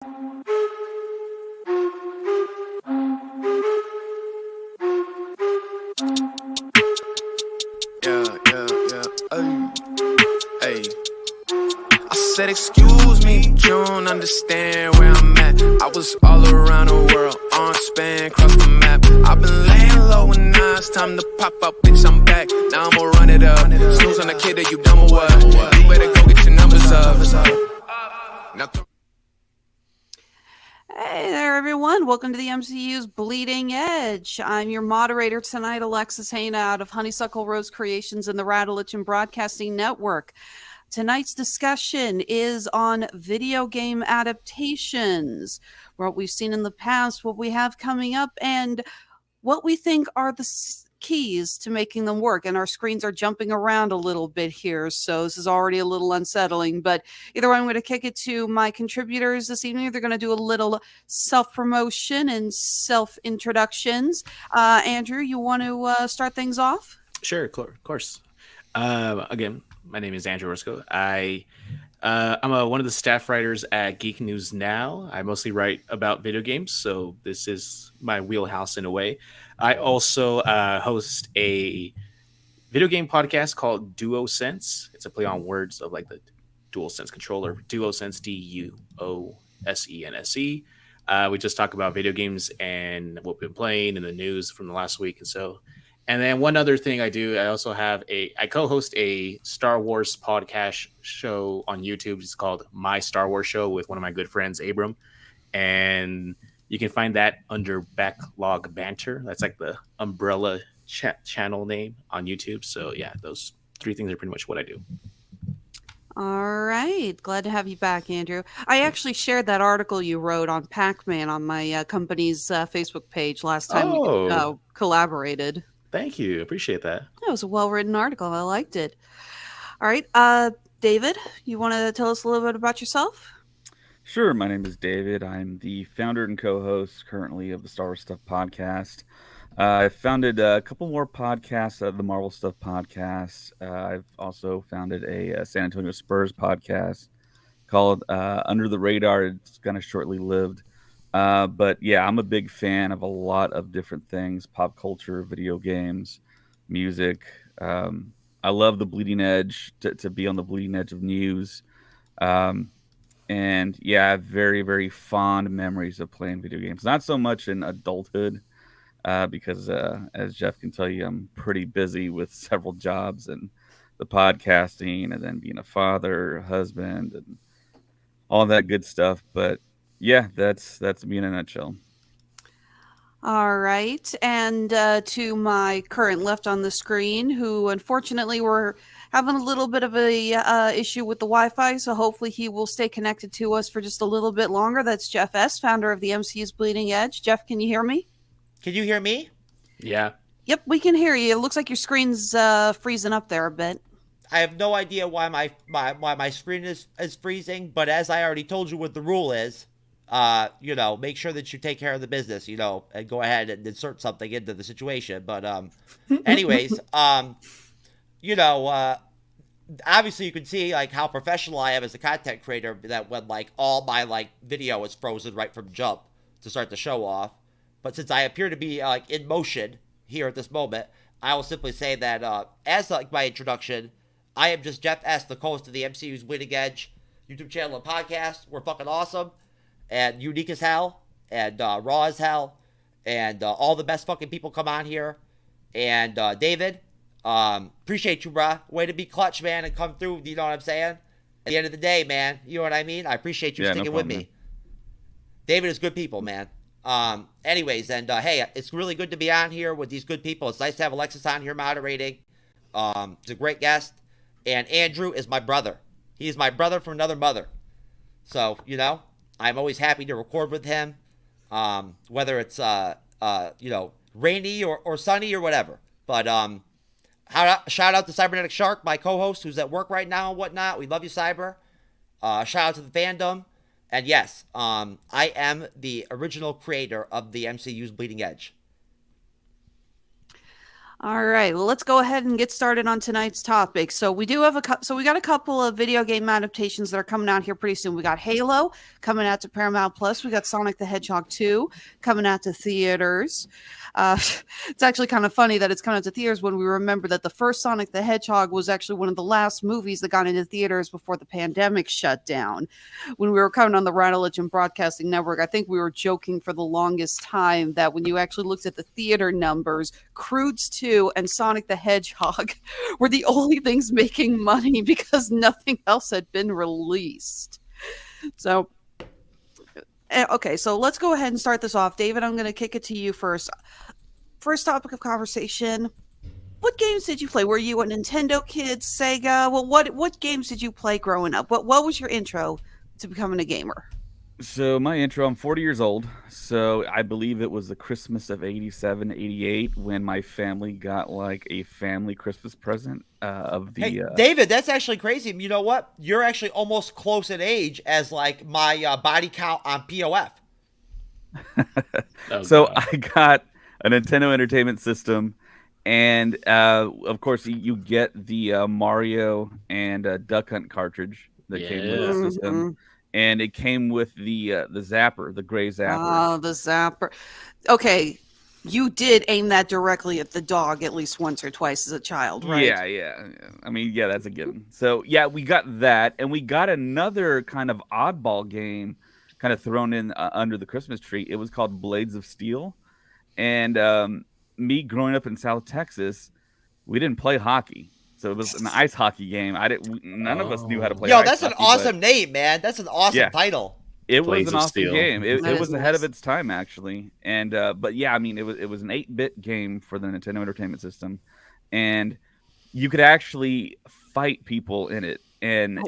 Hey. I said, excuse me, but you don't understand where I'm at. I was all around the world, on span, across the map. I've been laying low and now it's time to pop up, bitch, I'm back. Now I'ma run it up. Snooze on the kid that you dumb or what? You better go get your numbers up. Now Hey there, everyone. Welcome to the MCU'S Bleeding Edge. I'm your moderator tonight, Alexis Hejna, out of Honey Suckle Rose Creations and the Radulich In Broadcasting Network. Tonight's discussion is on video game adaptations, what we've seen in the past, what we have coming up, and what we think are the keys to making them work. And our screens are jumping around a little bit here, so this is already a little unsettling. But either way, I'm going to kick it to my contributors this evening. They're going to do a little self-promotion and self-introductions. Andrew, you want to start things off? Sure, of course. Again, my name is Andrew Orsko. I'm one of the staff writers at Geek News Now. I mostly write about video games, so this is my wheelhouse in a way. I also host a video game podcast called DuoSense. It's a play on words of like the DualSense controller. DuoSense, DuoSense. We just talk about video games and what we've been playing and the news from the last week and so. And then one other thing I do, I also have I co-host a Star Wars podcast show on YouTube. It's called My Star Wars Show with one of my good friends, Abram. And you can find that under Backlog Banter. That's like the umbrella channel name on YouTube. So yeah, those three things are pretty much what I do. All right. Glad to have you back, Andrew. I actually shared that article you wrote on Pac-Man on my company's Facebook page last time we collaborated. Thank you. Appreciate that. It was a well-written article. I liked it. All right. David, you want to tell us a little bit about yourself? Sure. My name is David. I'm the founder and co-host currently of the Star Wars Stuff podcast. I've founded a couple more podcasts, the Marvel Stuff podcast. I've also founded a San Antonio Spurs podcast called Under the Radar. It's kind of shortly lived. But yeah, I'm a big fan of a lot of different things, pop culture, video games, music. I love the bleeding edge, to be on the bleeding edge of news. And yeah, I have very, very fond memories of playing video games. Not so much in adulthood, because as Jeff can tell you, I'm pretty busy with several jobs and the podcasting and then being a father, husband, and all that good stuff. But yeah, that's me in a nutshell. All right. And to my current left on the screen, who unfortunately we're having a little bit of a issue with the Wi-Fi, so hopefully he will stay connected to us for just a little bit longer. That's Jeff S., founder of the MCU'S Bleeding Edge. Jeff, can you hear me? Can you hear me? Yeah. Yep, we can hear you. It looks like your screen's freezing up there a bit. I have no idea why my screen is freezing, but as I already told you what the rule is, make sure that you take care of the business, and go ahead and insert something into the situation. But, anyways, obviously you can see like how professional I am as a content creator, that when like all my video is frozen right from jump to start the show off. But since I appear to be in motion here at this moment, I will simply say that, as my introduction, I am just Jeff S., the co-host of the MCU'S Bleeding Edge YouTube channel and podcast. We're fucking awesome. And unique as hell, and raw as hell, and all the best fucking people come on here. And David, appreciate you, bruh. Way to be clutch, man, and come through, you know what I'm saying? At the end of the day, man, you know what I mean? I appreciate you sticking with me. Man. David is good people, man. Anyways, and hey, it's really good to be on here with these good people. It's nice to have Alexis on here moderating. He's a great guest. And Andrew is my brother. He is my brother from another mother. So, I'm always happy to record with him, whether it's rainy or sunny or whatever. But shout out to Cybernetic Shark, my co-host, who's at work right now and whatnot. We love you, Cyber. Shout out to the fandom. And yes, I am the original creator of the MCU'S Bleeding Edge. All right, well, let's go ahead and get started on tonight's topic. So we do have we got a couple of video game adaptations that are coming out here pretty soon. We got Halo coming out to Paramount Plus. We got Sonic the Hedgehog 2 coming out to theaters. It's actually kind of funny that it's coming out to theaters when we remember that the first Sonic the Hedgehog was actually one of the last movies that got into theaters before the pandemic shut down. When we were coming on the Radulich In Broadcasting Network, I think we were joking for the longest time that when you actually looked at the theater numbers, Croods 2 and Sonic the Hedgehog were the only things making money because nothing else had been released. So, okay, so let's go ahead and start this off. David, I'm going to kick it to you first. First topic of conversation. What games did you play? Were you a Nintendo kid, Sega? Well, what games did you play growing up? What was your intro to becoming a gamer? So my intro, I'm 40 years old, so I believe it was the Christmas of 87, 88 when my family got like a family Christmas present of the... Hey, David, that's actually crazy. You know what? You're actually almost close in age as like my body count on POF. So I got a Nintendo Entertainment System, and of course you get the Mario and Duck Hunt cartridge that came with the system. And it came with the zapper, the gray zapper. Oh, the zapper. Okay, you did aim that directly at the dog at least once or twice as a child, right? Yeah. I mean, yeah, that's a given. So, yeah, we got that. And we got another kind of oddball game kind of thrown in under the Christmas tree. It was called Blades of Steel. And me growing up in South Texas, we didn't play hockey. So it was an ice hockey game. None of us knew how to play. Yo, that's an awesome name, man. That's an awesome title. It was an awesome game. It was ahead of its time, actually. And but yeah, I mean, it was an 8-bit game for the Nintendo Entertainment System, and you could actually fight people in it. And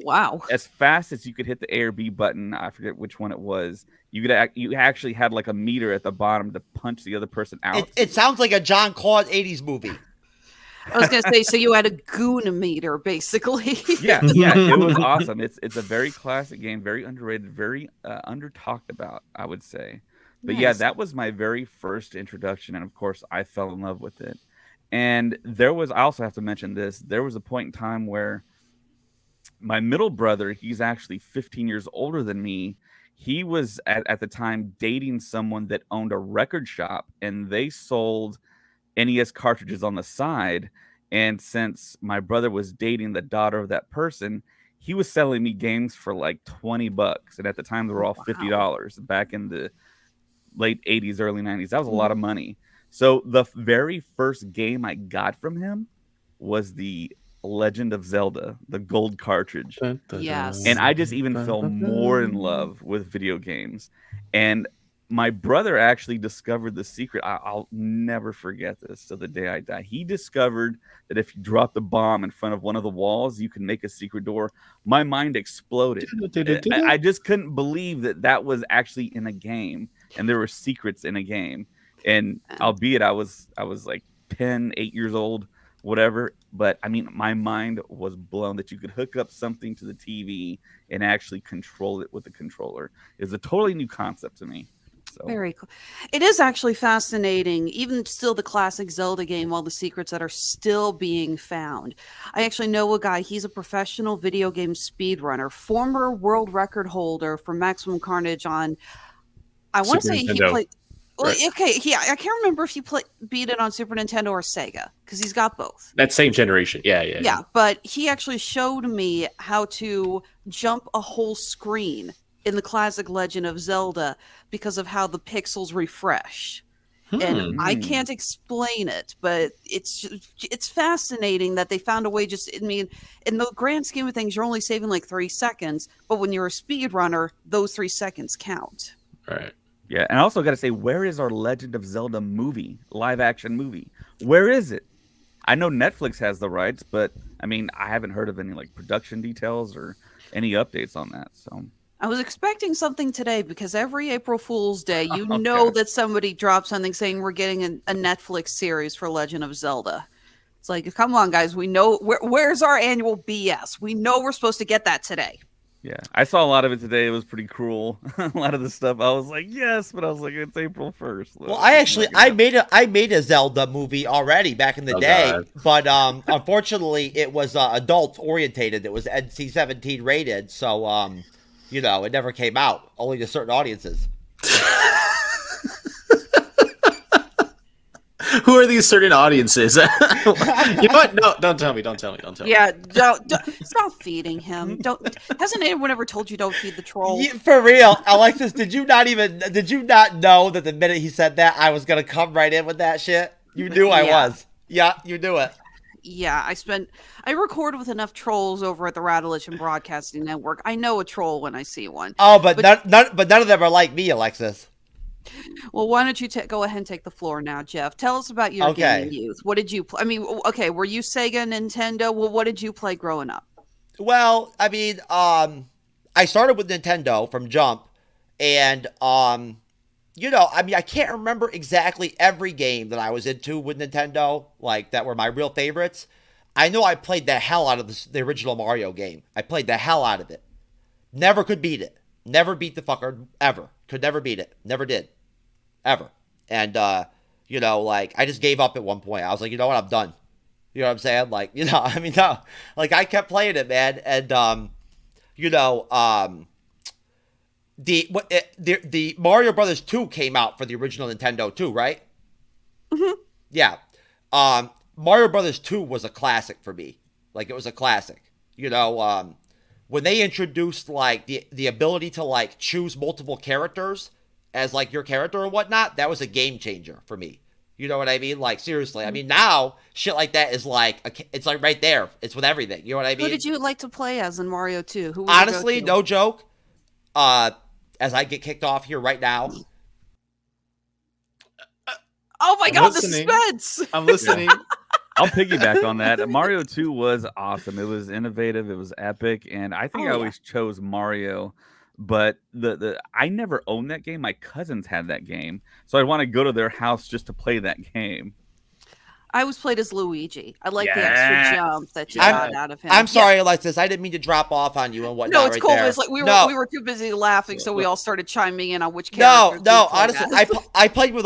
as fast as you could hit the A or B button, I forget which one it was. You actually had like a meter at the bottom to punch the other person out. It sounds like a John Claude 80s movie. I was going to say, so you had a goon meter, basically. Yeah, it was awesome. It's a very classic game, very underrated, very under-talked about, I would say. But yeah, that was my very first introduction, and of course, I fell in love with it. And I also have to mention this, there was a point in time where my middle brother, he's actually 15 years older than me, he was at the time dating someone that owned a record shop, and they sold NES cartridges on the side, and since my brother was dating the daughter of that person, he was selling me games for like $20, and at the time they were all $50 back in the late 80s, early 90s. That was a lot of money. So the very first game I got from him was the Legend of Zelda, the gold cartridge. Yes. And I just even fell more in love with video games. And my brother actually discovered the secret. I'll never forget this till the day I die. He discovered that if you drop the bomb in front of one of the walls, you can make a secret door. My mind exploded. I just couldn't believe that was actually in a game, and there were secrets in a game. And albeit I was like 10, 8 years old, whatever. But I mean, my mind was blown that you could hook up something to the TV and actually control it with a controller. It was a totally new concept to me. So. Very cool. It is actually fascinating, even still the classic Zelda game, all the secrets that are still being found. I actually know a guy, he's a professional video game speedrunner, former world record holder for Maximum Carnage on, I want to say he played, well, okay, yeah, I can't remember if he beat it on Super Nintendo or Sega, because he's got both. That same generation, yeah. But he actually showed me how to jump a whole screen in the classic Legend of Zelda because of how the pixels refresh. And I can't explain it, but it's fascinating that they found a way. In the grand scheme of things, you're only saving like 3 seconds, but when you're a speedrunner, those 3 seconds count. Right. Yeah, and I also got to say, where is our Legend of Zelda movie, live action movie? Where is it? I know Netflix has the rights, but I mean, I haven't heard of any like production details or any updates on that. So I was expecting something today because every April Fool's Day, you know that somebody drops something saying we're getting a Netflix series for Legend of Zelda. It's like, come on, guys. We know where's our annual BS? We know we're supposed to get that today. Yeah, I saw a lot of it today. It was pretty cruel. A lot of the stuff, I was like, yes, but I was like, it's April 1st. Well, I made a Zelda movie already back in the day, God. but unfortunately, it was adult orientated. It was NC-17 rated, so you know, it never came out, only to certain audiences. Who are these certain audiences? You know what? No, don't tell me. Yeah, don't stop feeding him. Don't. Hasn't anyone ever told you don't feed the troll? Yeah, for real, Alexis, did you not know that the minute he said that, I was gonna come right in with that shit? You knew I was. Yeah, you knew it. Yeah, I record with enough trolls over at the Radulich In Broadcasting Network. I know a troll when I see one. Oh, but none of them are like me, Alexis. Well, why don't you go ahead and take the floor now, Jeff? Tell us about your gaming youth. What did you play? I mean, okay, were you Sega, Nintendo? Well, what did you play growing up? Well, I mean, I started with Nintendo from jump, and you know, I mean, I can't remember exactly every game that I was into with Nintendo, like that were my real favorites. I know I played the hell out of the original Mario game. I played the hell out of it. Never could beat it. Never beat the fucker ever. Could never beat it. Never did. Ever. And, you know, like, I just gave up at one point. I was like, you know what? I'm done. You know what I'm saying? Like, you know, I mean, no. Like, I kept playing it, man. And, you know, the Mario Brothers 2 came out for the original Nintendo too, right? Mm-hmm. Yeah. Mario Brothers 2 was a classic for me. Like, it was a classic. You know, when they introduced, like, the ability to, like, choose multiple characters as, like, your character or whatnot, that was a game changer for me. You know what I mean? Like, seriously. I mean, now, shit like that is, like, it's, like, right there. It's with everything. You know what I mean? Who did you like to play as in Mario 2? Who Honestly, no joke. As I get kicked off here right now. Oh, my God, the suspense! I'm listening. I'll piggyback on that. Mario 2 was awesome. It was innovative. It was epic. And I think I always chose Mario. But I never owned that game. My cousins had that game. So I'd want to go to their house just to play that game. I was played as Luigi. I like the extra jump that you got out of him. I'm sorry, Alexis. I didn't mean to drop off on you and whatnot. No, it's right cool. there. It's like we were too busy laughing, so we all started chiming in on which character. No. Honestly, I played with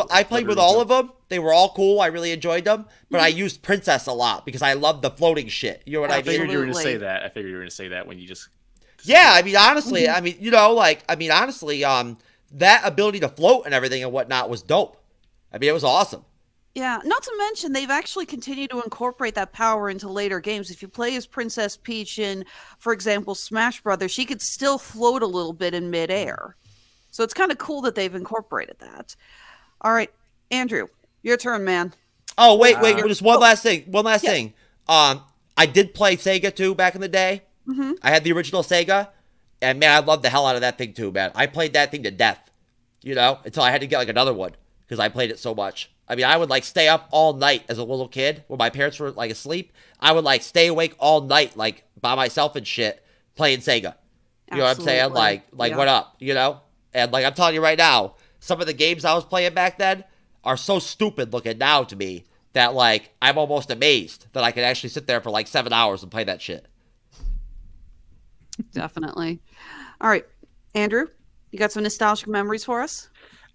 all of them. They were all cool. I really enjoyed them. But I used Princess a lot because I love the floating shit. You know what I mean? I figured you were going to say that. I figured you were going to say that when you just. Yeah, I mean, honestly, I mean, you know, like, I mean, honestly, that ability to float and everything and whatnot was dope. I mean, it was awesome. Yeah, not to mention they've actually continued to incorporate that power into later games. If you play as Princess Peach in, for example, Smash Brothers, she could still float a little bit in midair. So it's kind of cool that they've incorporated that. All right, Andrew, your turn, man. Oh, wait, just one last thing. I did play Sega too back in the day. Mm-hmm. I had the original Sega, and man, I loved the hell out of that thing too, man. I played that thing to death, you know, until I had to get like another one because I played it so much. I mean, I would like stay up all night as a little kid when my parents were like asleep. I would like stay awake all night, like by myself and shit, playing Sega. You know what I'm saying? Like what up, you know? And like I'm telling you right now, some of the games I was playing back then are so stupid looking now to me that like I'm almost amazed that I could actually sit there for like 7 hours and play that shit. Definitely. All right, Andrew, you got some nostalgic memories for us?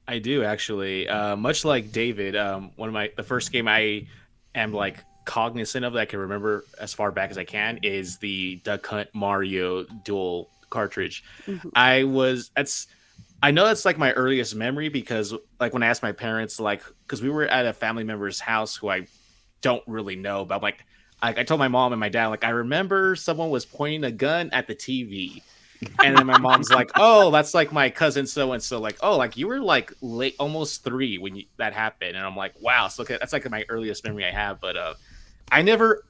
I do actually. Much like David, the first game I am like cognizant of that I can remember as far back as I can is the Duck Hunt Mario dual cartridge. Mm-hmm. I know that's like my earliest memory because like when I asked my parents, like, because we were at a family member's house who I don't really know, but like I told my mom and my dad, like, I remember someone was pointing a gun at the TV. And then my mom's like, oh, that's like my cousin so-and-so. Like, oh, like you were like late, almost 3 when that happened. And I'm like, wow. So that's like my earliest memory I have. But I never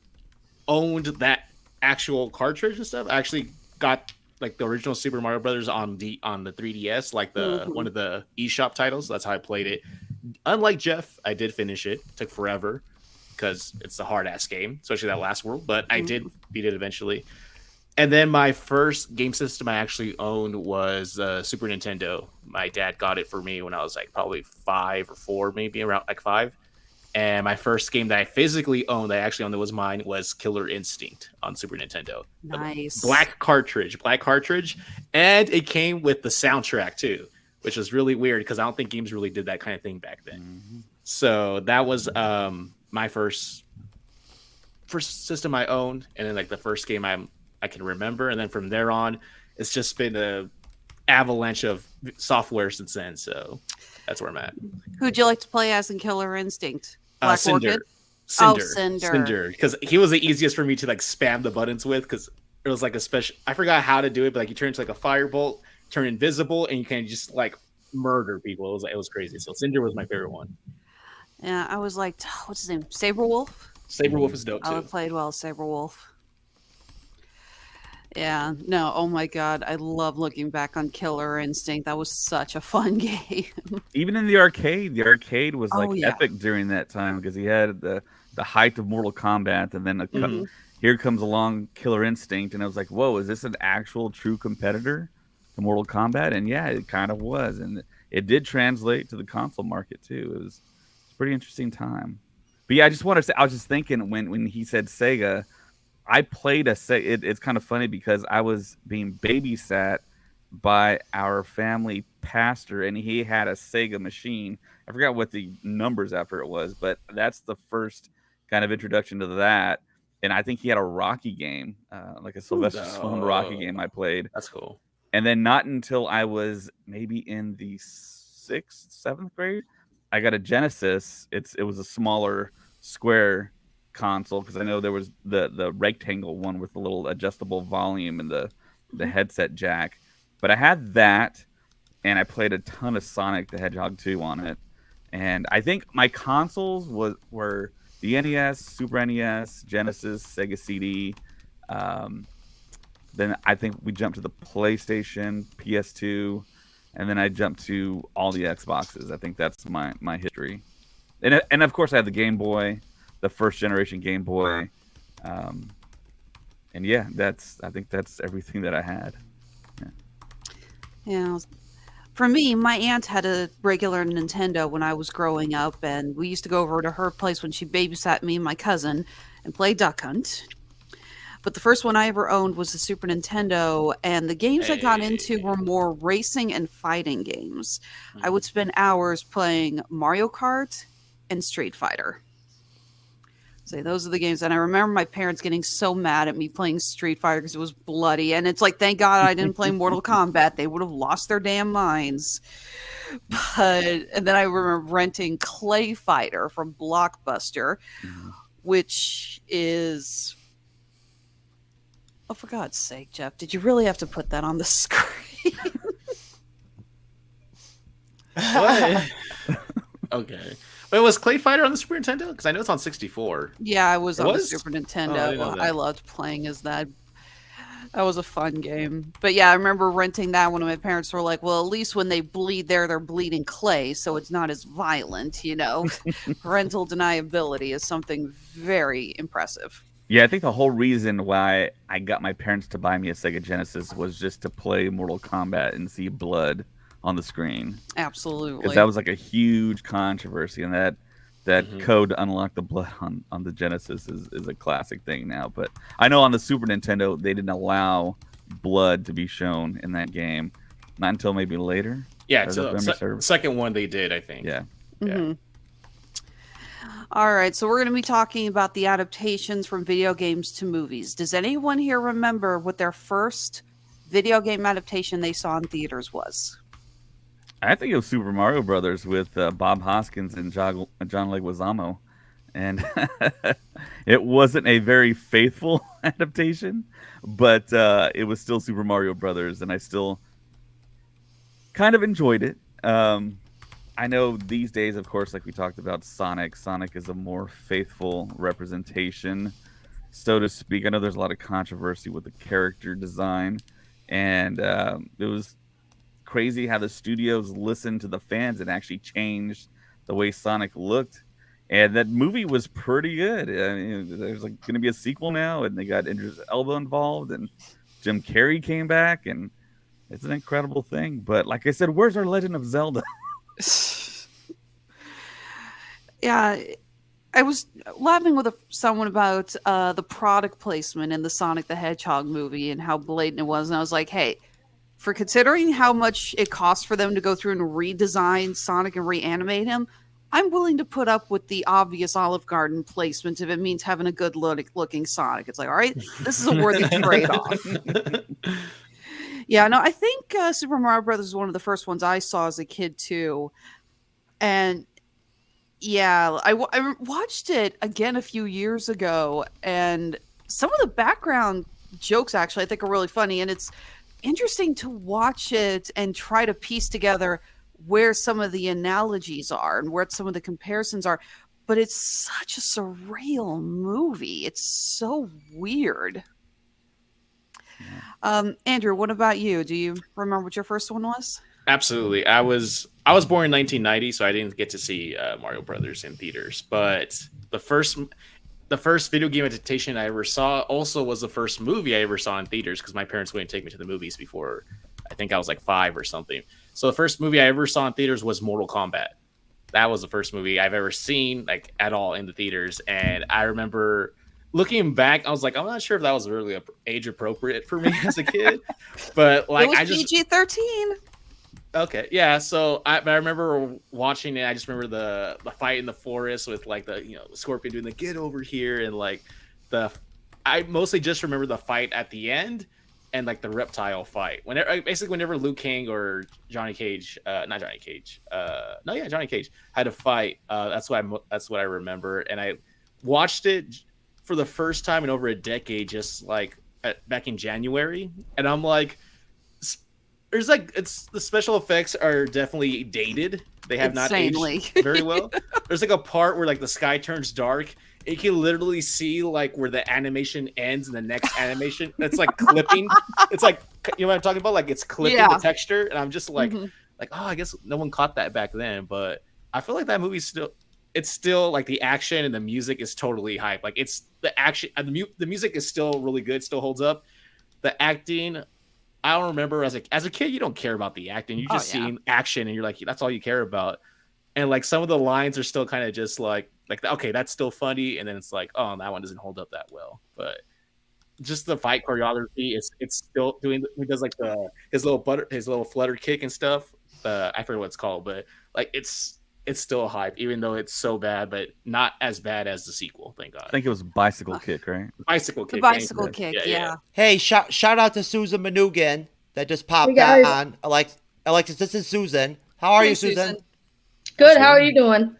owned that actual cartridge and stuff. I actually got like the original Super Mario Brothers on the 3DS, like the one of the eShop titles. That's how I played it. Unlike Jeff, I did finish it. It took forever because it's a hard-ass game, especially that last world. But I did beat it eventually. And then my first game system I actually owned was Super Nintendo. My dad got it for me when I was like probably 5 or 4, maybe around like 5. And my first game that I physically owned, that I actually owned that was mine, was Killer Instinct on Super Nintendo. Nice. Black cartridge. And it came with the soundtrack too, which was really weird because I don't think games really did that kind of thing back then. Mm-hmm. So that was my first system I owned, and then like the first game I can remember, and then from there on, it's just been a avalanche of software since then. So that's where I'm at. Who'd you like to play as in Killer Instinct? Black Cinder. Orchid? Cinder. Because he was the easiest for me to like spam the buttons with, because it was like a special. I forgot how to do it, but like you turn into like a firebolt, turn invisible, and you can just like murder people. It was crazy. So Cinder was my favorite one. Yeah, I was like, what's his name? Saberwolf? Saberwolf is dope too. I played well as Saberwolf. Yeah, no, oh my god, I love looking back on Killer Instinct. That was such a fun game. Even in the arcade was like epic during that time, because he had the height of Mortal Kombat, and then here comes along Killer Instinct, and I was like, whoa, is this an actual true competitor to Mortal Kombat? And yeah, it kind of was, and it did translate to the console market too. It was a pretty interesting time. But yeah, I just want to say, I was just thinking when he said Sega, I played a Sega. It's kind of funny because I was being babysat by our family pastor, and he had a Sega machine. I forgot what the numbers after it was, but that's the first kind of introduction to that. And I think he had a Rocky game, like a Sylvester Stallone Rocky game I played. That's cool. And then not until I was maybe in the 6th, 7th grade, I got a Genesis. It was a smaller square console, because I know there was the rectangle one with the little adjustable volume and the headset jack. But I had that, and I played a ton of Sonic the Hedgehog 2 on it. And I think my consoles were the NES, Super NES, Genesis, Sega CD. Then I think we jumped to the PlayStation, PS2, and then I jumped to all the Xboxes. I think that's my history. And of course I had the Game Boy, the first generation Game Boy. And yeah, I think that's everything that I had. Yeah. For me, my aunt had a regular Nintendo when I was growing up, and we used to go over to her place when she babysat me and my cousin and play Duck Hunt. But the first one I ever owned was the Super Nintendo, and the games I got into were more racing and fighting games. I would spend hours playing Mario Kart and Street Fighter. So those are the games. And I remember my parents getting so mad at me playing Street Fighter because it was bloody. And it's like, thank God I didn't play Mortal Kombat. They would have lost their damn minds. And then I remember renting Clay Fighter from Blockbuster, which is... Oh, for God's sake, Jeff, did you really have to put that on the screen? What? Okay. Wait, was Clay Fighter on the Super Nintendo? Because I know it's on 64. Yeah, it was on the Super Oh, I Nintendo. didn't know that. I loved playing as that. That was a fun game. But yeah, I remember renting that when my parents were like, well, at least when they bleed they're bleeding clay, so it's not as violent, you know? Parental deniability is something very impressive. Yeah, I think the whole reason why I got my parents to buy me a Sega Genesis was just to play Mortal Kombat and see blood on the screen. Absolutely. Because that was like a huge controversy, and that code to unlock the blood on the Genesis is a classic thing now. But I know on the Super Nintendo, they didn't allow blood to be shown in that game. Not until maybe later. Yeah, so second one they did, I think. Yeah. Mm-hmm. All right, so we're going to be talking about the adaptations from video games to movies. Does anyone here remember what their first video game adaptation they saw in theaters was? I think it was Super Mario Brothers with Bob Hoskins and John Leguizamo. And it wasn't a very faithful adaptation, but it was still Super Mario Brothers, and I still kind of enjoyed it. I know these days, of course, like we talked about Sonic is a more faithful representation, so to speak. I know there's a lot of controversy with the character design, and it was crazy how the studios listened to the fans and actually changed the way Sonic looked. And that movie was pretty good. I mean, there's like going to be a sequel now, and they got Idris Elba involved, and Jim Carrey came back, and it's an incredible thing. But like I said, where's our Legend of Zelda? Yeah, I was laughing with someone about the product placement in the Sonic the Hedgehog movie and how blatant it was. And I was like, hey, for considering how much it costs for them to go through and redesign Sonic and reanimate him, I'm willing to put up with the obvious Olive Garden placement if it means having a good looking Sonic. It's like, all right, this is a worthy trade-off. Yeah, no, I think Super Mario Brothers is one of the first ones I saw as a kid, too. And yeah, I watched it again a few years ago, and some of the background jokes actually I think are really funny, and it's interesting to watch it and try to piece together where some of the analogies are and where some of the comparisons are. But it's such a surreal movie. It's so weird. Andrew, what about you? Do you remember what your first one was? Absolutely. I was born in 1990, so I didn't get to see Mario Brothers in theaters. But the first video game adaptation I ever saw also was the first movie I ever saw in theaters because my parents wouldn't take me to the movies before I think I was like 5 or something. So the first movie I ever saw in theaters was Mortal Kombat. That was the first movie I've ever seen like at all in the theaters, and I remember looking back, I was like, I'm not sure if that was really age appropriate for me as a kid, but like it was PG-13. Okay, yeah. So I remember watching it. I just remember the fight in the forest with like the Scorpion doing the get over here, and like I mostly just remember the fight at the end and like the reptile fight. Whenever Liu Kang or Johnny Cage, Johnny Cage had a fight. That's what I remember, and I watched it for the first time in over a decade, just like back in January, and I'm like. There's like the special effects are definitely dated. They have Insanely. Not aged very well. There's like a part where like the sky turns dark. You can literally see like where the animation ends and the next animation. It's like clipping. It's like what I'm talking about. Like it's clipping the texture, and I'm just like, I guess no one caught that back then. But I feel like that movie's still like the action and the music is totally hype. Like it's the action and the music is still really good. Still holds up. The acting. I don't remember as a kid, you don't care about the acting. You just see action and you're like, that's all you care about. And like some of the lines are still kind of just like, okay, that's still funny. And then it's like, oh, that one doesn't hold up that well. But just the fight choreography, it's still doing, he does like his little flutter kick and stuff. I forget what it's called, but like it's still a hype, even though it's so bad, but not as bad as the sequel. Thank God. I think it was Bicycle Kick, right? Bicycle Kick. The Bicycle Kick, yeah. Hey, shout out to Susan Manugan that just popped on. Alexis, this is Susan. How are you, Susan? Good. How are you doing?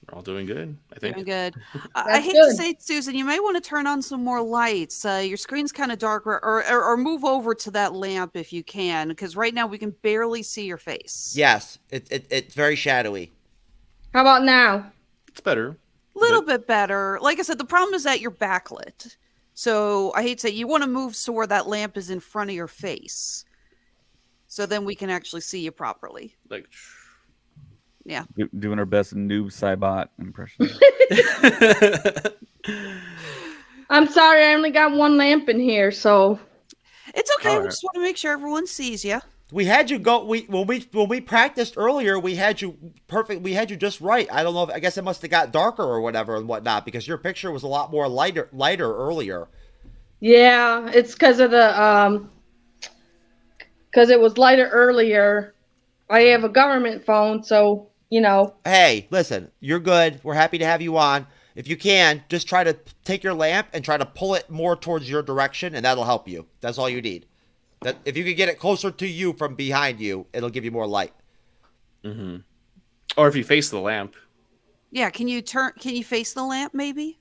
We're all doing good, I think. Doing good. I hate to say it, Susan, you may want to turn on some more lights. Your screen's kind of dark, or move over to that lamp if you can, because right now we can barely see your face. Yes, it's very shadowy. How about now? It's better. A little bit better. Like I said, the problem is that you're backlit. So I hate to say, you want to move so where that lamp is in front of your face. So then we can actually see you properly. Like... Yeah. Doing our best noob Cybot impression. I'm sorry, I only got one lamp in here, so it's okay. We just want to make sure everyone sees you. We had you go. When we practiced earlier, we had you perfect. We had you just right. I don't know. I guess it must have got darker or whatever and whatnot because your picture was a lot more lighter earlier. Yeah, it's because of the because it was lighter earlier. I have a government phone, so. Hey, listen, you're good. We're happy to have you on. If you can, just try to take your lamp and try to pull it more towards your direction, and that'll help you. That's all you need. That if you could get it closer to you from behind you, it'll give you more light. Mm-hmm. Or if you face the lamp. Yeah, can you face the lamp, maybe?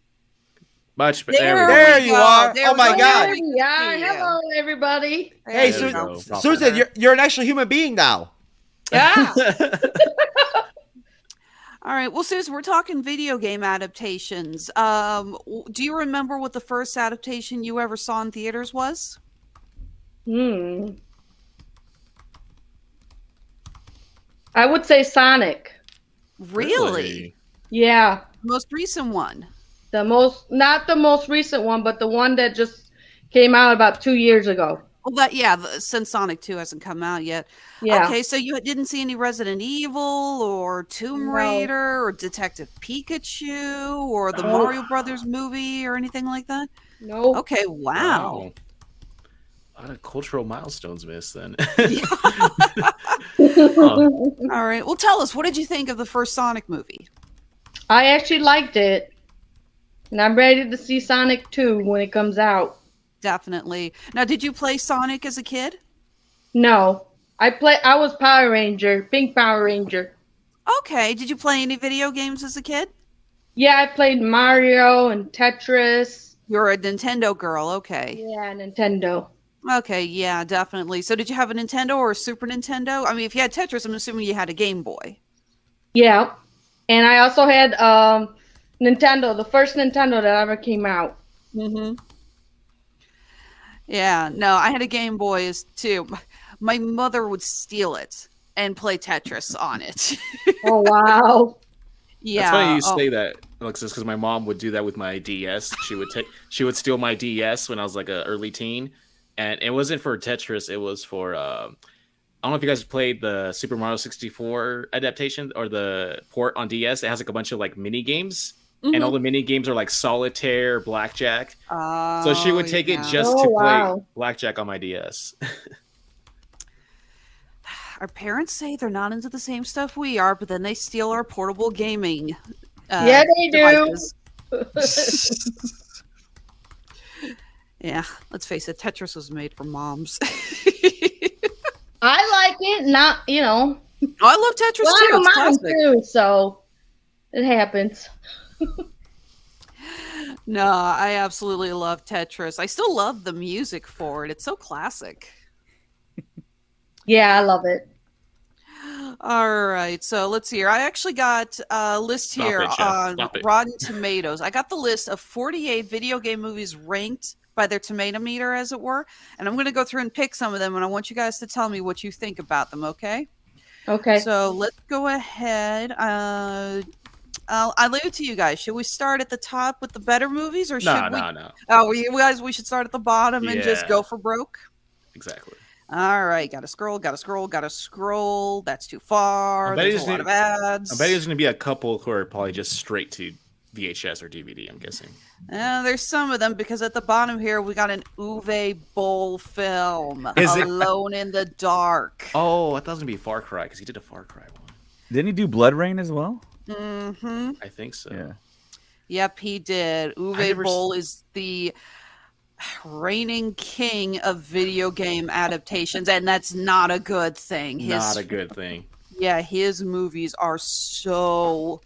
Much better. There you are. Oh my God. There we are. Hello, everybody. Hey, Susan, you're an actual human being now. Yeah. All right. Well, Susan, we're talking video game adaptations. Do you remember what the first adaptation you ever saw in theaters was? I would say Sonic. Really? Yeah. Most recent one. Not the most recent one, but the one that just came out about 2 years ago. Well, since Sonic 2 hasn't come out yet. Yeah. Okay, so you didn't see any Resident Evil or Tomb No. Raider or Detective Pikachu or the No. Mario Brothers movie or anything like that? Nope. Okay, wow. A lot of cultural milestones missed then. All right. Well, tell us, what did you think of the first Sonic movie? I actually liked it. And I'm ready to see Sonic 2 when it comes out. Definitely. Now, did you play Sonic as a kid? No. I was Power Ranger, Pink Power Ranger. Okay. Did you play any video games as a kid? Yeah, I played Mario and Tetris. You're a Nintendo girl. Okay. Yeah, Nintendo. Okay, yeah, definitely. So did you have a Nintendo or a Super Nintendo? I mean, if you had Tetris, I'm assuming you had a Game Boy. Yeah. And I also had Nintendo, the first Nintendo that ever came out. Mm-hmm. Yeah, no, I had a Game Boy too. My mother would steal it and play Tetris on it. Oh, wow. Yeah. That's funny you say that, Alexis, because my mom would do that with my DS. She would steal my DS when I was like an early teen, and it wasn't for Tetris. It was for I don't know if you guys played the Super Mario 64 adaptation or the port on DS. It has like a bunch of like mini games. Mm-hmm. And all the mini games are like solitaire, blackjack. So she would take it just to play blackjack on my DS. Our parents say they're not into the same stuff we are, but then they steal our portable gaming. Yeah, they devices. Yeah, let's face it, Tetris was made for moms. I like it, not, you know. Oh, I love Tetris Well, too. I'm a It's mom classic. too, so it happens. No, I absolutely love Tetris. I still love the music for it. It's so classic. Yeah, I love it. All right, so let's see here. I actually got a list here on Rotten Tomatoes. I got the list of 48 video game movies ranked by their tomato meter, as it were. And I'm going to go through and pick some of them, and I want you guys to tell me what you think about them, okay? Okay. So let's go ahead. I'll leave it to you guys. Should we start at the top with the better movies, or should we? No. Oh, we should start at the bottom and just go for broke? Exactly. All right, gotta scroll. That's too far. There's a lot of ads. I bet there's going to be a couple who are probably just straight to VHS or DVD, I'm guessing. There's some of them, because at the bottom here, we got an Uwe Boll film, Alone in the Dark. Oh, I thought it was going to be Far Cry, because he did a Far Cry one. Didn't he do Blood Rain as well? Mm-hmm. I think so. Yeah. Yep, he did. Uwe Boll is the reigning king of video game adaptations, and that's not a good thing. Not a good thing. Yeah, his movies are so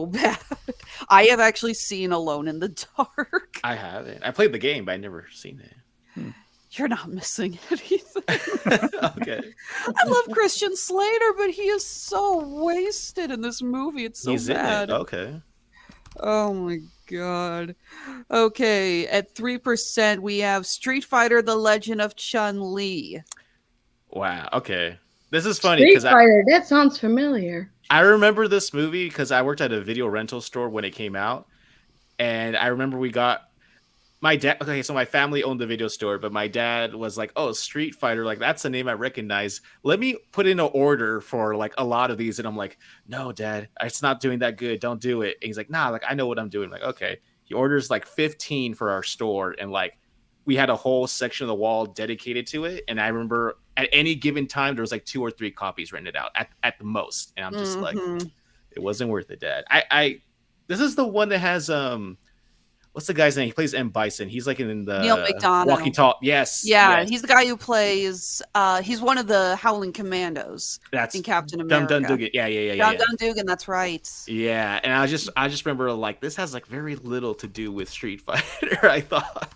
bad. I have actually seen Alone in the Dark. I haven't. I played the game, but I've never seen it. You're not missing anything. Okay. I love Christian Slater, but he is so wasted in this movie. It's so He's bad. in it. Okay. Oh my god. Okay, at 3% we have Street Fighter: The Legend of Chun-Li. Wow. Okay. This is funny Street because Fighter, that sounds familiar. I remember this movie because I worked at a video rental store when it came out, and I remember we got my dad. Okay, so my family owned the video store, but my dad was like, "Oh, Street Fighter, like that's a name I recognize. Let me put in an order for like a lot of these." And I'm like, "No, Dad, it's not doing that good. Don't do it." And he's like, "Nah, like I know what I'm doing." I'm like, okay. He orders like 15 for our store, and like we had a whole section of the wall dedicated to it. And I remember at any given time there was like 2 or 3 copies rented out at the most. And I'm just like, it wasn't worth it, Dad. This is the one that has what's the guy's name? He plays M. Bison. He's like in the Neil McDonough. Walking Tall. Yes. Yeah, yes. he's the guy who plays. He's one of the Howling Commandos. That's in Captain America. Dum Dugan. Yeah. Dum Dugan. That's right. Yeah, and I just remember like this has like very little to do with Street Fighter. I thought.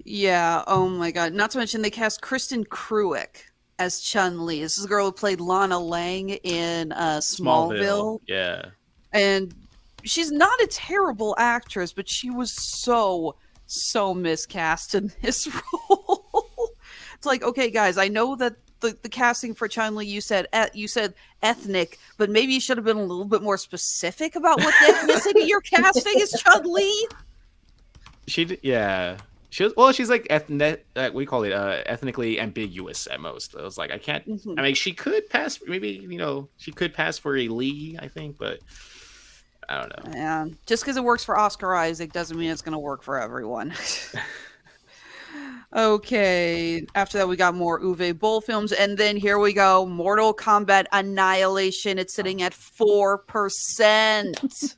Yeah. Oh my god. Not to mention they cast Kristen Cruick as Chun-Li. This is the girl who played Lana Lang in Smallville. Yeah. And she's not a terrible actress, but she was so miscast in this role. It's like, okay, guys, I know that the casting for Chun-Li, you said ethnic, but maybe you should have been a little bit more specific about what ethnicity you're casting as Chun-Li. Yeah. She's like we call it ethnically ambiguous at most. I was like, I can't. I mean, she could pass. Maybe she could pass for a Lee, I think, but I don't know. Yeah, just because it works for Oscar Isaac doesn't mean it's going to work for everyone. Okay, after that we got more Uwe Boll films, and then here we go, Mortal Kombat Annihilation. It's sitting at 4%.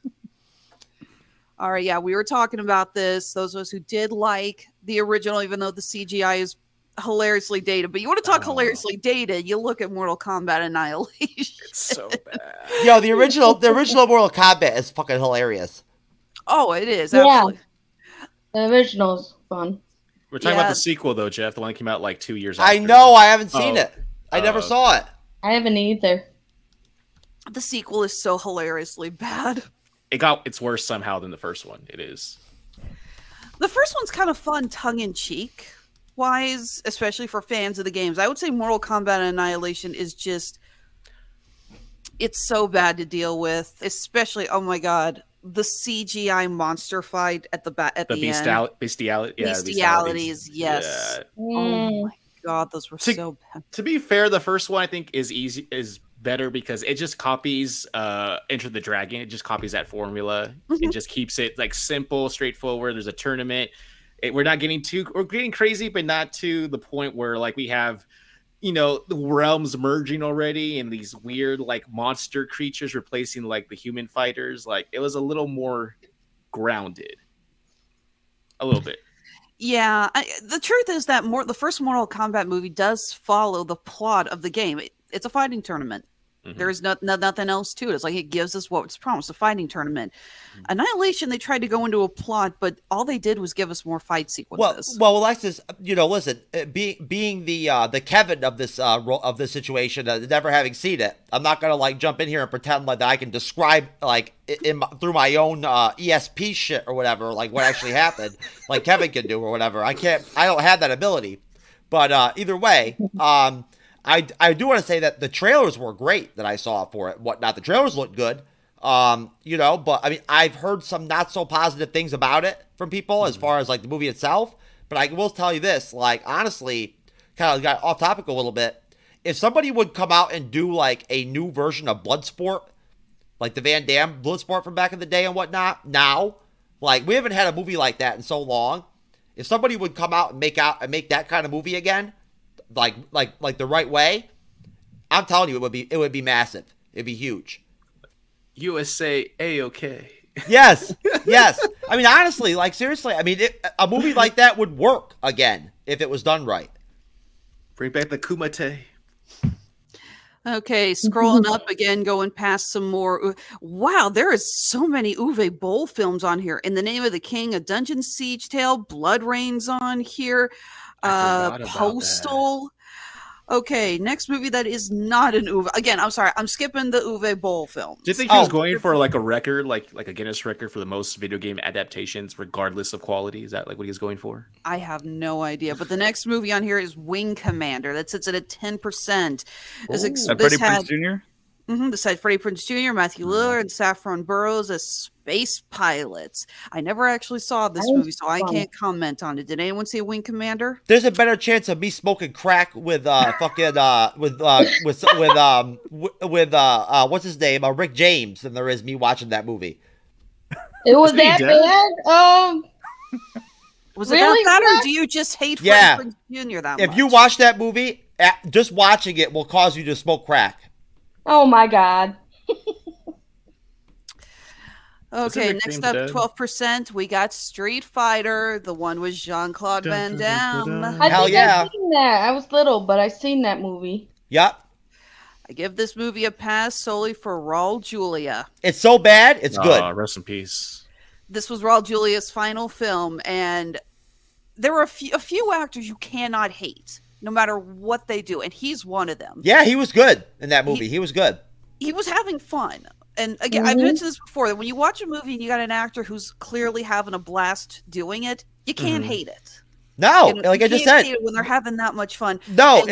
All right, yeah, we were talking about this. Those of us who did like the original, even though the CGI is hilariously dated. But you want to talk hilariously dated, you look at Mortal Kombat Annihilation. It's so bad. Yo, the original Mortal Kombat is fucking hilarious. Oh, it is. Yeah. Absolutely. The original's fun. We're talking about the sequel, though, Jeff. The one that came out like 2 years after. I know. I haven't seen it. I never saw it. I haven't either. The sequel is so hilariously bad. It's worse somehow than the first one. It is. The first one's kind of fun, tongue-in-cheek wise, especially for fans of the games. I would say Mortal Kombat Annihilation is just... It's so bad to deal with, especially, oh my god, the CGI monster fight at the end. Bestiality. Yeah, Bestialities, yes. Yeah. Oh my god, those were so bad. To be fair, the first one I think is better because it just copies Enter the Dragon. It just copies that formula. It just keeps it like simple, straightforward. There's a tournament. We're getting crazy, but not to the point where like we have the realms merging already and these weird like monster creatures replacing like the human fighters. Like it was a little more grounded, a little bit. Yeah, the truth is that the first Mortal Kombat movie does follow the plot of the game. It's a fighting tournament. Mm-hmm. There is nothing else to it. It's like it gives us what's promised, a fighting tournament. Mm-hmm. Annihilation, they tried to go into a plot, but all they did was give us more fight sequences. Well, Alexis, listen, being the Kevin of this situation, never having seen it, I'm not gonna like jump in here and pretend like that I can describe like through my own ESP shit or whatever, like what actually happened, like Kevin can do or whatever. I don't have that ability, but either way, I do want to say that the trailers were great that I saw for it. The trailers looked good, but I mean, I've heard some not so positive things about it from people as far as like the movie itself. But I will tell you this, like honestly, kind of got off topic a little bit. If somebody would come out and do like a new version of Bloodsport, like the Van Damme Bloodsport from back in the day and whatnot, now, like we haven't had a movie like that in so long. If somebody would come out and make that kind of movie again, like the right way, I'm telling you, it would be massive. It'd be huge. USA A-OK. Yes. I mean, honestly, like seriously, I mean, a movie like that would work again if it was done right. Bring back the Kumite. Okay, scrolling up again, going past some more. Wow, there is so many Uwe Boll films on here. In the Name of the King, A Dungeon Siege Tale, Blood Rain's on here. Postal. Okay, next movie that is not an Uwe. Again, I'm sorry, I'm skipping the Uwe Boll films. Do you think he was going for like a record, like a Guinness record for the most video game adaptations, regardless of quality? Is that like what he was going for? I have no idea. But the next movie on here is Wing Commander. That sits at a 10%. Freddie Prinze Jr.? This had Freddie Prinze Jr., Matthew Lillard, and Saffron Burrows as space pilots. I never actually saw this movie, so I can't comment on it. Did anyone see Wing Commander? There's a better chance of me smoking crack with what's his name, Rick James, than there is me watching that movie. It was that bad. Was it really that bad, or do you just hate Freddie Prinze Jr. that much? If you watch that movie, just watching it will cause you to smoke crack. Oh my god. Okay, next up, 12%. We got Street Fighter. The one with Jean-Claude Van Damme. Hell yeah! I've seen that. I was little, but I seen that movie. Yep. I give this movie a pass solely for Raul Julia. It's so bad, it's good. Rest in peace. This was Raul Julia's final film, and there were a few actors you cannot hate, no matter what they do, and he's one of them. Yeah, he was good in that movie. He was good. He was having fun. And again, I've mentioned this before, that when you watch a movie and you got an actor who's clearly having a blast doing it, you can't hate it. No, like I just said, when they're having that much fun. No,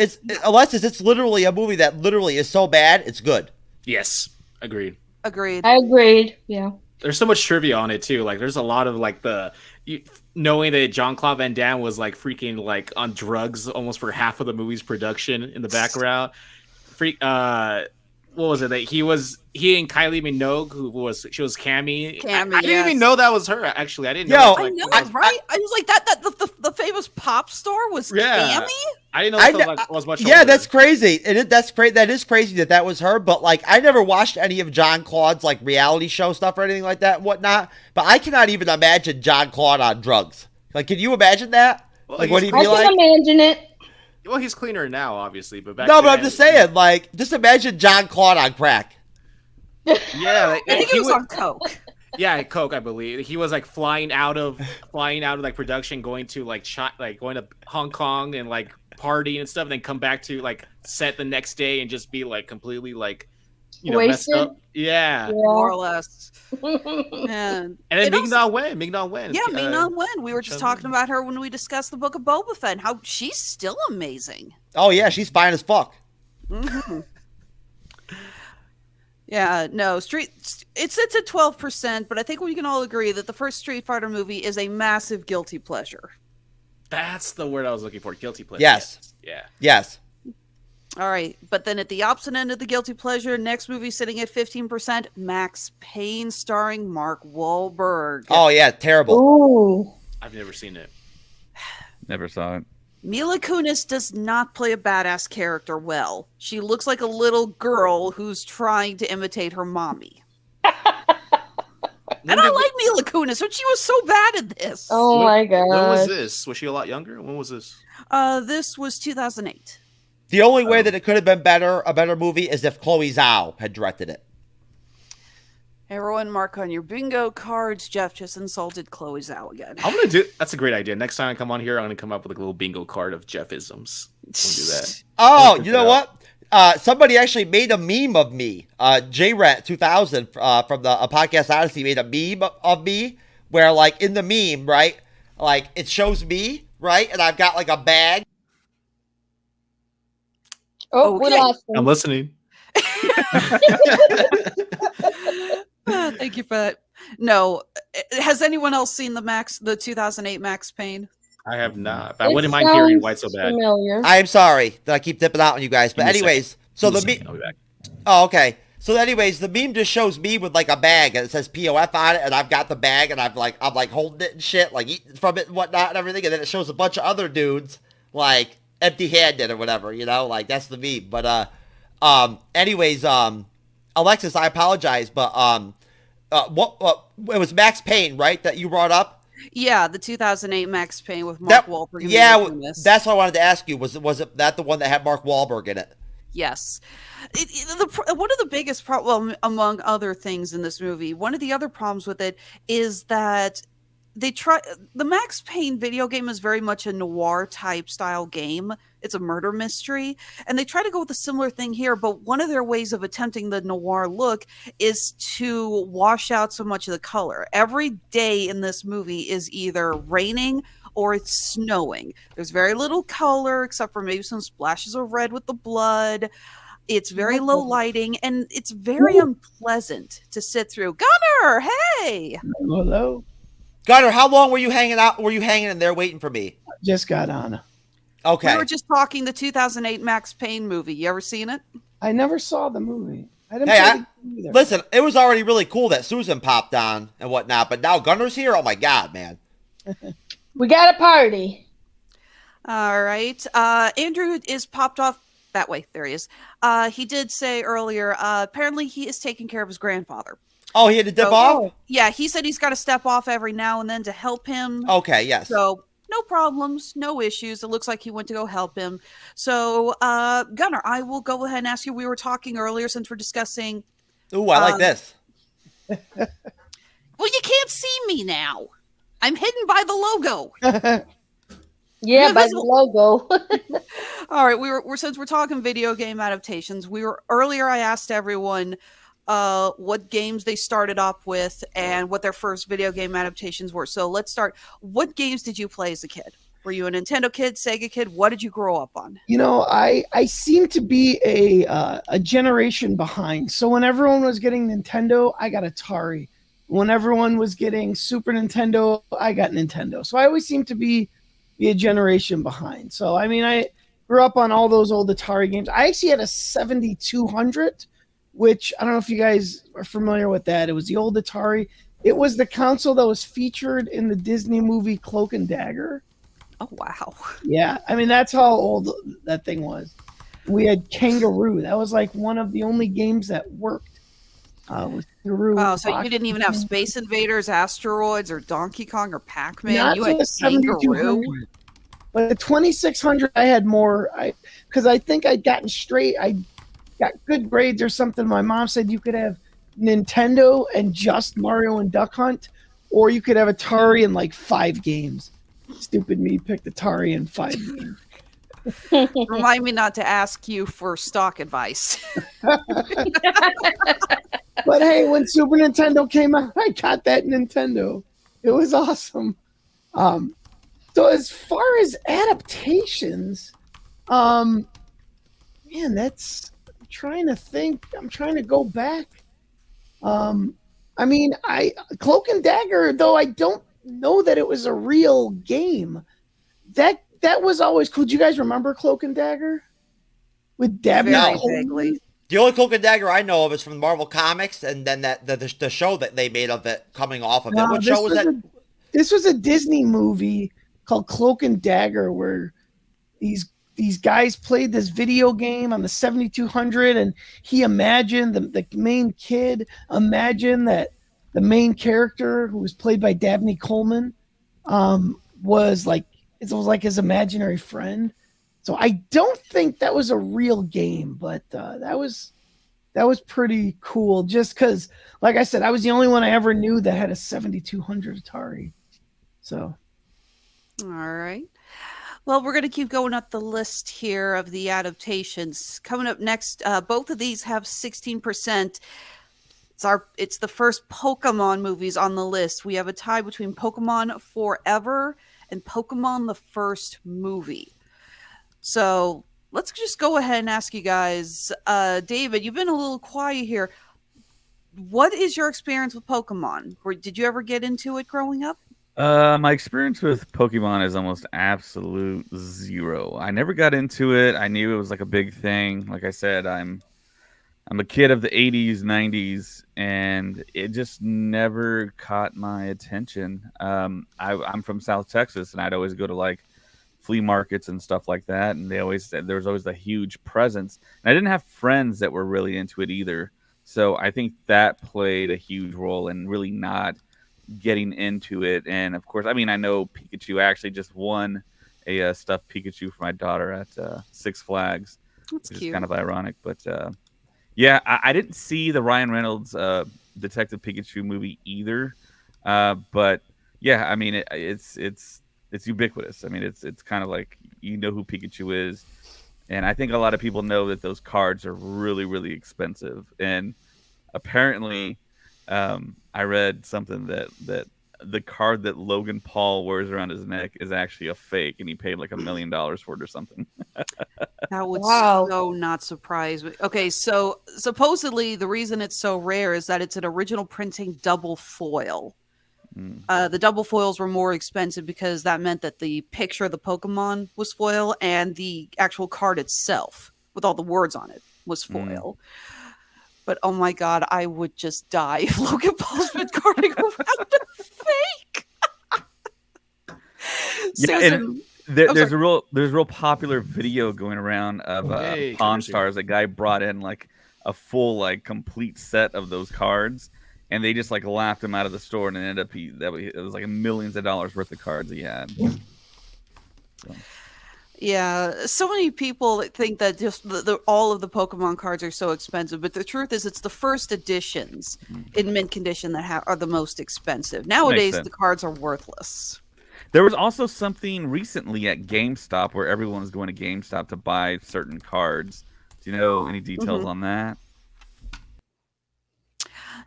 Alexis, it's literally a movie that literally is so bad, it's good. Yes, agreed. I agreed. Yeah. There's so much trivia on it too. Like there's a lot of like the knowing that Jean-Claude Van Damme was like freaking like on drugs almost for half of the movie's production in the background. What was it that he and Kylie Minogue, she was Cammy. I didn't even know that was her. Actually, I didn't know. I know, right? I was like the famous pop star was Cammy. I didn't know that was much. Yeah, older. that's crazy. That's great. That is crazy that was her. But like, I never watched any of John Claude's like reality show stuff or anything like that and whatnot. But I cannot even imagine John Claude on drugs. Like, can you imagine that? Well, like, what he'd be I like? can imagine it. Well, he's cleaner now, obviously, but back No, then, but I'm just saying, like, just imagine John Claude on crack. Yeah, I think he was on coke. Yeah, coke, I believe. He was like flying out of like production, going to going to Hong Kong and like partying and stuff, and then come back to like set the next day and just be like completely like messed up. Yeah. More or less. And then Ming-Na Wen. Yeah, Ming-Na Wen. We were just talking about her when we discussed the Book of Boba Fett and how she's still amazing. Oh yeah, she's fine as fuck. Mm-hmm. Yeah, no, it's at 12%, but I think we can all agree that the first Street Fighter movie is a massive guilty pleasure. That's the word I was looking for. Guilty pleasure. Yes. Yeah. Yes. All right, but then at the opposite end of the guilty pleasure, next movie sitting at 15%, Max Payne starring Mark Wahlberg. Oh yeah, terrible. Ooh. I've never seen it. Never saw it. Mila Kunis does not play a badass character well. She looks like a little girl who's trying to imitate her mommy. And I like Mila Kunis, but she was so bad at this. Oh my god. When was this? Was she a lot younger? When was this? This was 2008. The only way that it could have been a better movie, is if Chloe Zhao had directed it. Everyone mark on your bingo cards. Jeff just insulted Chloe Zhao again. That's a great idea. Next time I come on here, I'm gonna come up with a little bingo card of Jeff-isms. I'm gonna do that. Oh, you know what? Somebody actually made a meme of me. JRat2000 from the Podcast Odyssey made a meme of me where, like, in the meme, right, like, it shows me, right, and I've got, like, a bag. Oh, we lost him. I'm listening. Thank you for that. No, has anyone else seen the 2008 Max Payne? I have not. But I wouldn't mind hearing why it's so bad. Familiar. I am sorry that I keep dipping out on you guys, but anyways, so the meme. I'll be back. Oh, okay. So anyways, the meme just shows me with like a bag and it says POF on it, and I've got the bag and I'm like holding it and shit, like eating from it and whatnot and everything, and then it shows a bunch of other dudes like empty-handed or whatever, like that's the meme. But anyways, Alexis, I apologize, but it was Max Payne, right, that you brought up? Yeah, the 2008 Max Payne with Mark Wahlberg. Yeah, that's what I wanted to ask you. Was it that the one that had Mark Wahlberg in it? Yes. One of the biggest problems, among other things in this movie, one of the other problems with it is that the Max Payne video game is very much a noir type style game. It's a murder mystery, and they try to go with a similar thing here, but one of their ways of attempting the noir look is to wash out so much of the color. Every day in this movie is either raining or it's snowing. There's very little color except for maybe some splashes of red with the blood. It's very low lighting, and it's very unpleasant to sit through. Gunnar, hey! Hello. Gunnar, how long were you hanging out? Were you hanging in there waiting for me? Just got on. Okay. We were just talking the 2008 Max Payne movie. You ever seen it? I never saw the movie. I didn't play the game either. Listen, it was already really cool that Susan popped on and whatnot, but now Gunnar's here? Oh my god, man. We got a party. All right. Andrew is popped off that way. There he is. He did say earlier, apparently he is taking care of his grandfather. Oh, he had to dip off? Yeah, he said he's got to step off every now and then to help him. Okay, yes. So no problems, no issues. It looks like he went to go help him. So, Gunnar, I will go ahead and ask you. We were talking earlier since we're discussing. Ooh, I like this. Well, you can't see me now. I'm hidden by the logo. Yeah, by the logo. All right, we're since we're talking video game adaptations. Earlier. I asked everyone what games they started off with and what their first video game adaptations were. So let's start. What games did you play as a kid? Were you a Nintendo kid, Sega kid? What did you grow up on? I seem to be a generation behind. So when everyone was getting Nintendo, I got Atari. When everyone was getting Super Nintendo, I got Nintendo. So I always seem to be a generation behind. So, I mean, I grew up on all those old Atari games. I actually had a 7200, which I don't know if you guys are familiar with that. It was the old Atari. It was the console that was featured in the Disney movie Cloak and Dagger. Oh, wow. Yeah, I mean, that's how old that thing was. We had Kangaroo. That was like one of the only games that worked. Was Kangaroo. Wow, so you didn't even have Space Invaders, Asteroids, or Donkey Kong, or Pac-Man? Not You had the 7200. Kangaroo? But the 2600, I had more. Because I think I'd gotten straight. I got good grades or something. My mom said you could have Nintendo and just Mario and Duck Hunt, or you could have Atari and like 5 games. Stupid me picked Atari and 5 games. Remind me not to ask you for stock advice. But hey, when Super Nintendo came out, I got that Nintendo. It was awesome. So as far as adaptations, man, that's I'm trying to think. I'm trying to go back. I mean, Cloak and Dagger, though I don't know that it was a real game. That was always cool. Do you guys remember Cloak and Dagger with Dabney Coleman? The only Cloak and Dagger I know of is from Marvel Comics, and then the show that they made of it coming off of it. What show was that? This was a Disney movie called Cloak and Dagger, where these guys played this video game on the 7200, and he imagined the main kid imagined that the main character, who was played by Dabney Coleman, was like his imaginary friend. So I don't think that was a real game, but that was pretty cool. Just because, like I said, I was the only one I ever knew that had a 7200 Atari. So, all right. Well, we're going to keep going up the list here of the adaptations. Coming up next, both of these have 16%. It's the first Pokemon movies on the list. We have a tie between Pokemon Forever and Pokemon the first movie. So let's just go ahead and ask you guys. David, you've been a little quiet here. What is your experience with Pokemon? Did you ever get into it growing up? My experience with Pokemon is almost absolute zero. I never got into it. I knew it was like a big thing. Like I said, I'm a kid of the 80s, 90s, and it just never caught my attention. I'm from South Texas, and I'd always go to like flea markets and stuff like that, and there was always a huge presence. And I didn't have friends that were really into it either, so I think that played a huge role in really not getting into it. And of course, I mean, I know Pikachu. I actually just won a stuffed Pikachu for my daughter at Six Flags. That's which cute. is kind of ironic, but yeah, I didn't see the Ryan Reynolds Detective Pikachu movie either, but yeah, I mean, it's ubiquitous. I mean, it's kind of like, you know who Pikachu is, and I think a lot of people know that those cards are really, really expensive. And apparently, I read something that the card that Logan Paul wears around his neck is actually a fake, and he paid like $1 million for it or something. That would so not surprise me. Okay, so supposedly the reason it's so rare is that it's an original printing double foil. The double foils were more expensive because that meant that the picture of the Pokemon was foil and the actual card itself with all the words on it was foil. But oh my God, I would just die if Logan Paul's been carting around a fake. Yeah, and there's a real popular video going around of Pawn Stars. A guy brought in like a full like complete set of those cards, and they just like laughed him out of the store, and it ended up it was like millions of dollars worth of cards he had. So. Yeah, so many people think that just all of the Pokemon cards are so expensive, but the truth is it's the first editions in mint condition that are the most expensive. Nowadays, the cards are worthless. There was also something recently at GameStop where everyone was going to GameStop to buy certain cards. Do you know any details on that?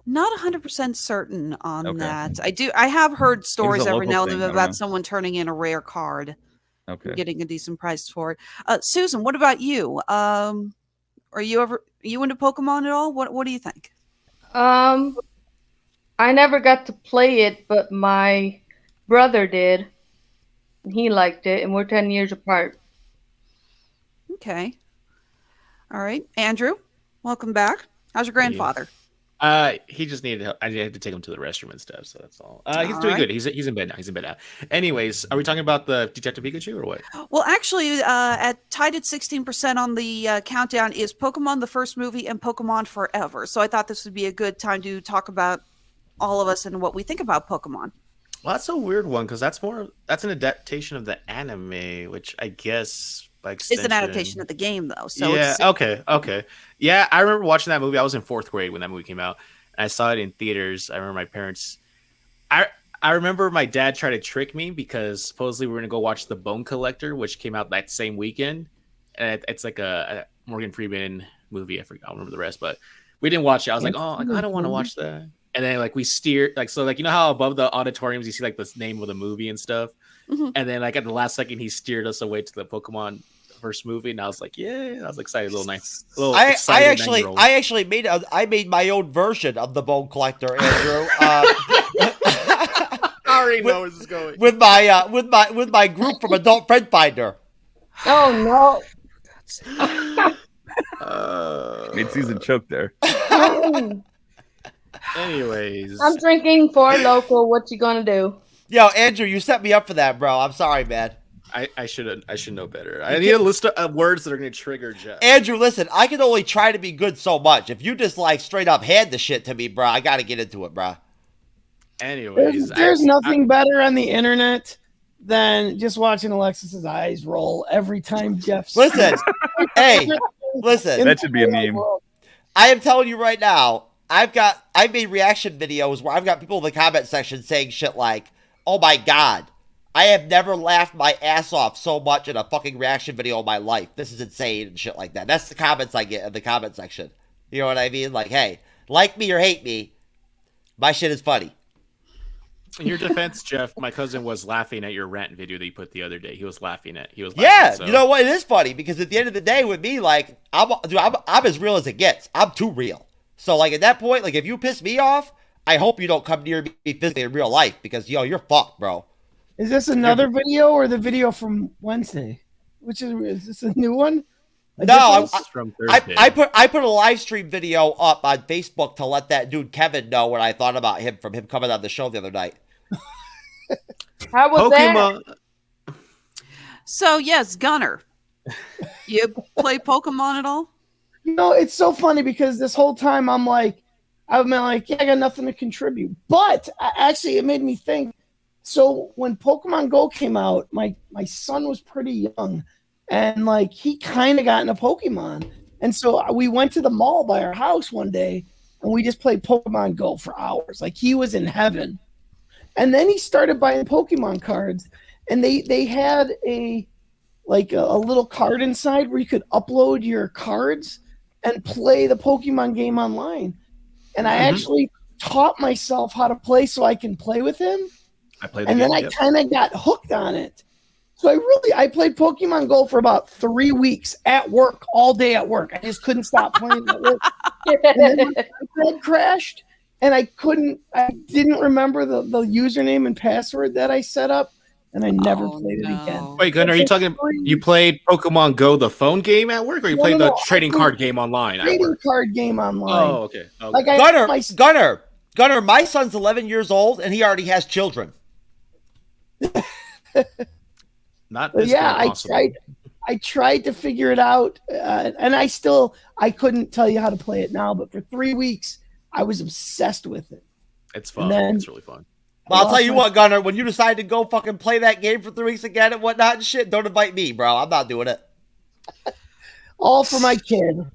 Not 100% certain on that. I have heard stories every now and then about someone turning in a rare card. Okay. Getting a decent price for it. Susan, what about you? Are you into Pokemon at all? What do you think? I never got to play it, but my brother did. And he liked it, and we're 10 years apart. Okay. All right. Andrew, welcome back. How's your grandfather? He just needed help. I had to take him to the restroom and stuff, so that's all. He's All doing right. good. He's in bed now. He's in bed now. Anyways, are we talking about the Detective Pikachu or what? Well, actually, tied at 16% on the countdown is Pokemon the first movie and Pokemon Forever. So I thought this would be a good time to talk about all of us and what we think about Pokemon. Well, that's a weird one because that's an adaptation of the anime, which I guess by extension It's an adaptation of the game, though. So yeah, it's, okay. Yeah, I remember watching that movie. I was in 4th grade when that movie came out, and I saw it in theaters. I remember my parents. I remember my dad tried to trick me because supposedly we were gonna go watch The Bone Collector, which came out that same weekend, and it's like a Morgan Freeman movie. I forgot. I don't remember the rest, but we didn't watch it. I was like, oh, I don't want to watch that. And then like we steered you know how above the auditoriums you see like the name of the movie and stuff, and then like at the last second he steered us away to the Pokemon first movie, and I was like, yeah, I was excited, I actually made my own version of the Bone Collector, Andrew. I already know where this is going. With my group from Adult Friend Finder. Oh no! Mid-season choke there. Anyways, I'm drinking for local. What you gonna do? Yo, Andrew, you set me up for that, bro. I'm sorry, man. I should know better. I need a list of words that are going to trigger Jeff. Andrew, listen, I can only try to be good so much. If you just like straight up hand the shit to me, bro, I got to get into it, bro. Anyways, There's nothing better on the internet than just watching Alexis's eyes roll every time Jeff. Listen, hey, listen. That should be a meme. I am telling you right now, I made reaction videos where I've got people in the comment section saying shit like, "Oh my god, I have never laughed my ass off so much in a fucking reaction video in my life. This is insane," and shit like that. That's the comments I get in the comment section. You know what I mean? Like, hey, like me or hate me, my shit is funny. In your defense, Jeff, my cousin was laughing at your rant video that you put the other day. He was laughing. Yeah, so. you know what? It is funny because at the end of the day, with me, like, I'm as real as it gets. I'm too real. So, like, at that point, like, if you piss me off, I hope you don't come near me physically in real life because, you're fucked, bro. Is this another video or the video from Wednesday? Is this a new one? No, from Thursday. I put a live stream video up on Facebook to let that dude Kevin know what I thought about him from him coming on the show the other night. How was Pokemon. that? So yes, Gunner, you play Pokemon at all? It's so funny because this whole time I've been like, yeah, I got nothing to contribute. But actually, it made me think. So when Pokemon Go came out, my son was pretty young, and like he kind of got into Pokemon, and so we went to the mall by our house one day, and we just played Pokemon Go for hours. Like he was in heaven, and then he started buying Pokemon cards, and they had a little card inside where you could upload your cards and play the Pokemon game online. And I actually taught myself how to play so I can play with him. And then I kind of got hooked on it. So I played Pokemon Go for about 3 weeks at work, all day at work. I just couldn't stop playing at work. And then my iPad crashed, and I didn't remember the username and password that I set up, and I never played it again. Wait, Gunnar, are you talking? You played Pokemon Go, the phone game at work, or you played the trading card game online? Trading card game online. Oh, okay. Like Gunnar, my son's 11 years old, and he already has children. Not this I tried to figure it out, and I couldn't tell you how to play it now. But for 3 weeks, I was obsessed with it. It's fun. It's really fun. Well, I'll tell you what, Gunnar, when you decide to go fucking play that game for 3 weeks again and whatnot and shit, don't invite me, bro. I'm not doing it. All for my kid.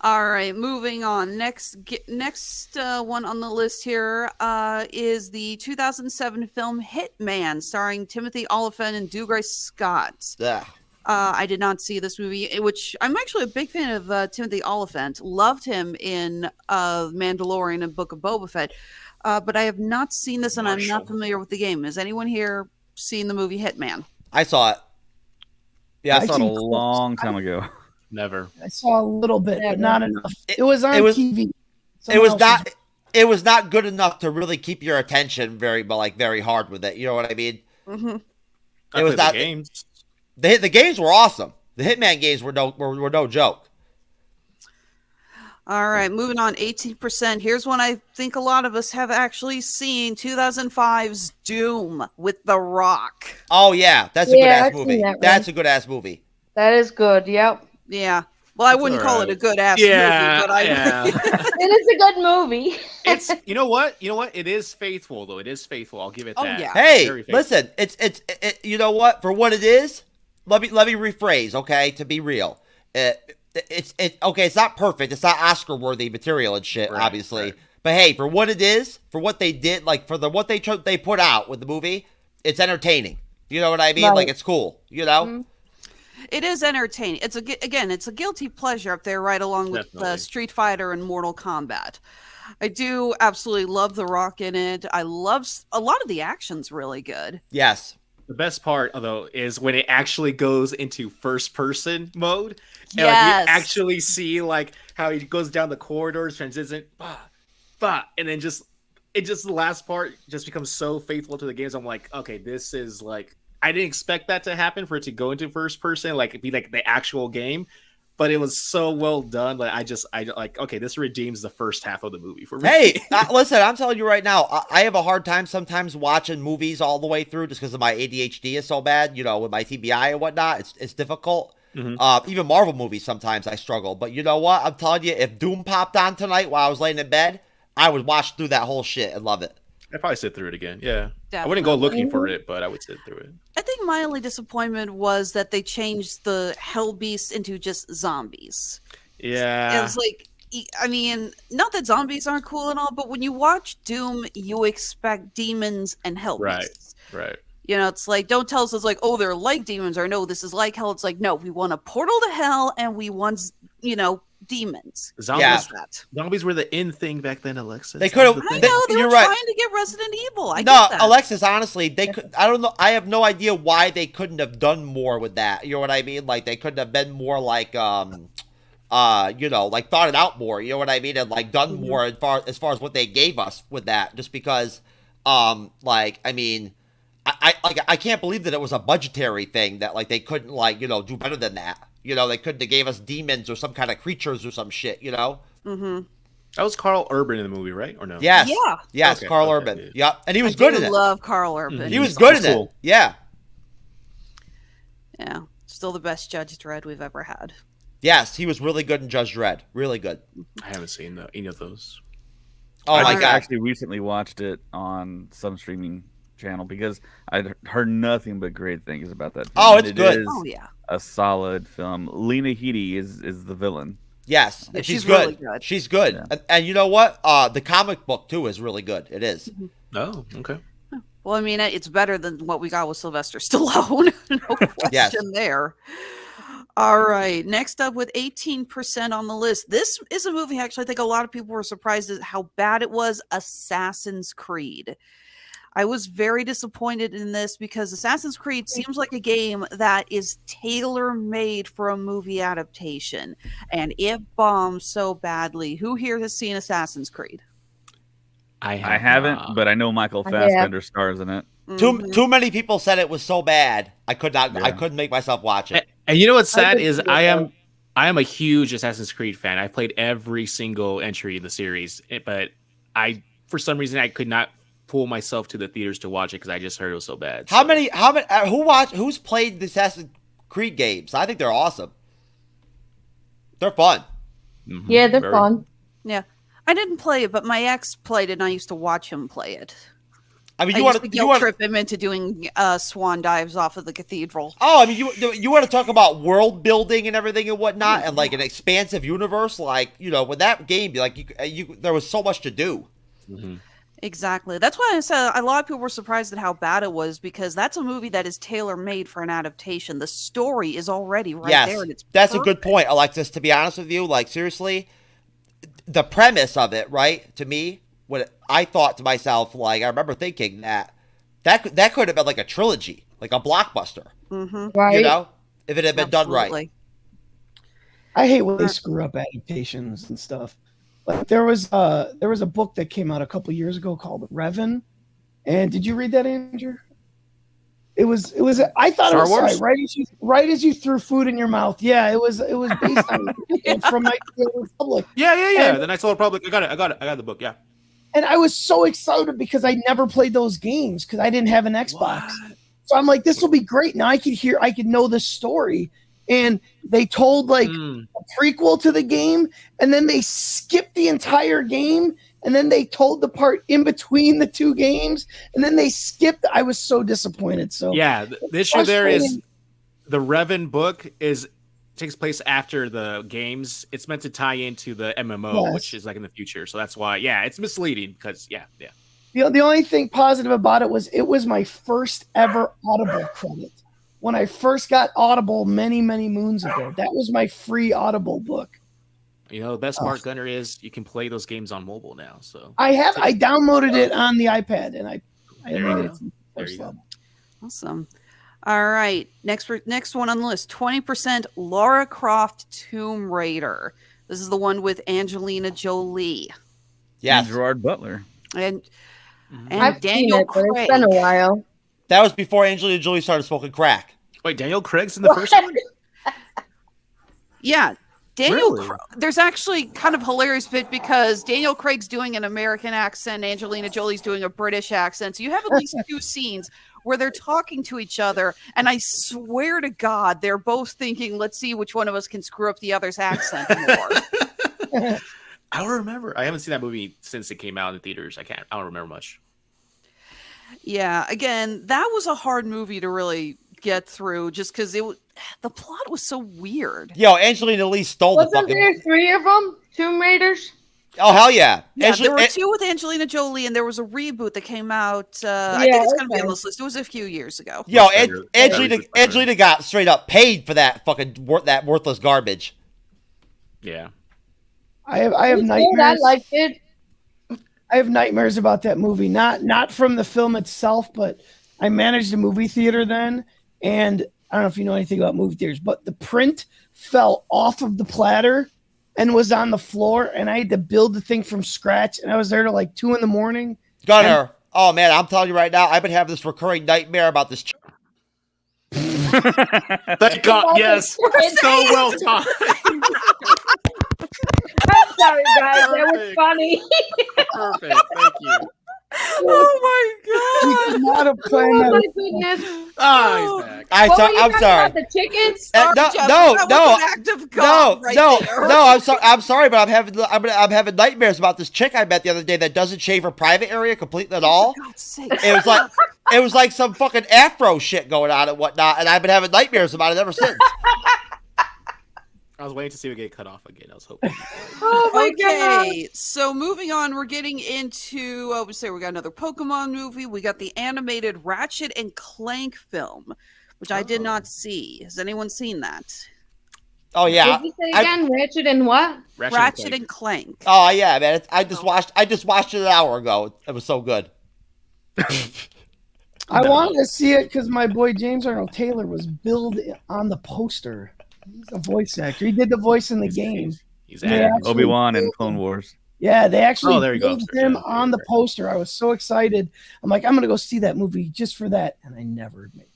All right, moving on. Next one on the list here is the 2007 film Hitman, starring Timothy Olyphant and Dougray Scott. Yeah. I did not see this movie, which I'm actually a big fan of Timothy Olyphant. Loved him in Mandalorian and Book of Boba Fett. But I have not seen this, and I'm not familiar with the game. Has anyone here seen the movie Hitman? I saw it. Yeah, I saw it a long time ago. Never. I saw a little bit, but not enough. It was on TV. It was not. it was not good enough to really keep your attention very hard with it. You know what I mean? Mm-hmm. It was not the games. The games were awesome. The Hitman games were no joke. All right, moving on, 18%. Here's one I think a lot of us have actually seen, 2005's Doom with The Rock. Oh, yeah. That's a good-ass I've seen movie. that one. That's a good-ass movie. That is good. Yep. Yeah. Well, I wouldn't call it a good-ass movie, but yeah. It is a good movie. It's you know what? It is faithful though. It is faithful. I'll give it Oh, that. yeah. Hey, Very faithful. listen. It's you know what? For what it is, let me rephrase, okay? To be real, it's okay. It's not perfect. It's not Oscar-worthy material and shit, Right, obviously. right. But hey, for what it is, for what they did, like for what they put out with the movie, it's entertaining. You know what I mean? Right. Like it's cool. You know? Mhm. it is entertaining. It's a guilty pleasure up there, right along with Definitely. Street Fighter and Mortal Kombat. I do absolutely love The Rock in it. I love a lot of the action's really good. Yes. The best part, though, is when it actually goes into first-person mode. And Yes. you actually see like how he goes down the corridors, transition, and then the last part just becomes so faithful to the games. I'm like, okay, this is like I didn't expect that to happen for it to go into first person, like it'd be like the actual game. But it was so well done. Like I like, okay, this redeems the first half of the movie for me. Hey, listen, I'm telling you right now, I have a hard time sometimes watching movies all the way through just because of my ADHD is so bad, you know, with my TBI and whatnot. It's difficult. Mhm. Even Marvel movies, sometimes I struggle. But you know what? I'm telling you, if Doom popped on tonight while I was laying in bed, I would watch through that whole shit and love it. I'd probably sit through it again. Yeah. I wouldn't go looking for it, but I would sit through it. I think my only disappointment was that they changed the Hell Beasts into just zombies. Yeah. It was like, I mean, not that zombies aren't cool and all, but when you watch Doom, you expect demons and Hell Beasts. Right. You know, it's like, don't tell us it's like, oh, they're like demons, or no, this is like hell. It's like, no, we want a portal to hell, and we want, demons. Zombies, Yeah. zombies were the in thing back then, Alexis. They could've- That was the I thing. know, they You're were right. trying to get Resident Evil. I No, get that. Alexis, honestly, they could. I don't know. I have no idea why they couldn't have done more with that. You know what I mean? Like they couldn't have been more like, like thought it out more. You know what I mean? And like done more as far as what they gave us with that. Just because, I can't believe that it was a budgetary thing that like they couldn't do better than that. You know, they couldn't have gave us demons or some kind of creatures or some shit. You know? Mm-hmm. That was Carl Urban in the movie, right? Or no? Yes. Yeah. Yes. Okay, Carl okay, Urban. yeah. Yep. And he was I good do in it. love Carl Urban. He was He's good awesome. in it. cool. Yeah. Yeah. Still the best Judge Dredd we've ever had. Yes, he was really good in Judge Dredd. Really good. I haven't seen any of those. Oh I my just god. actually recently watched it on some streaming channel because I'd heard nothing but great things about that film. Oh, and it's good. Is Oh, yeah. a solid film. Lena Headey is the villain. Yes, Yeah, and she's she's good. really good. She's good. Yeah. And you know what? The comic book too is really good. It is. Oh, okay. Well, I mean, it's better than what we got with Sylvester Stallone. No question Yes. there. All right. Next up with 18% on the list. This is a movie, actually, I think a lot of people were surprised at how bad it was. Assassin's Creed. I was very disappointed in this because Assassin's Creed seems like a game that is tailor-made for a movie adaptation. And it bombed so badly. Who here has seen Assassin's Creed? I haven't, but I know Michael I have. Fassbender stars in it. Mhm. Too many people said it was so bad. I could not. Yeah. I couldn't make myself watch it. And you know what's sad didn't is see it, I though. am a huge Assassin's Creed fan. I've played every single entry in the series, but for some reason I could not pull myself to the theaters to watch it because I just heard it was so bad. How So- many? Who's played the Assassin's Creed games? I think they're awesome. They're fun. Mhm, Yeah, they're very- fun. Yeah. I didn't play it, but my ex played it, and I used to watch him play it. I mean, I you used want to to. guilt trip him into doing swan dives off of the cathedral. Oh, I mean, you want to talk about world building and everything and whatnot, and like an expansive universe, like with that game, there was so much to do. Mhm. Exactly. That's why I said a lot of people were surprised at how bad it was because that's a movie that is tailor made for an adaptation. The story is already right Yes, there, and it's that's a good perfect. point, Alexis. To be honest with you, like seriously, the premise of it, right? To me, what I thought to myself, like I remember thinking that could have been like a trilogy, like a blockbuster. Mhm. Right. You know, if it had been done right. Absolutely. I hate when they screw up adaptations and stuff. Like there was a book that came out a couple years ago called Revan. And did you read that, Andrew? It was I thought Star it was Wars? right as you threw food in your mouth. Yeah, it was based on from Knights of the Old Republic. Yeah. And- The Knights of the Republic. I got the book. Yeah. And I was so excited because I never played those games because I didn't have an Xbox. What? So I'm like, this will be great. Now I could know the story. And they told like a prequel to the game, and then they skipped the entire game, and then they told the part in between the two games, and then they skipped. I was so disappointed. So Yeah, the issue there is the Revan book takes place after the games. It's meant to tie into the MMO, Yes. which is like in the future. So that's why, it's misleading because, yeah. The only thing positive about it was my first ever Audible credit. When I first got Audible many, many moons ago, that was my free Audible book. You know, the best part, Gunner, is you can play those games on mobile now. So I downloaded it on the iPad, and I There you made go. it to the There first you go. level. Awesome. All right. Next one on the list, 20% Lara Croft Tomb Raider. This is the one with Angelina Jolie Yes. And Gerard Butler. and I've Daniel seen it, but Craig. it's been a while. That was before Angelina Jolie started smoking crack. Wait, Daniel Craig's in the first one? Yeah. Daniel Really? there's actually kind of hilarious bit because Daniel Craig's doing an American accent, Angelina Jolie's doing a British accent. So you have at least two scenes where they're talking to each other, and I swear to God, they're both thinking, let's see which one of us can screw up the other's accent more. I don't remember. I haven't seen that movie since it came out in the theaters. I don't remember much. Yeah, again, that was a hard movie to really get through just because the plot was so weird. Yo, Angelina Jolie stole the Wasn't fucking. there 3 of them? Tomb Raiders? Oh hell yeah! Yeah, there were 2 with Angelina Jolie, and there was a reboot that came out. I think it's going to be on this list. It was a few years ago. Yo, Much better. Angelina Yeah, Angelina got straight up paid for that fucking that worthless garbage. Yeah. I have I nightmares. liked it. I have nightmares about that movie. Not from the film itself, but I managed a movie theater then, and I don't know if you know anything about movie theaters, but the print fell off of the platter and was on the floor, and I had to build the thing from scratch, and I was there till like 2 a.m. Gunner, oh man, I'm telling you right now, I've been having this recurring nightmare about this. Thank God. Yes. So well timed. I'm sorry, guys. That was Perfect. funny. Perfect. Thank you. Oh my We God. could not have Oh planned my that. goodness. Oh, he's back. I'm What were you sorry. talking about, the chickens? No, Jeff, no, that no. was an act of God right there. No, I'm sorry. I'm sorry, but I'm having nightmares about this chick I met the other day that doesn't shave her private area completely at all. For God's sake. It was like some fucking afro shit going on and whatnot, and I've been having nightmares about it ever since. I was waiting to see it get cut off again. I was hoping. Oh my god. Okay, so moving on, we're getting into we got another Pokemon movie. We got the animated Ratchet and Clank film, which I did not see. Has anyone seen that? Oh yeah. Did you say again? Ratchet and what? Ratchet and Clank. Oh yeah, man. I just watched it an hour ago. It was so good. I wanted to see it because my boy James Arnold Taylor was billed on the poster. He's a voice actor. He did the voice in the game. He's Yeah. added. Actually- Obi-Wan and Clone Wars. Yeah, they actually There you go. billed him on the poster. I was so excited. I'm like, I'm gonna go see that movie just for that, and I never made it.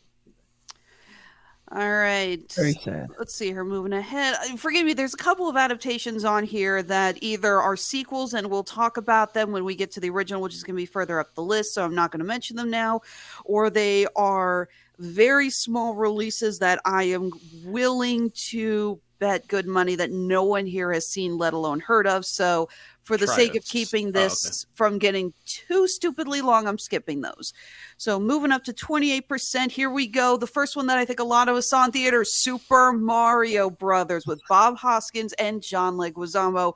All right. Very sad. Let's see here. Moving ahead. Forgive me. There's a couple of adaptations on here that either are sequels, and we'll talk about them when we get to the original, which is going to be further up the list. So I'm not going to mention them now, or they are very small releases that I am willing to bet good money that no one here has seen, let alone heard of. So for the sake of Tryouts. keeping Oh, this from getting too stupidly long, I'm skipping those. So moving up to 28%, here we go. The first one that I think a lot of us saw in theaters, Super Mario Brothers, with Bob Hoskins and John Leguizamo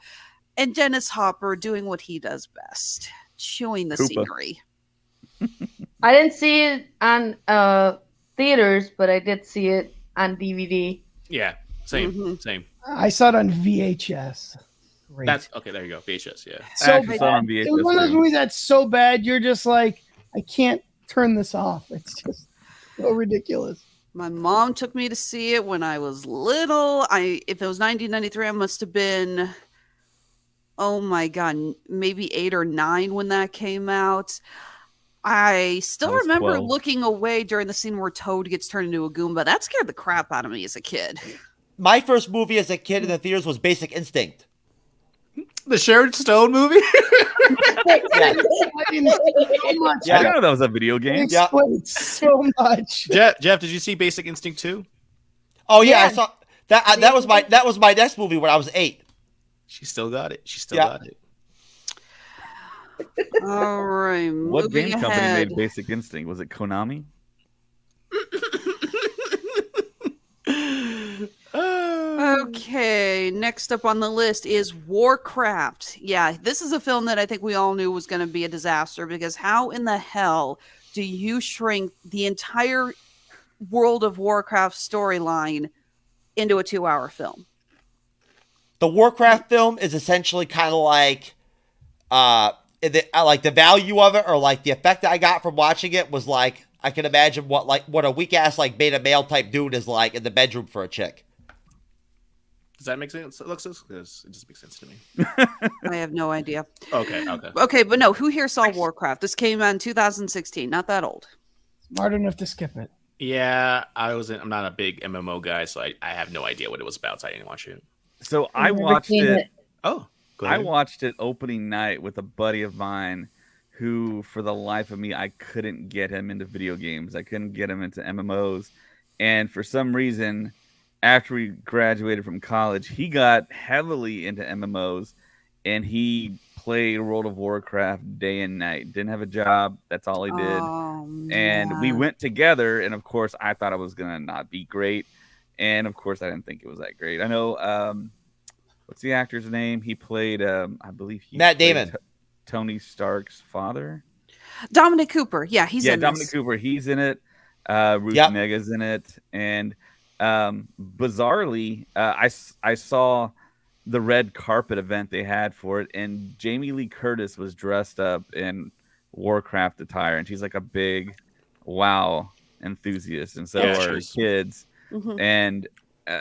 and Dennis Hopper doing what he does best, chewing the Koopa. scenery. I didn't see it on theaters, but I did see it on DVD. Yeah. Same. Mhm. Same. I saw it on VHS. Great. That's okay. There you go. VHS. Yeah. I so actually saw it on bad. VHS It was one of those too. movies that's so bad, you're just like, I can't turn this off. It's just so ridiculous. My mom took me to see it when I was little. If it was 1993, I must have been oh my God, maybe 8 or 9 when that came out. I still I was remember 12. looking away during the scene where Toad gets turned into a Goomba. That scared the crap out of me as a kid. My first movie as a kid in the theaters was Basic Instinct. The Sharon Stone movie? Yeah. So much. Yeah. I didn't know that was a video It game. Yeah. explains so much. Jeff, did you see Basic Instinct 2? Oh yeah, I Yeah. saw that. That was my next movie when I was 8. She still got it. Yeah. All right, What moving game company ahead. made Basic Instinct? Was it Konami? Okay, next up on the list is Warcraft. Yeah, this is a film that I think we all knew was going to be a disaster because how in the hell do you shrink the entire World of Warcraft storyline into a 2-hour film? The Warcraft film is essentially kind of like, like the value of it, or like the effect that I got from watching it was like I can imagine what a weak ass like beta male type dude is like in the bedroom for a chick. Does that make sense, Alexis? Because it just makes sense to me. I have no idea. Okay. Okay, but no, who here saw Warcraft? This came out in 2016, not that old. Smart enough to skip it. Yeah, I'm not a big MMO guy, so I have no idea what it was about, so I didn't watch it. So I Never watched seen it. Oh, go I ahead. watched it opening night with a buddy of mine who, for the life of me, I couldn't get him into video games. I couldn't get him into MMOs. And for some reason, after we graduated from college, he got heavily into MMOs and he played World of Warcraft day and night. Didn't have a job. That's all he did. Oh, And we man. went together. And of course, I thought it was going to not be great. And of course, I didn't think it was that great. I know, what's the actor's name? He played, I believe he Matt played Damon. Tony Stark's father. Dominic Cooper. Yeah, he's in Dominic this. Cooper. He's in it. Ruth Yep. Nega's in it. And bizarrely, I saw the red carpet event they had for it, and Jamie Lee Curtis was dressed up in Warcraft attire, and she's like a big WoW enthusiast, and so Yeah, are she her is. kids. Mhm. And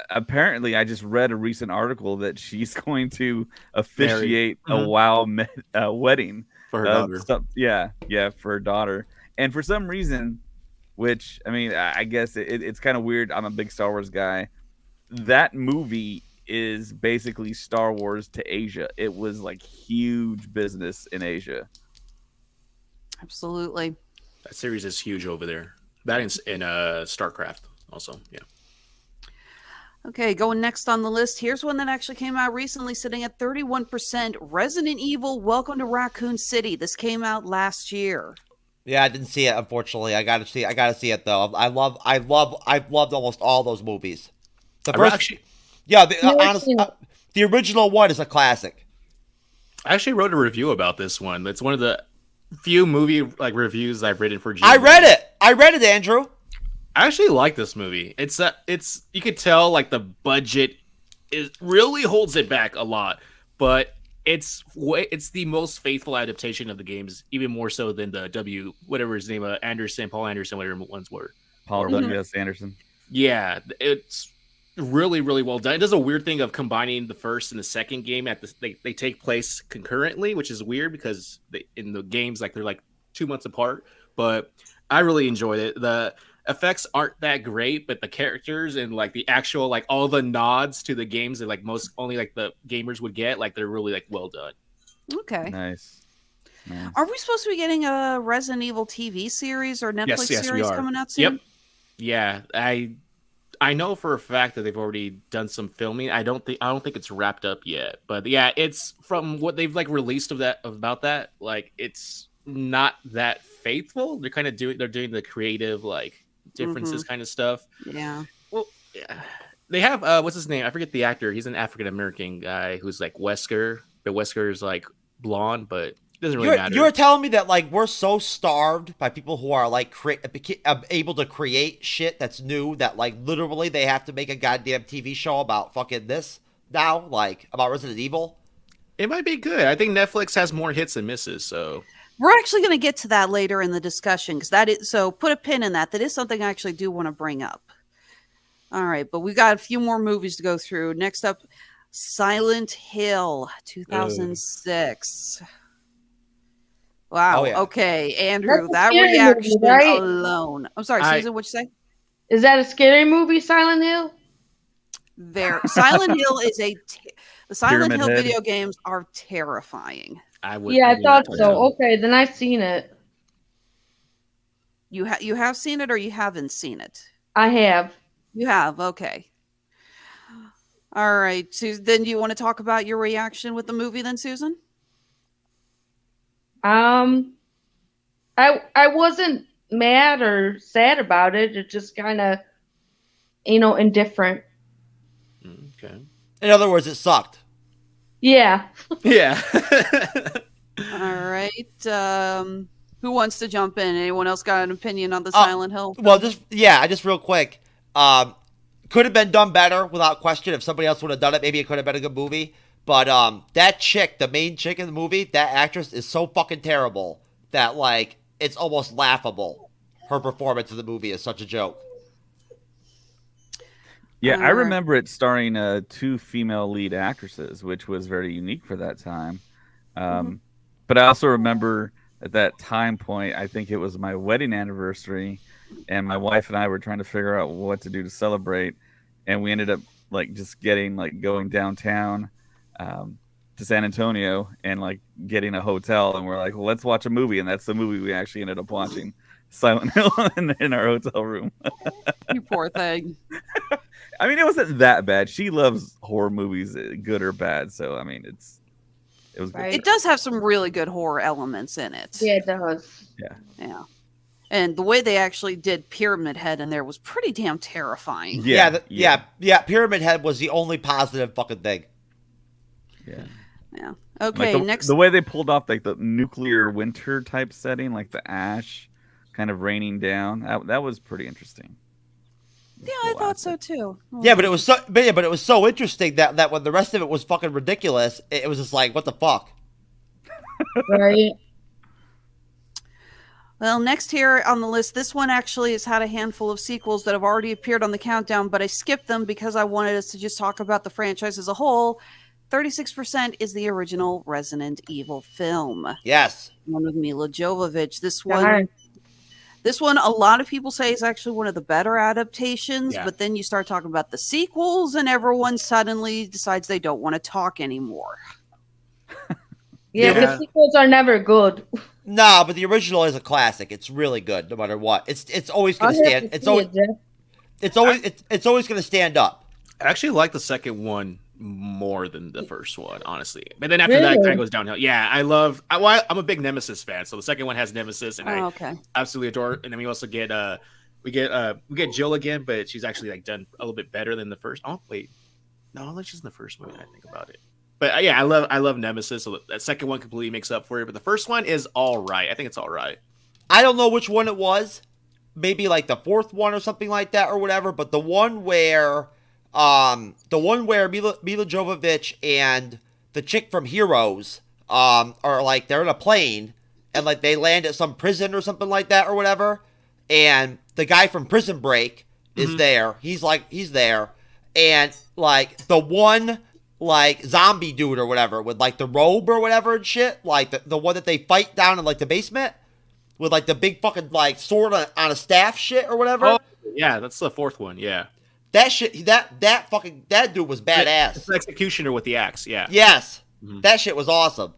apparently, I just read a recent article that she's going to officiate a Mhm. WoW wedding. For her daughter. For her daughter. And for some reason, which, I mean, I guess it's kind of weird. I'm a big Star Wars guy. That movie is basically Star Wars to Asia. It was like huge business in Asia. Absolutely. That series is huge over there. That in StarCraft also. Yeah. Okay, going next on the list. Here's one that actually came out recently, sitting at 31%. Resident Evil: Welcome to Raccoon City. This came out last year. Yeah, I didn't see it. Unfortunately, I gotta see it though. I've loved almost all those movies. The first, Actually, yeah, Never honestly, seen it. the original one is a classic. I actually wrote a review about this one. It's one of the few movie reviews I've written for. I read it, Andrew. I actually like this movie. It's you could tell like the budget really holds it back a lot, but it's the most faithful adaptation of the games, even more so than the whatever his name, Paul Anderson, whatever ones were. Paul Mhm. W.S. Anderson. Yeah, it's really, really well done. It does a weird thing of combining the first and the second game they take place concurrently, which is weird because in the games they're like 2 months apart. But I really enjoyed it. The effects aren't that great, but the characters and like the actual like all the nods to the games that like most only like the gamers would get, like they're really like well done. Okay. Nice. Are we supposed to be getting a Resident Evil TV series or Netflix Yes, we series are. coming out soon? Yep. Yeah, I know for a fact that they've already done some filming. I don't think it's wrapped up yet, but yeah, it's from what they've like released about that. Like, it's not that faithful. They're kind of doing the creative like differences kind of stuff. Yeah. Well, yeah. They have what's his name? I forget the actor. He's an African American guy who's like Wesker, but Wesker is like blonde, but it doesn't really matter. You're telling me that like we're so starved by people who are like able to create shit that's new that like literally they have to make a goddamn TV show about fucking this now, like about Resident Evil. It might be good. I think Netflix has more hits than misses, so. We're actually going to get to that later in the discussion because that is so. Put a pin in that. That is something I actually do want to bring up. All right, but we got a few more movies to go through. Next up, Silent Hill, 2006. Wow. Oh, yeah. Okay, Andrew, That's a that scary reaction movie, right? alone. I'm sorry, Susan. What'd you say? Is that a scary movie, Silent Hill? Silent Hill is the Silent Pyramid Hill Head. video games are terrifying. Yeah, I thought so. Okay, then I've seen it. You have seen it or you haven't seen it? I have. You have. Okay. All right. Susan, then do you want to talk about your reaction with the movie then, Susan? I wasn't mad or sad about it. It just kind of, indifferent. Okay. In other words, it sucked. Yeah. Yeah. All right. Who wants to jump in? Anyone else got an opinion on the Silent Hill? Well, just real quick. Could have been done better without question. If somebody else would have done it, maybe it could have been a good movie. But that chick, the main chick in the movie, that actress is so fucking terrible that it's almost laughable. Her performance in the movie is such a joke. Yeah, I remember it starring 2 female lead actresses, which was very unique for that time. But I also remember at that time point, I think it was my wedding anniversary, and my wife and I were trying to figure out what to do to celebrate, and we ended up just getting going downtown to San Antonio and getting a hotel, and we're like, well, let's watch a movie, and that's the movie we actually ended up watching, Silent Hill, in our hotel room. You poor thing. I mean, it wasn't that bad. She loves horror movies, good or bad. So I mean, it was good. It does have some really good horror elements in it. Yeah, it does. Yeah. And the way they actually did Pyramid Head in there was pretty damn terrifying. Yeah. Pyramid Head was the only positive fucking thing. Yeah. Okay. Next, the way they pulled off the nuclear winter type setting, the ash kind of raining down, that was pretty interesting. Yeah, I thought so too. Yeah, but it was so interesting that when the rest of it was fucking ridiculous, it was just what the fuck. Right. Well, next here on the list, this one actually has had a handful of sequels that have already appeared on the countdown, but I skipped them because I wanted us to just talk about the franchise as a whole. 36% is the original Resident Evil film. Yes. One with Mila Jovovich. This one, a lot of people say is actually one of the better adaptations, but then you start talking about the sequels and everyone suddenly decides they don't want to talk anymore. Yeah, the sequels are never good. Nah, but the original is a classic. It's really good, no matter what. It's always going to stand. It's always going to stand up. I actually like the second one more than the first one, honestly. But then after that, it kind of goes downhill. Yeah, I'm a big Nemesis fan, so the second one has Nemesis, and I absolutely adore it. And then we also get we get Jill again, but she's actually done a little bit better than the first. Oh wait, no, I don't think she's in the first movie. I think about it. But yeah, I love Nemesis. So that second one completely makes up for it. But the first one is all right. I think it's all right. I don't know which one it was. Maybe the fourth one or something like that or whatever. But the one where Mila Jovovich and the chick from Heroes are they're in a plane and they land at some prison or something like that or whatever. And the guy from Prison Break is there. He's there. And the one zombie dude or whatever with the robe or whatever and shit, the one that they fight down in the basement with the big fucking sword on a staff shit or whatever. Oh, yeah, that's the fourth one. Yeah, that shit, that dude was badass. It's the executioner with the axe. Yeah. Yes, that shit was awesome.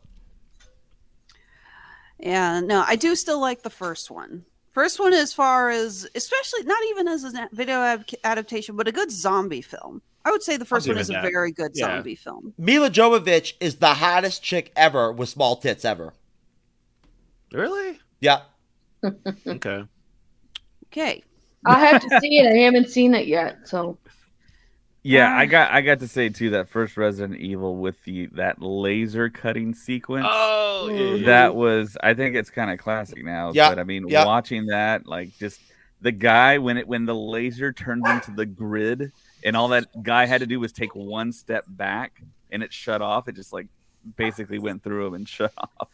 Yeah, no, I do still like the first one. First one, as far as, especially not even as a video adaptation, but a good zombie film. I would say the first one is a very good zombie film. Mila Jovovich is the hottest chick ever with small tits ever. Really? Yeah. Okay. I'll have to see it. I haven't seen it yet, so. Yeah, I got to say too that first Resident Evil with that laser cutting sequence. Oh, yeah. That was, I think it's kind of classic now. Yeah. But I mean, watching that, just the guy when the laser turns into the grid, and all that guy had to do was take one step back, and it shut off. It just basically went through him and shut off.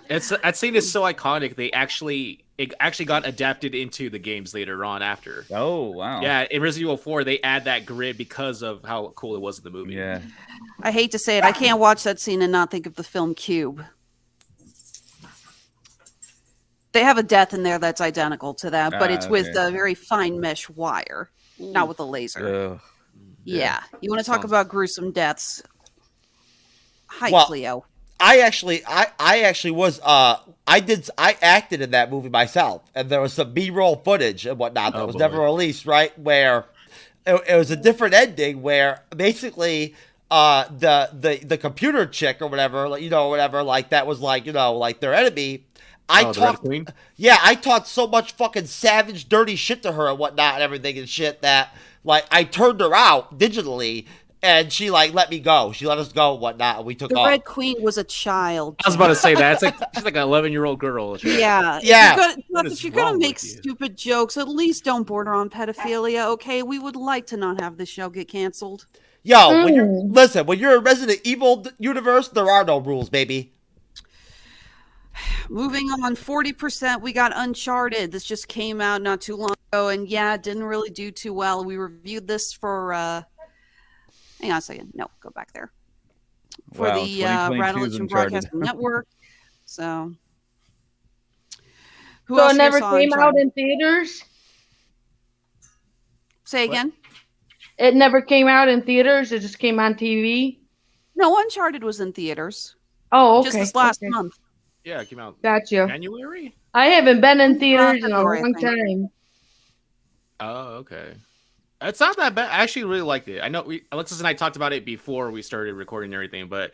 That scene is so iconic. It actually got adapted into the games later on after. Oh, wow. Yeah, in Resident Evil 4, they add that grid because of how cool it was in the movie. Yeah. I hate to say it, I can't watch that scene and not think of the film Cube. They have a death in there that's identical to that, but it's with a very fine mesh wire, not with a laser. Ugh. Yeah. You want to talk about gruesome deaths? Hi, Well, Cleo. I actually was I acted in that movie myself, and there was some B-roll footage and whatnot that was never released, right? Where it was a different ending, where basically the computer chick or whatever, like that was like their enemy. I talked so much fucking savage, dirty shit to her and whatnot and everything and shit that like I turned her out digitally. And she like let me go. She let us go and whatnot, and we took off. The Red Queen was a child. I was about to say that. She's like an 11-year-old girl. Yeah. Yeah. If you're gonna make stupid jokes, at least don't border on pedophilia, okay? We would like to not have this show get canceled. Yo, when you're in Resident Evil universe, there are no rules, baby. Moving on, 40%, we got Uncharted. This just came out not too long ago, and yeah, it didn't really do too well. We reviewed this for hang on a second. No, go back there. For the Radulich In Broadcasting Network. So, it never came out in theaters? Say again? It never came out in theaters? It just came on TV? No, Uncharted was in theaters. Oh, okay. Just this last month. Yeah, it came out January? I haven't been in theaters in a long time. Oh, okay. It's not that bad. I actually really liked it. I know Alexis and I talked about it before we started recording and everything, but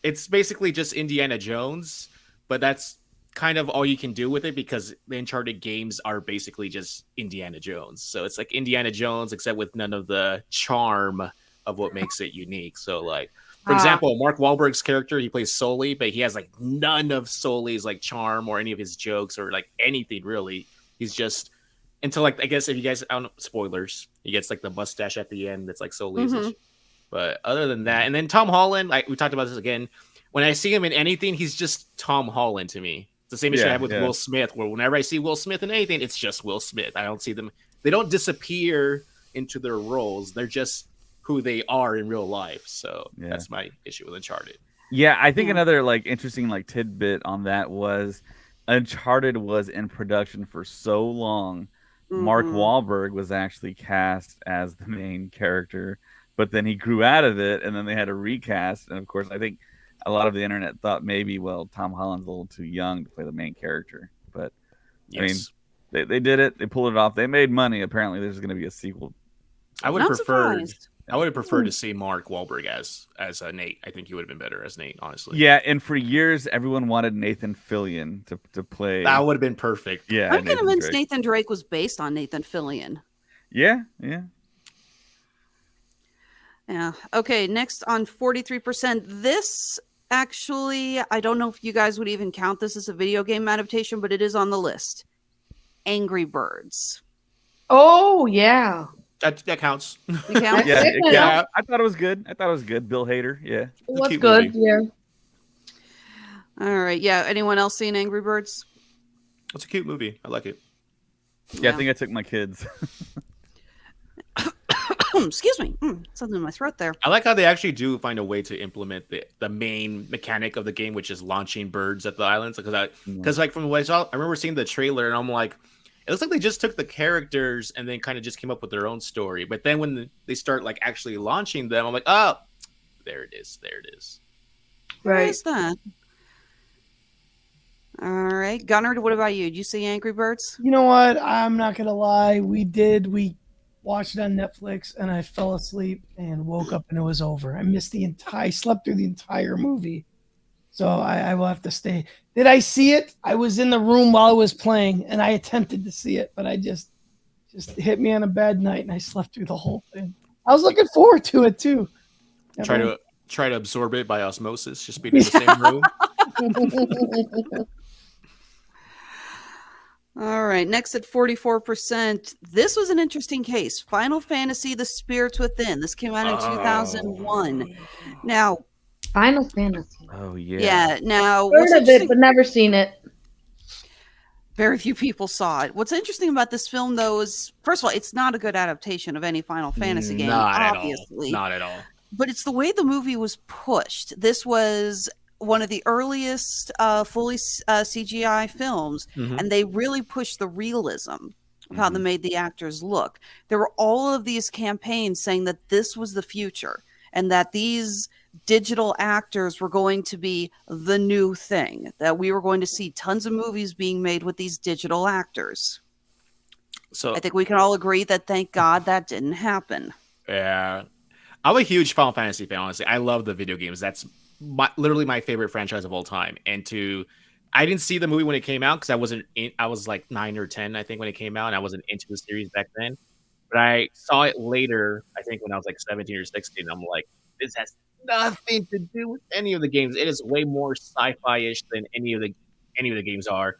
it's basically just Indiana Jones, but that's kind of all you can do with it because the Uncharted games are basically just Indiana Jones. So it's like Indiana Jones, except with none of the charm of what makes it unique. So like, for example, Mark Wahlberg's character, he plays Sully, but he has like none of Sully's like charm or any of his jokes or like anything really. He's just until like, I guess if you guys, I don't know, spoilers, he gets like the mustache at the end that's like Sully's. Mm-hmm. But other than that, and then Tom Holland, like we talked about this again, when I see him in anything, he's just Tom Holland to me. It's the same issue I have with Will Smith, where whenever I see Will Smith in anything, it's just Will Smith. I don't see them. They don't disappear into their roles. They're just who they are in real life. So that's my issue with Uncharted. Yeah, I think another like interesting like tidbit on that was Uncharted was in production for so long. Mark Wahlberg was actually cast as the main character, but then he grew out of it, and then they had a recast. And of course, I think a lot of the internet thought maybe, well, Tom Holland's a little too young to play the main character. But I mean, they did it. They pulled it off. They made money. Apparently, there's going to be a sequel. I would have preferred to see Mark Wahlberg as Nate. I think he would have been better as Nate, honestly. Yeah, and for years, everyone wanted Nathan Fillion to play. That would have been perfect. Yeah, I'm convinced Nathan Drake was based on Nathan Fillion. Yeah. Okay, next on 43%. This actually, I don't know if you guys would even count this as a video game adaptation, but it is on the list. Angry Birds. Oh, yeah. That counts. You count? Yeah. I thought it was good. Bill Hader. Yeah. It was good. Yeah. All right. Yeah. Anyone else seen Angry Birds? It's a cute movie. I like it. Yeah, I think I took my kids. Excuse me. Something in my throat there. I like how they actually do find a way to implement the main mechanic of the game, which is launching birds at the islands. Because like from what I saw, I remember seeing the trailer and I'm like, it looks like they just took the characters and then kind of just came up with their own story. But then when they start like actually launching them, I'm like, oh, there it is. Right. What is that? All right. Gunnar, what about you? Did you see Angry Birds? You know what? I'm not going to lie. We watched it on Netflix and I fell asleep and woke up and it was over. I slept through the entire movie. So I will have to stay. Did I see it? I was in the room while it was playing, and I attempted to see it, but I just hit me on a bad night, and I slept through the whole thing. I was looking forward to it too. Try to absorb it by osmosis, just being in the same room. All right, next at 44%. This was an interesting case. Final Fantasy: The Spirits Within. This came out in 2001. Now, Final Fantasy. Oh yeah. Yeah. Now, what's Heard of it, interesting, but never seen it. very few people saw it. What's interesting about this film, though, is first of all, it's not a good adaptation of any Final Fantasy game, Not obviously. at all. Not at all. But it's the way the movie was pushed. This was one of the earliest fully CGI films, Mhm. and they really pushed the realism of how they made the actors look. There were all of these campaigns saying that this was the future and that these digital actors were going to be the new thing, that we were going to see tons of movies being made with these digital actors. So I think we can all agree that thank God that didn't happen. yeah, I'm a huge Final Fantasy fan. Honestly, I love the video games. That's literally my favorite franchise of all time. And I didn't see the movie when it came out because I was like 9 or 10, I think, when it came out, and I wasn't into the series back then. But I saw it later, I think, when I was like 17 or 16. I'm like, this has nothing to do with any of the games. It is way more sci-fi-ish than any of the games are.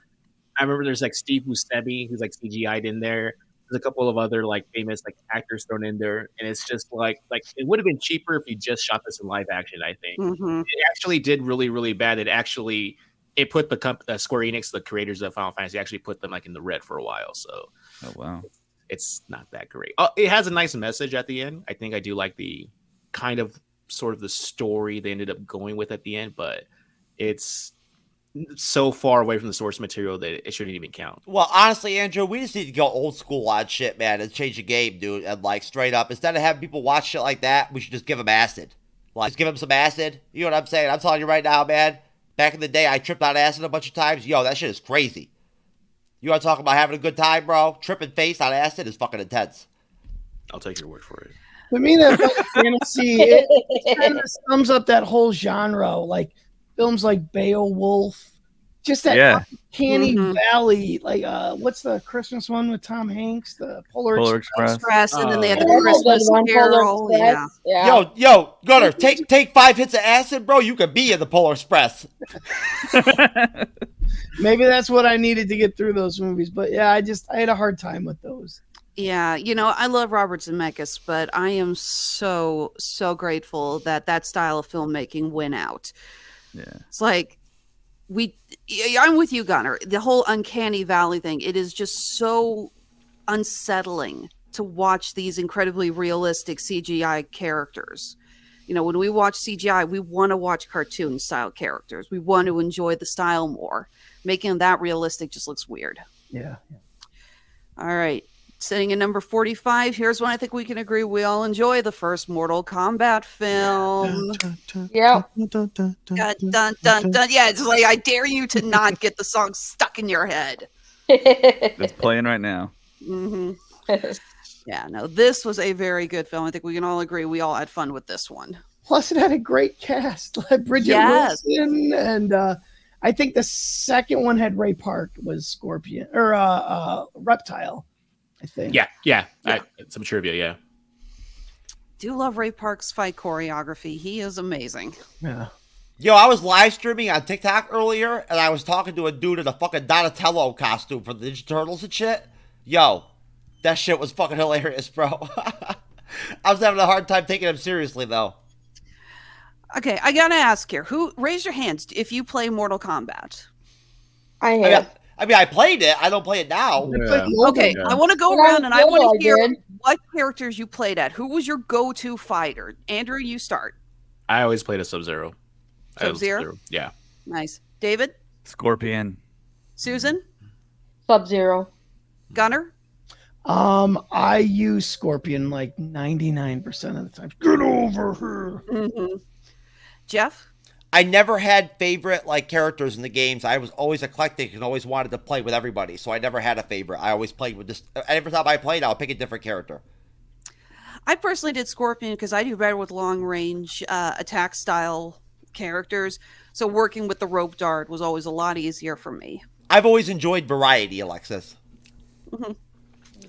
I remember there's like Steve Buscemi, who's like CGI'd in there. There's a couple of other like famous like actors thrown in there, and it's just like it would have been cheaper if you just shot this in live action. I think it actually did really, really bad. It put the Square Enix, the creators of Final Fantasy, actually put them like in the red for a while. So Oh wow. it's not that great. It has a nice message at the end. I think I do like the kind of sort of the story they ended up going with at the end, but it's so far away from the source material that it shouldn't even count. Well, honestly, Andrew, we just need to go old school on shit, man, and change the game, dude. And like straight up, instead of having people watch shit like that, we should just give them acid. Like, just give them some acid. You know what I'm saying? I'm telling you right now, man. Back in the day, I tripped on acid a bunch of times. Yo, that shit is crazy. You want to talk about having a good time, bro? Tripping face on acid is fucking intense. I'll take your word for it. To me, that Final Fantasy it kind of sums up that whole genre, like films like Beowulf, just that uncanny valley. Like, what's the Christmas one with Tom Hanks? The Polar Express, and then they had the Oh, Christmas Polar Carol. Express. Yeah. Yo, Gunner, take 5 hits of acid, bro. You could be in the Polar Express. Maybe that's what I needed to get through those movies. But yeah, I had a hard time with those. Yeah, I love Robert Zemeckis, but I am so grateful that style of filmmaking went out. Yeah. It's like I'm with you, Gunner. The whole uncanny valley thing, it is just so unsettling to watch these incredibly realistic CGI characters. When we watch CGI, we want to watch cartoon style characters. We want to enjoy the style more. Making them that realistic just looks weird. Yeah. All right. Sitting at number 45, here's one I think we can agree we all enjoy, the first Mortal Kombat film. Yeah. Dun, dun, dun, dun. Yeah, it's like I dare you to not get the song stuck in your head. It's playing right now. Yeah, no, this was a very good film. I think we can all agree we all had fun with this one. Plus, it had a great cast, like Bridget Wilson, and I think the second one had Ray Park was Scorpion or Reptile. I think. Yeah. Some trivia, yeah. Do love Ray Park's fight choreography. He is amazing. Yeah. Yo, I was live streaming on TikTok earlier, and I was talking to a dude in a fucking Donatello costume for the Ninja Turtles and shit. Yo, that shit was fucking hilarious, bro. I was having a hard time taking him seriously, though. Okay, I gotta ask here. Raise your hands if you play Mortal Kombat. I have. I played it. I don't play it now. Yeah. Okay, I want to go around and I want to hear what characters you played at. Who was your go-to fighter? Andrew, you start. I always played a Sub-Zero. Sub-Zero? Yeah. Nice. David? Scorpion. Susan? Sub-Zero. Gunner? I use Scorpion like 99% of the time. Get over here. Jeff? I never had favorite characters in the games. I was always eclectic and always wanted to play with everybody, so I never had a favorite. I always played with just every time I played, I'll pick a different character. I personally did Scorpion because I do better with long range attack style characters. So working with the rope dart was always a lot easier for me. I've always enjoyed variety, Alexis.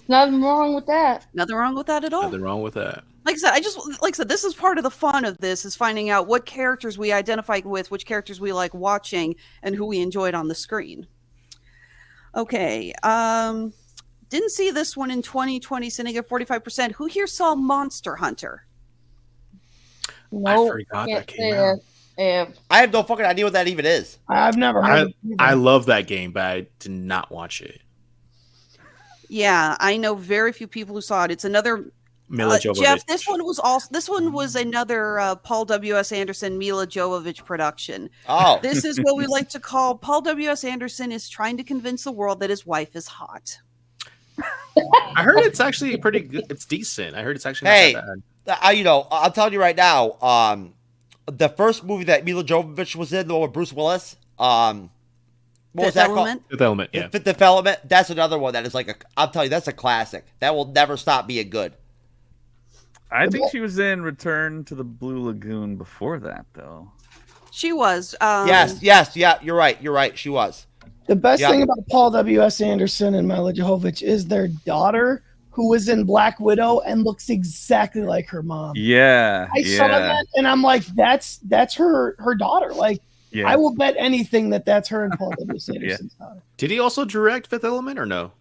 Nothing wrong with that. Nothing wrong with that at all. Nothing wrong with that. Like I said, this is part of the fun of this, is finding out what characters we identified with, which characters we like watching, and who we enjoyed on the screen. Okay. Didn't see this one in 2020, sitting at 45%. Who here saw Monster Hunter? No, I forgot that came out. Yeah. I have no fucking idea what that even is. I've never heard. I love that game, but I did not watch it. Yeah, I know very few people who saw it. It's another Mila Jovovich. Jeff. This one was another Paul W.S. Anderson, Mila Jovovich production. Oh, This is what we like to call Paul W.S. Anderson is trying to convince the world that his wife is hot. I heard it's actually pretty good. It's decent. I heard it's actually Hey. not that bad. I'm telling you right now. The first movie that Mila Jovovich was in, the one with Bruce Willis. What was Fifth that called? Element. Fifth Element, yeah. Fifth Element. That's another one that is I'm telling you, that's a classic. That will never stop being good. I think she was in Return to the Blue Lagoon before that, though. She was. Yes, yeah, you're right. She was. The best Yeah. thing about Paul W.S. Anderson and Mila Jovovich is their daughter, who was in Black Widow and looks exactly like her mom. Yeah, I saw that and I'm like, that's her daughter. Like, yeah. I will bet anything that's her and Paul W.S. Anderson's daughter. Did he also direct Fifth Element or no?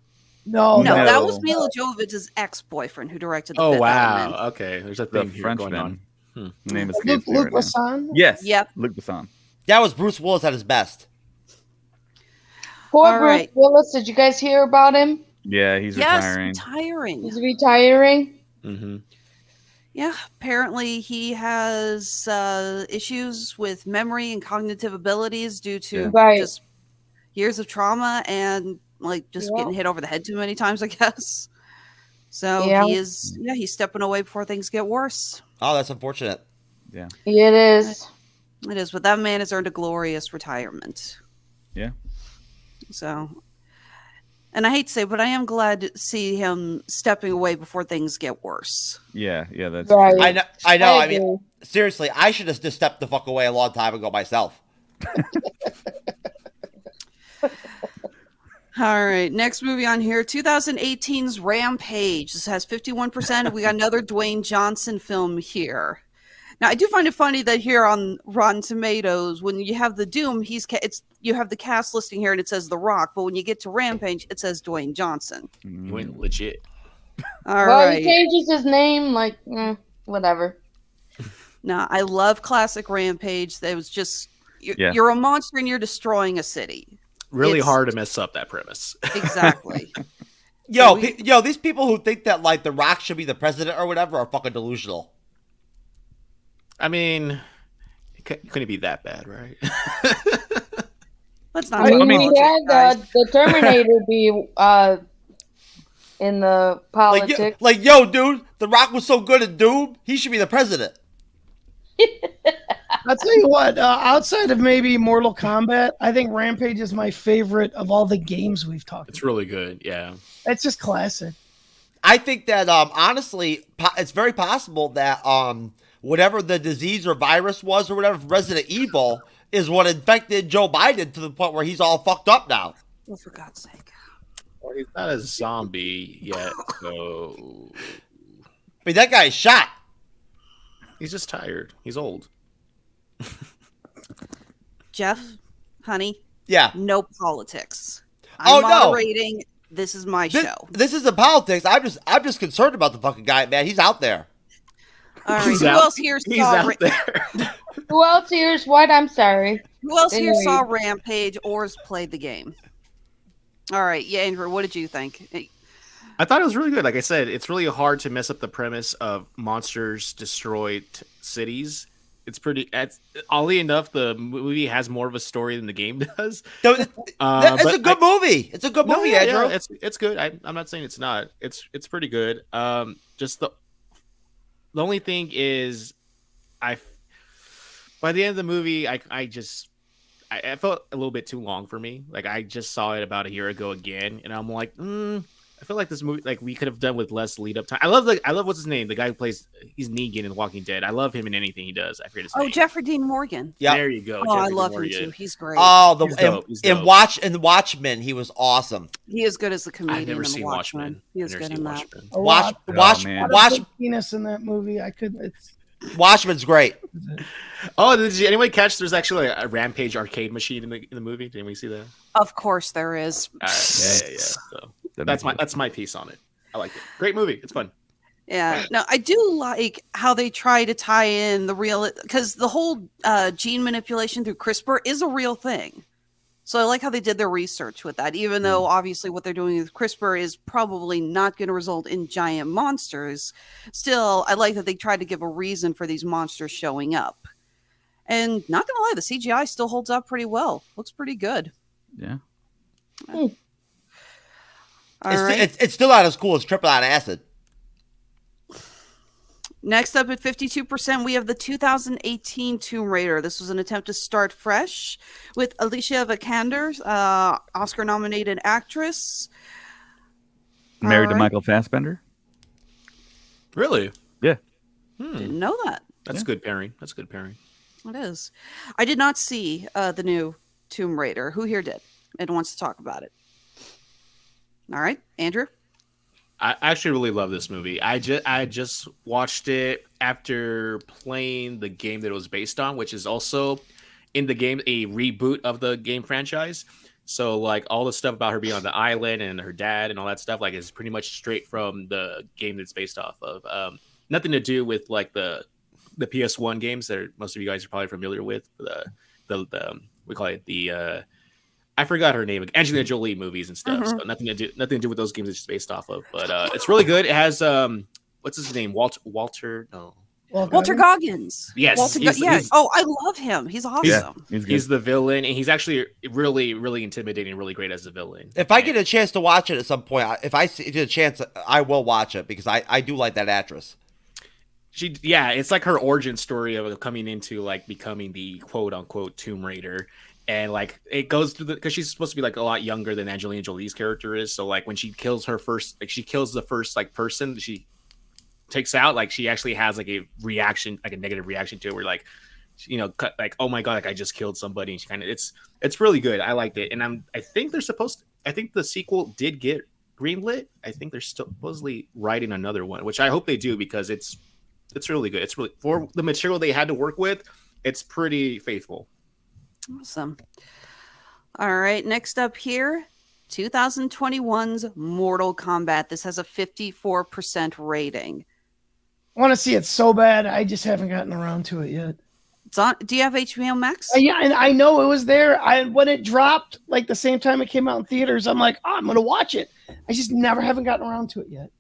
No, No, no. that was Mila Jovovich's ex-boyfriend who directed the Oh Fifth wow. Element. Okay, there's a The thing here going on. Frenchman. Name Luke, escapes me Luke right now. Besson? Yes. Yep. Luke Besson. That was Bruce Willis at his best. Poor All Bruce right. Willis. Did you guys hear about him? Yeah, he's Yes, retiring. retiring. He's retiring. Mm-hmm. Yeah, apparently he has issues with memory and cognitive abilities due to Right. just years of trauma and like just Yeah. getting hit over the head too many times, I guess. So Yeah. he's stepping away before things get worse. Oh, that's unfortunate. It is. It is, but that man has earned a glorious retirement. Yeah. So, and I hate to say, but I am glad to see him stepping away before things get worse. Yeah, that's Right. true. I know. I agree. mean, seriously, I should have just stepped the fuck away a long time ago myself. All right, next movie on here, 2018's Rampage. This has 51%. We got another Dwayne Johnson film here. Now, I do find it funny that here on Rotten Tomatoes, when you have the Doom, you have the cast listing here and it says The Rock, but when you get to Rampage, it says Dwayne Johnson. You went legit. All Well, right. he changes his name, like, whatever. Now, I love classic Rampage. That was just Yeah. you're a monster and you're destroying a city. Really It's- hard to mess up that premise. Exactly. Yo, So these people who think that like The Rock should be the president or whatever are fucking delusional. I mean, it couldn't be that bad, right? Let's not. I talk mean, politics, we guys. had the Terminator be in the politics. Yo, dude, The Rock was so good at Doom, he should be the president. I'll tell you what, outside of maybe Mortal Kombat, I think Rampage is my favorite of all the games we've talked It's about. really good. Yeah. It's just classic. I think that honestly, it's very possible that whatever the disease or virus was or whatever, Resident Evil is what infected Joe Biden to the point where he's all fucked up now. Oh, for God's sake. Well, he's not a zombie yet, so I mean, that guy's shot. he's just tired. He's old. Jeff, honey, Yeah. no politics. Oh, I'm no. moderating. This is my show. This isn't politics. I'm just concerned about the fucking guy, man. He's out there. All right. He's Who out- else here He's saw? out there. Who else here's what? I'm sorry. Who else here Anyway. saw Rampage or has played the game? All right. Yeah, Andrew, what did you think? I thought it was really good. Like I said, it's really hard to mess up the premise of monsters destroyed cities. It's pretty. Oddly enough, the movie has more of a story than the game does. No, it's But a good movie. It's a good No, movie, yeah, Andrew. yeah, it's good. I'm not saying it's not. It's pretty good. Just the only thing is, by the end of the movie, I felt a little bit too long for me. Like I just saw it about a year ago again, and I'm like, I feel like this movie, like we could have done with less lead up time. I love what's his name, the guy who plays, he's Negan in Walking Dead. I love him in anything he does. I forget his name. Oh, Jeffrey Dean Morgan. Yeah. There you go. Oh, I Jeffrey love him Morgan. too. He's great. Oh, He's dope. He's in dope. Watchmen, he was awesome. He is good as the comedian. I've never in seen Watchmen. He is I've good never in seen that. Watchmen. A Watch, lot- watch, man. watch. penis in that movie. Watchmen's great. Oh, did you anyway catch? There's actually a Rampage arcade machine in the movie. Did anybody see that? Of course, there is. Yeah. So that's my piece on it. I like it. Great movie. It's fun. Yeah, no, I do like how they try to tie in the real, because the whole gene manipulation through CRISPR is a real thing. So I like how they did their research with that, even though obviously what they're doing with CRISPR is probably not going to result in giant monsters. Still, I like that they tried to give a reason for these monsters showing up. And not going to lie, the CGI still holds up pretty well. Looks pretty good. Yeah. All right. It's still not as cool as Triple on Acid. Next up at 52%, we have the 2018 Tomb Raider. This was an attempt to start fresh with Alicia Vikander, Oscar-nominated actress. Married to Michael Fassbender. Really? Yeah. Didn't know that. That's good pairing. That's good pairing. It is. I did not see the new Tomb Raider. Who here did and wants to talk about it? All right, Andrew? I actually really love this movie. I just watched it after playing the game that it was based on, which is also in the game a reboot of the game franchise. So like all the stuff about her being on the island and her dad and all that stuff like is pretty much straight from the game that's based off of. Nothing to do with like the PS1 games that most of you guys are probably familiar with. We call it the I forgot her name. Angelina Jolie movies and stuff. So nothing to do with those games it's based off of. But it's really good. It has what's his name? Walter Goggins. Yes. I love him. He's awesome. Yeah, he's the villain, and he's actually really, really intimidating, really great as a villain. If I get a chance to watch it at some point, if I get a chance, I will watch it because I do like that actress. It's like her origin story of coming into like becoming the quote unquote Tomb Raider. And like it goes through because she's supposed to be like a lot younger than Angelina Jolie's character is. So like when she kills the first like person she takes out, like she actually has like a reaction, like a negative reaction to it, where like like, oh my god, like I just killed somebody. And she kind of it's really good. I liked it, and I think the sequel did get greenlit. I think they're still supposedly writing another one, which I hope they do because it's really good. It's really for the material they had to work with. It's pretty faithful. Awesome. All right, next up here, 2021's Mortal Kombat. This has a 54% rating. I want to see it so bad. I just haven't gotten around to it yet. Do you have HBO Max? Yeah, and I know it was there. When it dropped, like the same time it came out in theaters, I'm like, I'm going to watch it. I just haven't gotten around to it yet.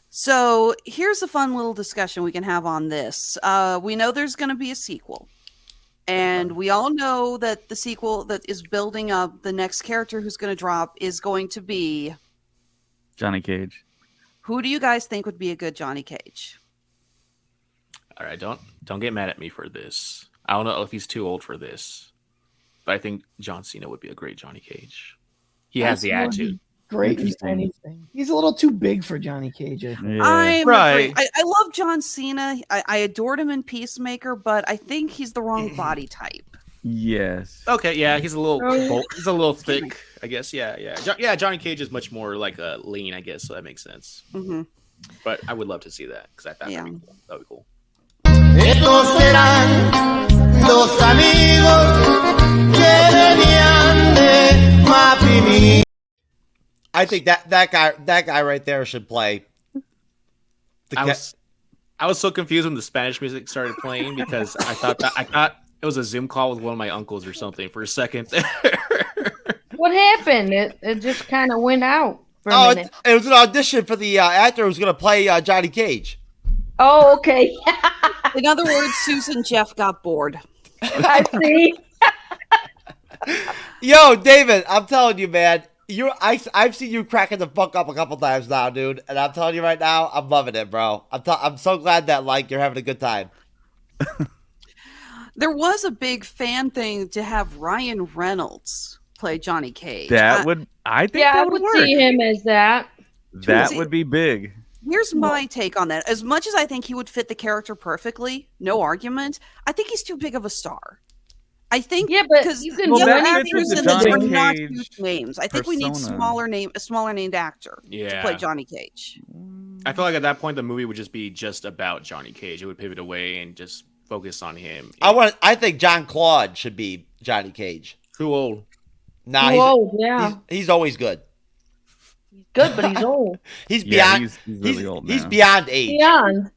So here's a fun little discussion we can have on this. We know there's going to be a sequel. And we all know that the sequel that is building up the next character who's going to drop is going to be Johnny Cage. Who do you guys think would be a good Johnny Cage? All right, don't get mad at me for this. I don't know if he's too old for this, but I think John Cena would be a great Johnny Cage. He has the attitude. Great in anything. He's a little too big for Johnny Cage. I think. I'm right. I love John Cena. I adored him in Peacemaker, but I think he's the wrong body type. Yes. Okay. Yeah, he's a little thick. I guess. Yeah. Johnny Cage is much more like lean. I guess so that makes sense. Mm-hmm. But I would love to see that because I thought that'd be cool. That'd be cool. Estos serán dos amigos que venían de Mapimi. I think that guy right there should play. I was so confused when the Spanish music started playing because I thought it was a Zoom call with one of my uncles or something for a second. What happened? It just kind of went out for a minute. It was an audition for the actor who's going to play Johnny Cage. Oh, okay. In other words, Susan Jeff got bored. I see. Yo, David, I'm telling you, man. I've seen you cracking the fuck up a couple times now, dude, and I'm telling you right now, I'm loving it, bro. I'm so glad that like you're having a good time. There was a big fan thing to have Ryan Reynolds play Johnny Cage. I think that would work. See him as that. That would be big. Here's my take on that. As much as I think he would fit the character perfectly, no argument, I think he's too big of a star. I think because you can the do actors in this are not Cage huge names. I think we need a smaller named actor to play Johnny Cage. I feel like at that point the movie would just be just about Johnny Cage. It would pivot away and just focus on him. I think John Claude should be Johnny Cage. Too old. Nah, yeah. He's always good. He's good, but he's old. He's beyond. He's really old now. He's beyond age. Beyond.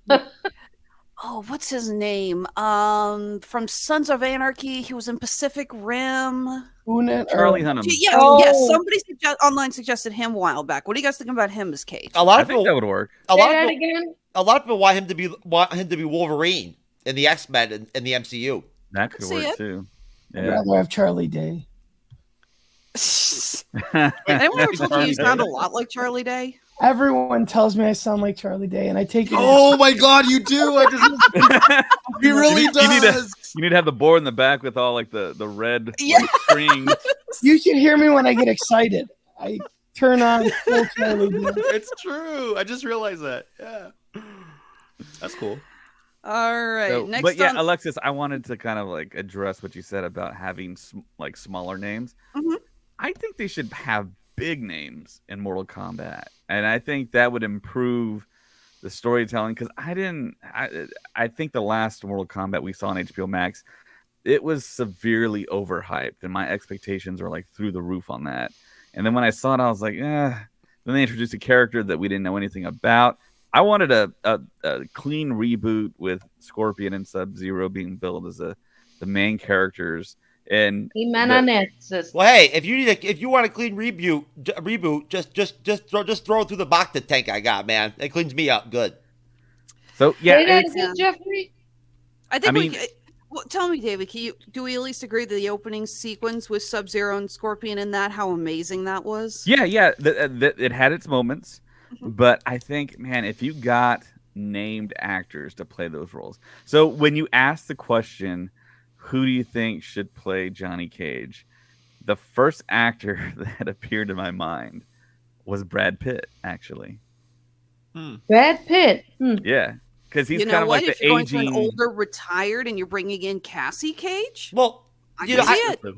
Oh, what's his name? From Sons of Anarchy. He was in Pacific Rim. Charlie Hunnam. Yeah, Oh. yes. Somebody online suggested him a while back. What do you guys think about him as Cage? A lot I of think people. that would work. A Say lot that of people. again. A lot of people want him to be Wolverine in the X-Men in the MCU. That could See work it? too. I'd Yeah. rather have Charlie Day. Anyone ever told you you sound a lot like Charlie Day? Everyone tells me I sound like Charlie Day, and I take it. Oh my God, you do! I just he really does. You need to have the board in the back with all like the red Yeah. like, strings. You should hear me when I get excited. I turn on full Charlie Day. It's true. I just realized that. Yeah, that's cool. All right. So, Next but yeah, on- Alexis, I wanted to kind of like address what you said about having like smaller names. Mhm. I think they should have big names in Mortal Kombat, and I think that would improve the storytelling. Because I think the last Mortal Kombat we saw on HBO Max, it was severely overhyped, and my expectations were like through the roof on that. And then when I saw it, I was like, eh. Then they introduced a character that we didn't know anything about. I wanted a clean reboot with Scorpion and Sub-Zero being billed as the main characters. And Well, hey, if you want a clean reboot, just throw it through the Bacta tank I got, man. It cleans me up good. So yeah, Say that it's- again, Jeffrey. I think I mean- well, tell me, David, do we at least agree that the opening sequence with Sub-Zero and Scorpion in that, how amazing that was? yeah, it had its moments, but I think, man, if you got named actors to play those roles, so when you ask the question, who do you think should play Johnny Cage? The first actor that appeared in my mind was Brad Pitt, actually. Brad Pitt. Yeah, because he's You know kind of what? like If the you're going to an aging. older retired and you're bringing in Cassie Cage, Well, I you can know, see it.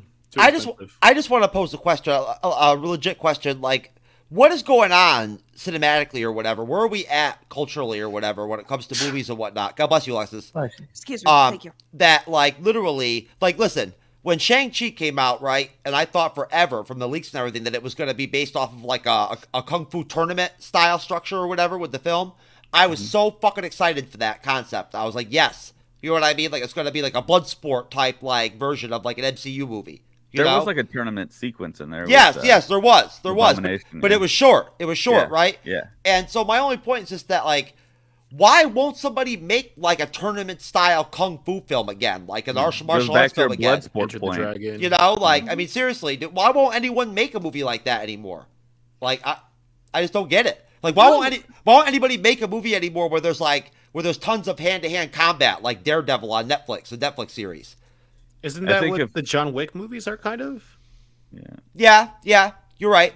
I just want to pose a question, a legit question, like, what is going on cinematically or whatever? Where are we at culturally or whatever when it comes to movies and whatnot? God bless you, Alexis. Excuse me. Thank you. That, like, literally, like, listen, when Shang-Chi came out, right, and I thought forever from the leaks and everything that it was going to be based off of, like, a Kung Fu tournament style structure or whatever with the film, I was so fucking excited for that concept. I was like, yes. You know what I mean? Like, it's going to be like a Bloodsport type, like, version of, like, an MCU movie. There was like a tournament sequence in there. Yes, with, yes, there was, Abomination, but yeah. it was short. It was short, Yeah, right? yeah. And so my only point is just that, like, why won't somebody make like a tournament style kung fu film again, like an martial arts film again? Bloodsport point. Dragon. You know, like, I mean, seriously, why won't anyone make a movie like that anymore? Like, I just don't get it. Like, why won't anybody make a movie anymore where there's tons of hand-to-hand combat, like Daredevil on Netflix, the Netflix series? Isn't I that think what if- the John Wick movies are kind of? Yeah, you're right.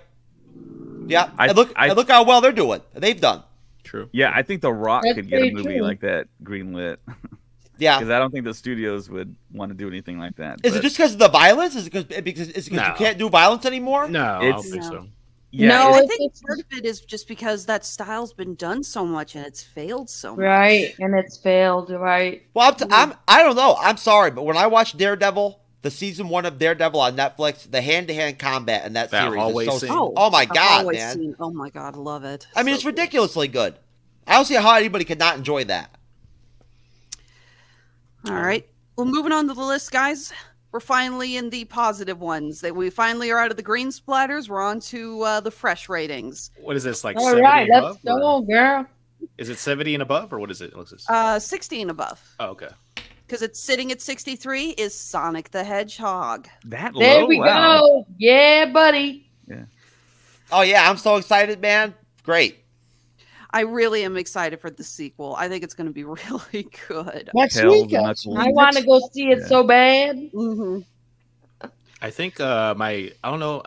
Yeah, and look how well they're doing. They've done. True. Yeah, I think The Rock That's could get a very movie true. like that greenlit. Yeah. Because I don't think the studios would want to do anything like that. Is it but- just because of the violence? Is it because No. you can't do violence anymore? No, I don't think so. Yeah, No, I it's- think it's- part of it is just because that style's been done so much and it's failed so much. Right, and it's failed. Right. Well, I don't know. I'm sorry, but when I watched Daredevil, the season 1 of Daredevil on Netflix, the hand-to-hand combat in that That series hallway is so. scene. Oh my the god, hallway man! scene. Oh my god, I love it. I mean, So it's cool. ridiculously good. I don't see how anybody could not enjoy that. All right. Well, moving on to the list, guys. We're finally in the positive ones. That we finally are out of the green splatters. We're on to the fresh ratings. What is this, like All 70 right, and let's above? go, girl. Is it 70 and above, or what is it, Alexis? 60 and above. Oh, okay. Because it's sitting at 63 is Sonic the Hedgehog. that There low? we Wow. go. Yeah, buddy. Oh yeah, I'm so excited, man! Great. I really am excited for the sequel. I think it's going to be really good. Next Tails week, and actually. Knuckles. I want to go see it Yeah. so bad. hmm I think I don't know.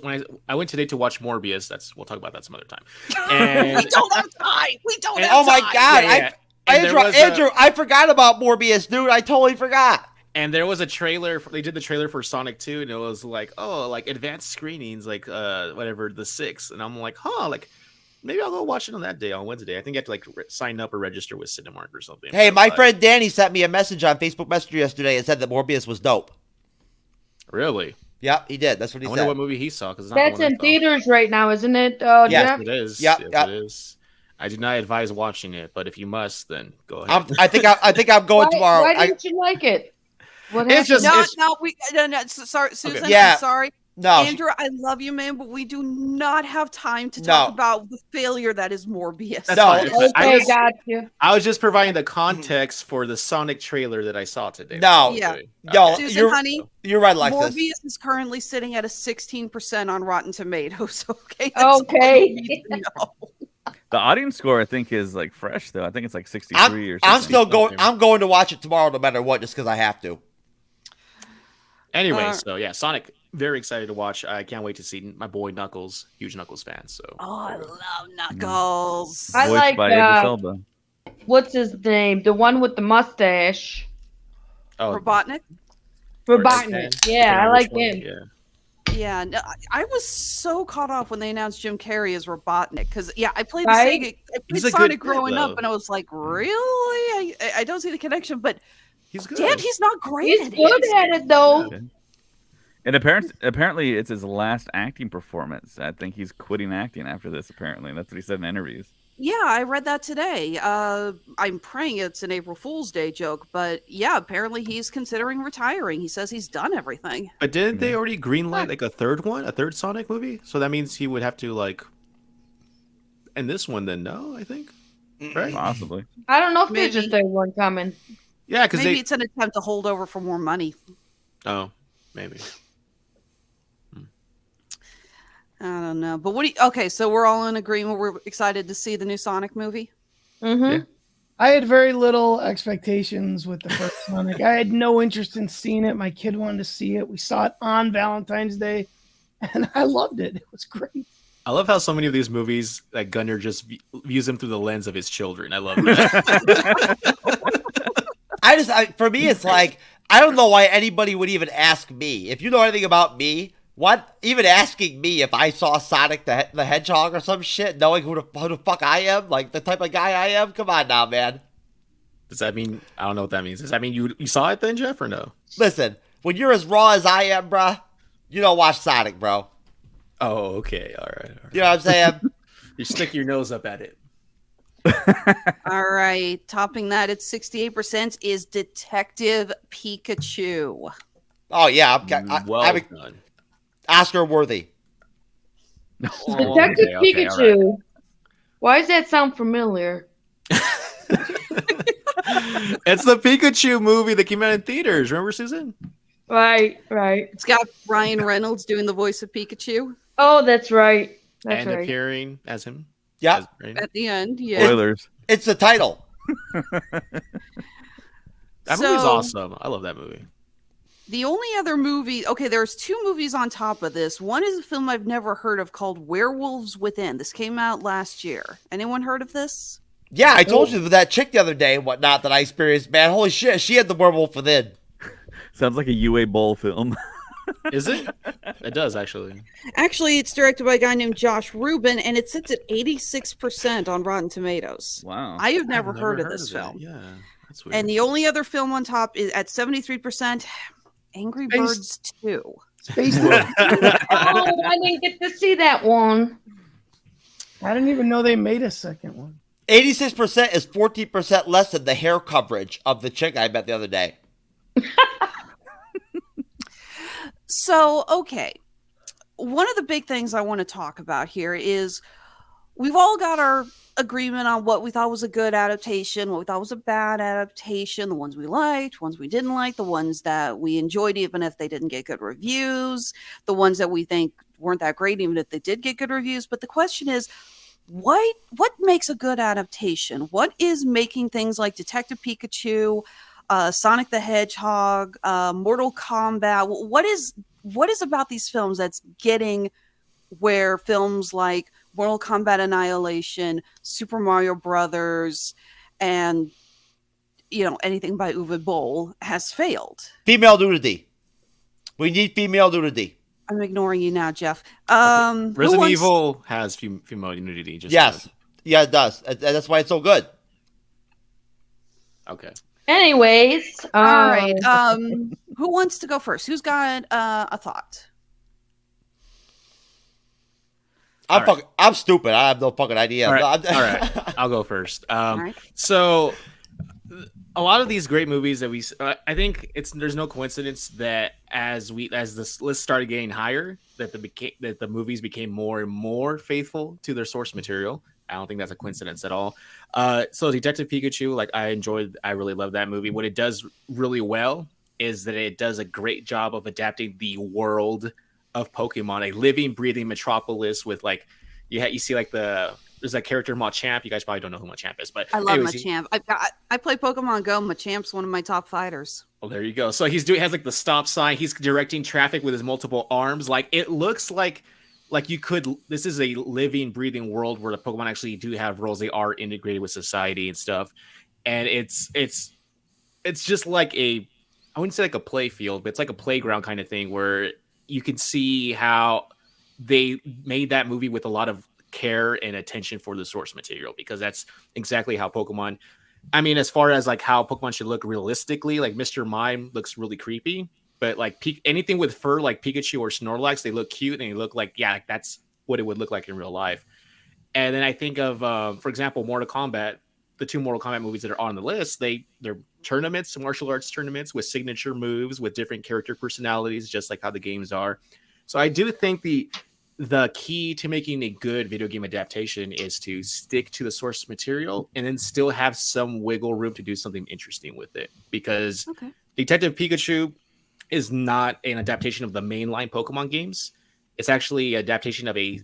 When I went today to watch Morbius, we'll talk about that some other time. And We don't have time. We don't And- have Oh my time. god, Yeah. And there was Andrew, I forgot about Morbius, dude. I totally forgot. And there was a trailer. They did the trailer for Sonic 2, and it was like, oh, like advanced screenings, like whatever, the 6th. And I'm like, huh, like maybe I'll go watch it on that day, on Wednesday. I think you have to like sign up or register with Cinemark or something. Hey, my But- friend Danny sent me a message on Facebook Messenger yesterday and said that Morbius was dope. Really? Yep, he did. That's what he I said. wonder what movie he saw because That's in theaters right now, isn't it? Yes, Jeff? It is. Yep, Yes, yep. it is. I do not advise watching it, but if you must, then go ahead. I think I'm going tomorrow. Why didn't you like it? What It's happened? just- No, sorry, Susan. Yeah. I'm sorry. No, Andrew, I love you, man, but we do not have time to talk about the failure that is Morbius. That's No, fine. Okay, gotcha. I was just providing the context for the Sonic trailer that I saw today. No. Yeah. Yo, Susan, honey, you're right, Alexis. Morbius is currently sitting at a 16% on Rotten Tomatoes. Okay. That's all Okay. you need to know. The audience score, I think, is like fresh though. I think it's like 63 or something. I'm still going. I'm going to watch it tomorrow, no matter what, just because I have to. Anyway, so yeah, Sonic. Very excited to watch. I can't wait to see my boy Knuckles. Huge Knuckles fan. So. Oh, I love Knuckles. I Voiced like by Idris Elba. what's his name? The one with the mustache. Oh, Robotnik? Robotnik. Yeah, I like him. Yeah. Yeah, no, I was so caught off when they announced Jim Carrey as Robotnik because I played Right? I He's played a Sonic good kid, growing though. up, and I was like, really? I don't see the connection, but He's good. damn, he's not great He's at good it. at it though. Yeah. And apparently it's his last acting performance. I think he's quitting acting after this, apparently. That's what he said in interviews. Yeah, I read that today. I'm praying it's an April Fool's Day joke, but yeah, apparently he's considering retiring. He says he's done everything. But didn't they already greenlight like a third Sonic movie? So that means he would have to like. And this one, then no, I think. Right? Possibly. I don't know if there's Maybe. a third one coming. Yeah, because Maybe they. it's an attempt to hold over for more money. Oh, maybe. I don't know, but okay, so we're all in agreement. We're excited to see the new Sonic movie. Mm-hmm. Yeah. I had very little expectations with the first Sonic. I had no interest in seeing it. My kid wanted to see it. We saw it on Valentine's Day, and I loved it. It was great. I love how so many of these movies, like Gunnar, just views them through the lens of his children. I love that. For me, it's like I don't know why anybody would even ask me. If you know anything about me, what even asking me if I saw Sonic the Hedgehog or some shit, knowing who the fuck I am, like the type of guy I am? Come on now, man. Does that mean I don't know what that means? Does that mean you saw it then, Jeff, or no? Listen, when you're as raw as I am, bruh, you don't watch Sonic, bro. Oh, okay, all right. You know what I'm saying? You stick your nose up at it. All right, topping that at 68% is Detective Pikachu. Oh yeah, Well I'm done. Oscar worthy. Detective okay, Pikachu. all right. Why does that sound familiar? It's the Pikachu movie that came out in theaters. Remember, Susan? Right. It's got Ryan Reynolds doing the voice of Pikachu Oh, that's right. That's and right. appearing as him. Yeah, As- right? at the end. Yeah. Spoilers. it's the title. That movie's awesome. I love that movie. The only other movie, okay, there's two movies on top of this. One is a film I've never heard of called Werewolves Within. This came out last year. Anyone heard of this? Yeah, I told you that chick the other day and whatnot that I experienced, man. Holy shit, she had the werewolf within. Sounds like a UA Bowl film. Is it? It does, actually. Actually, it's directed by a guy named Josh Rubin, and it sits at 86% on Rotten Tomatoes. Wow. I have never I've heard of this that. film. Yeah, that's weird. And the only other film on top is at 73%, Angry Space- Birds 2. Space. Oh, I didn't get to see that one. I didn't even know they made a second one. 86% is 14% less than the hair coverage of the chick I met the other day. So, okay. One of the big things I want to talk about here is we've all got our agreement on what we thought was a good adaptation, what we thought was a bad adaptation, the ones we liked, ones we didn't like, the ones that we enjoyed even if they didn't get good reviews, the ones that we think weren't that great even if they did get good reviews. But the question is, what makes a good adaptation? What is making things like Detective Pikachu, Sonic the Hedgehog, Mortal Kombat? What is about these films that's getting where films like Mortal Kombat Annihilation, Super Mario Brothers, and anything by Uwe Boll has failed? Female nudity. We need female nudity. I'm ignoring you now, Jeff. Resident Evil has female nudity. Just Yes. Yeah, it does. That's why it's so good. Okay. Anyways, all right. Who wants to go first? Who's got a thought? I'm stupid. I have no fucking idea. All right. I'll go first. right. So a lot of these great movies that I think there's no coincidence that as this list started getting higher, that the movies became more and more faithful to their source material. I don't think that's a coincidence at all. So Detective Pikachu, like I really love that movie. What it does really well is that it does a great job of adapting the world of Pokemon, a living, breathing metropolis with like, you see like there's that character Machamp. You guys probably don't know who Machamp is, but I love Machamp. I play Pokemon Go. Machamp's one of my top fighters. Well, there you go. So he has like the stop sign. He's directing traffic with his multiple arms. Like it looks like this is a living, breathing world where the Pokemon actually do have roles. They are integrated with society and stuff. And it's just like I wouldn't say like a play field, but it's like a playground kind of thing where you can see how they made that movie with a lot of care and attention for the source material, because that's exactly how Pokemon, I mean, as far as like how Pokemon should look realistically, like Mr. Mime looks really creepy, but like anything with fur like Pikachu or Snorlax, they look cute and they look like, yeah, that's what it would look like in real life. And then I think of, for example, Mortal Kombat, the 2 Mortal Kombat movies that are on the list, they're tournaments, martial arts tournaments with signature moves, with different character personalities, just like how the games are. So I do think the key to making a good video game adaptation is to stick to the source material and then still have some wiggle room to do something interesting with it. Because Detective Pikachu is not an adaptation of the mainline Pokemon games. It's actually an adaptation of a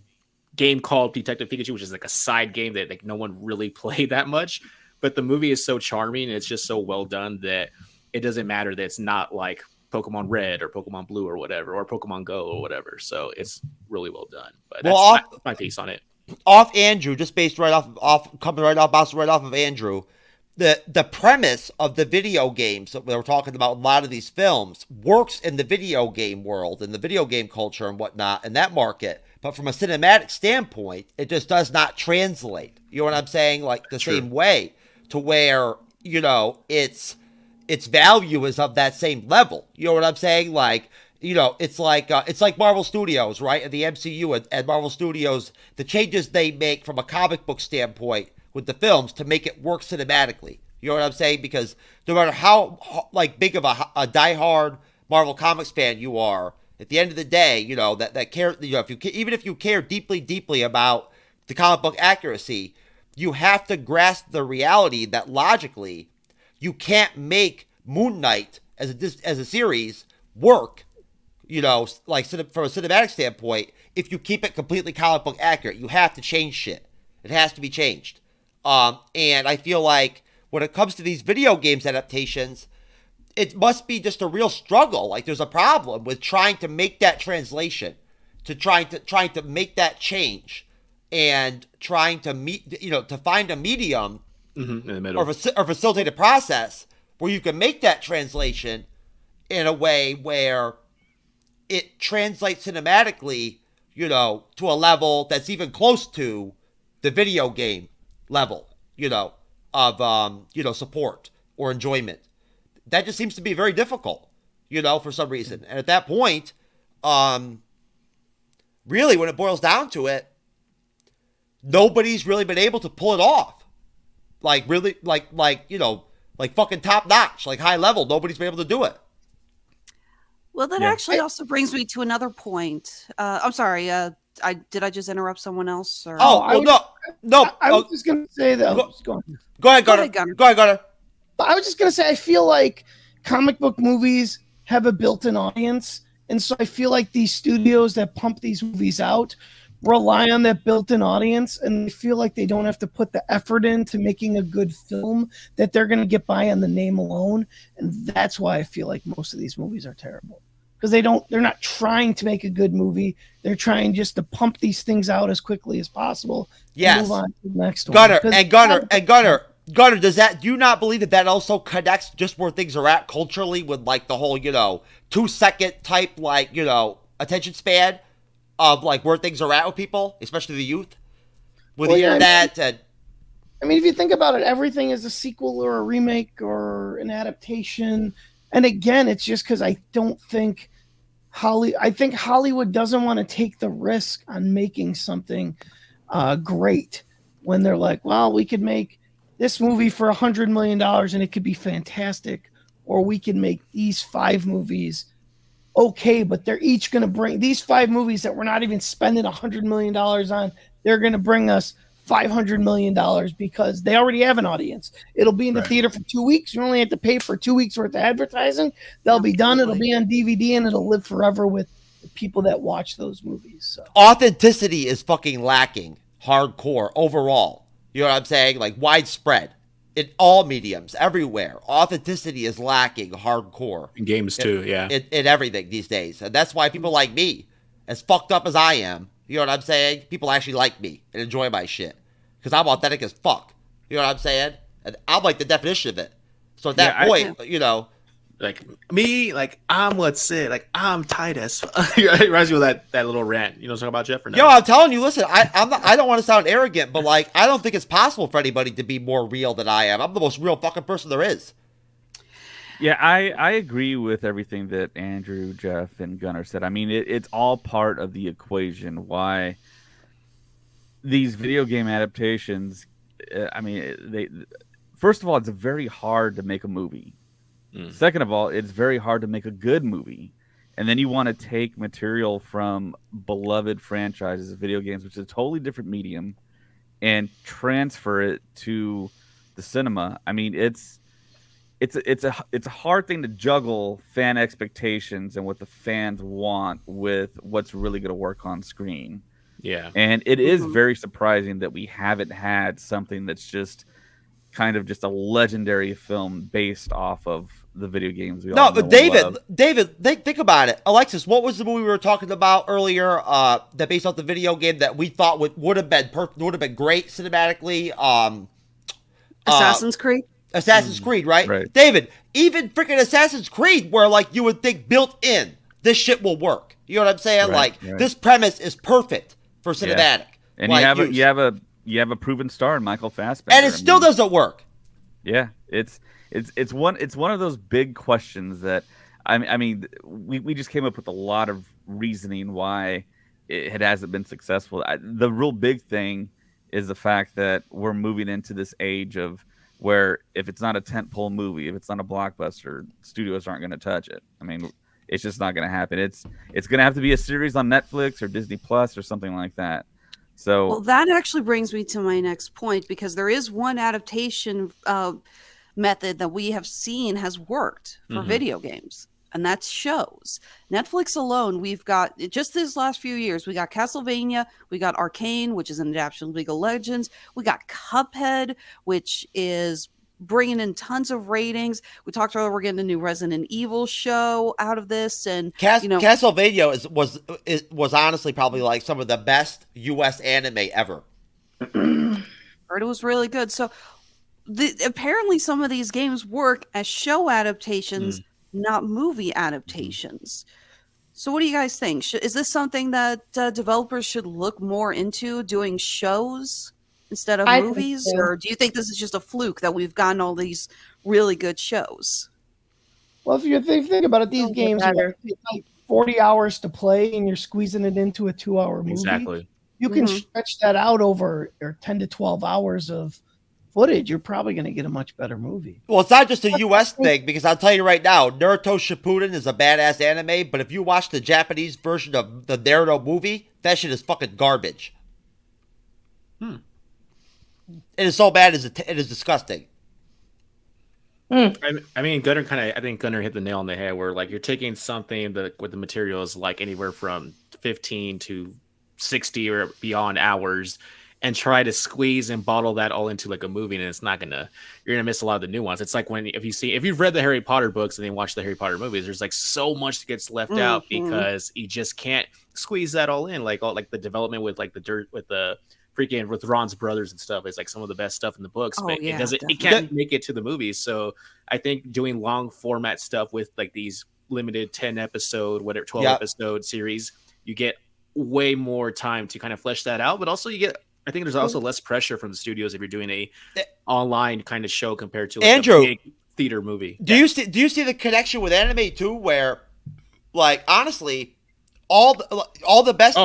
game called Detective Pikachu, which is like a side game that like no one really played that much. But the movie is so charming and it's just so well done that it doesn't matter that it's not like Pokemon Red or Pokemon Blue or whatever, or Pokemon Go or whatever. So it's really well done. But that's my piece on it. Off Andrew, just based bouncing right off of Andrew, the premise of the video games that we're talking about, a lot of these films, works in the video game world and the video game culture and whatnot in that market. But from a cinematic standpoint, it just does not translate. You know what I'm saying? Like the same way to where, its value is of that same level. You know what I'm saying? Like, it's like Marvel Studios, right? And the MCU and Marvel Studios, the changes they make from a comic book standpoint with the films to make it work cinematically. You know what I'm saying? Because no matter how like big of a diehard Marvel Comics fan you are, at the end of the day, that care, even if you care deeply about the comic book accuracy, you have to grasp the reality that logically you can't make Moon Knight as a series work, like from a cinematic standpoint, if you keep it completely comic book accurate. You have to change shit. It has to be changed. And I feel like when it comes to these video games adaptations, it must be just a real struggle. Like there's a problem with trying to make that translation, to trying to make that change, and trying to to find a medium in the middle, or facilitate a process where you can make that translation in a way where it translates cinematically, to a level that's even close to the video game level, of support or enjoyment. That just seems to be very difficult, for some reason. And at that point, really, when it boils down to it, nobody's really been able to pull it off. Like really, like fucking top notch, like high level. Nobody's been able to do it. Well, that actually also brings me to another point. I'm sorry. Did I just interrupt someone else? Or? No. I was just gonna say that. Go ahead, Gunner. I was just gonna say I feel like comic book movies have a built-in audience, and so I feel like these studios that pump these movies out rely on that built-in audience, and they feel like they don't have to put the effort into making a good film, that they're going to get by on the name alone. And that's why I feel like most of these movies are terrible, because they're not trying to make a good movie. They're trying just to pump these things out as quickly as possible. Yes. And move on to the next Gunner, one. Gunner, do you not believe that also connects just where things are at culturally with like the whole, 2-second type, like, attention span of like where things are at with people, especially the youth, with the internet? I mean, if you think about it, everything is a sequel or a remake or an adaptation. And again, it's just because I don't think I think Hollywood doesn't want to take the risk on making something great when they're like, well, we could make this movie for $100 million and it could be fantastic, or we can make these 5 movies okay, but they're each going to bring these 5 movies that we're not even spending $100 million on. They're going to bring us $500 million because they already have an audience. It'll be in the theater for 2 weeks. You only have to pay for 2 weeks worth of advertising. They'll be done. It'll be on DVD and it'll live forever with the people that watch those movies. So authenticity is fucking lacking hardcore overall. You know what I'm saying? Like widespread in all mediums, everywhere. Authenticity is lacking hardcore. In games too, yeah. In everything these days. And that's why people like me, as fucked up as I am, you know what I'm saying? People actually like me and enjoy my shit. Because I'm authentic as fuck. You know what I'm saying? And I'm like the definition of it. So at that point, you know. Like me, like I'm what's it, like I'm tight as fuck. It reminds me of that little rant. You know what I'm talking about, Jeff? Or no? Yo, I'm telling you, listen, I don't want to sound arrogant, but like I don't think it's possible for anybody to be more real than I am. I'm the most real fucking person there is. Yeah, I agree with everything that Andrew, Jeff, and Gunnar said. I mean, it's all part of the equation why these video game adaptations, I mean, first of all, it's very hard to make a movie. Second of all, it's very hard to make a good movie. And then you want to take material from beloved franchises of video games, which is a totally different medium, and transfer it to the cinema. I mean, it's a hard thing to juggle fan expectations and what the fans want with what's really going to work on screen. Yeah. And it is very surprising that we haven't had something that's just kind of just a legendary film based off of the video games we all know. But David, think about it. Alexis, what was the movie we were talking about earlier that based off the video game that we thought would have been great cinematically? Assassin's Creed? Assassin's Creed, right? David, even freaking Assassin's Creed, where like you would think built in, this shit will work. You know what I'm saying? This premise is perfect for cinematic. And you have a proven star in Michael Fassbender, and it still doesn't work. Yeah, it's one of those big questions that I mean we just came up with a lot of reasoning why it hasn't been successful. The real big thing is the fact that we're moving into this age of where if it's not a tentpole movie, if it's not a blockbuster, studios aren't going to touch it. I mean, it's just not going to happen. It's going to have to be a series on Netflix or Disney Plus or something like that. So, well, that actually brings me to my next point, because there is one adaptation method that we have seen has worked for video games, and that's shows. Netflix alone, we've got, just this last few years, we got Castlevania, we got Arcane, which is an adaptation of League of Legends, we got Cuphead, which is bringing in tons of ratings. We talked earlier, we're getting a new Resident Evil show out of this, and Castlevania was honestly probably like some of the best U.S. anime ever. Heard it was really good. So apparently some of these games work as show adaptations, not movie adaptations. So what do you guys think? Is this something that developers should look more into, doing shows instead of movies? Or do you think this is just a fluke that we've gotten all these really good shows? Well, if you think about it, these games are like 40 hours to play and you're squeezing it into a 2-hour movie. Exactly. You can stretch that out over 10 to 12 hours of footage. You're probably going to get a much better movie. Well, it's not just a U.S. thing, because I'll tell you right now, Naruto Shippuden is a badass anime, but if you watch the Japanese version of the Naruto movie, that shit is fucking garbage. It is so bad, it is disgusting. I mean, I think Gunnar hit the nail on the head, where like you're taking something that with the materials like anywhere from 15 to 60 or beyond hours, and try to squeeze and bottle that all into like a movie, and you're gonna miss a lot of the nuance. It's like if you've read the Harry Potter books and then watch the Harry Potter movies, there's like so much that gets left out because you just can't squeeze that all in. Like the development with like with Ron's brothers and stuff. It's like some of the best stuff in the books, but it can't make it to the movies. So I think doing long format stuff with like these limited 10 episode, 12 episode series, you get way more time to kind of flesh that out, but also I think there's also less pressure from the studios if you're doing a online kind of show compared to like Andrew, a big theater movie. Do you see the connection with anime too, where like honestly, all the best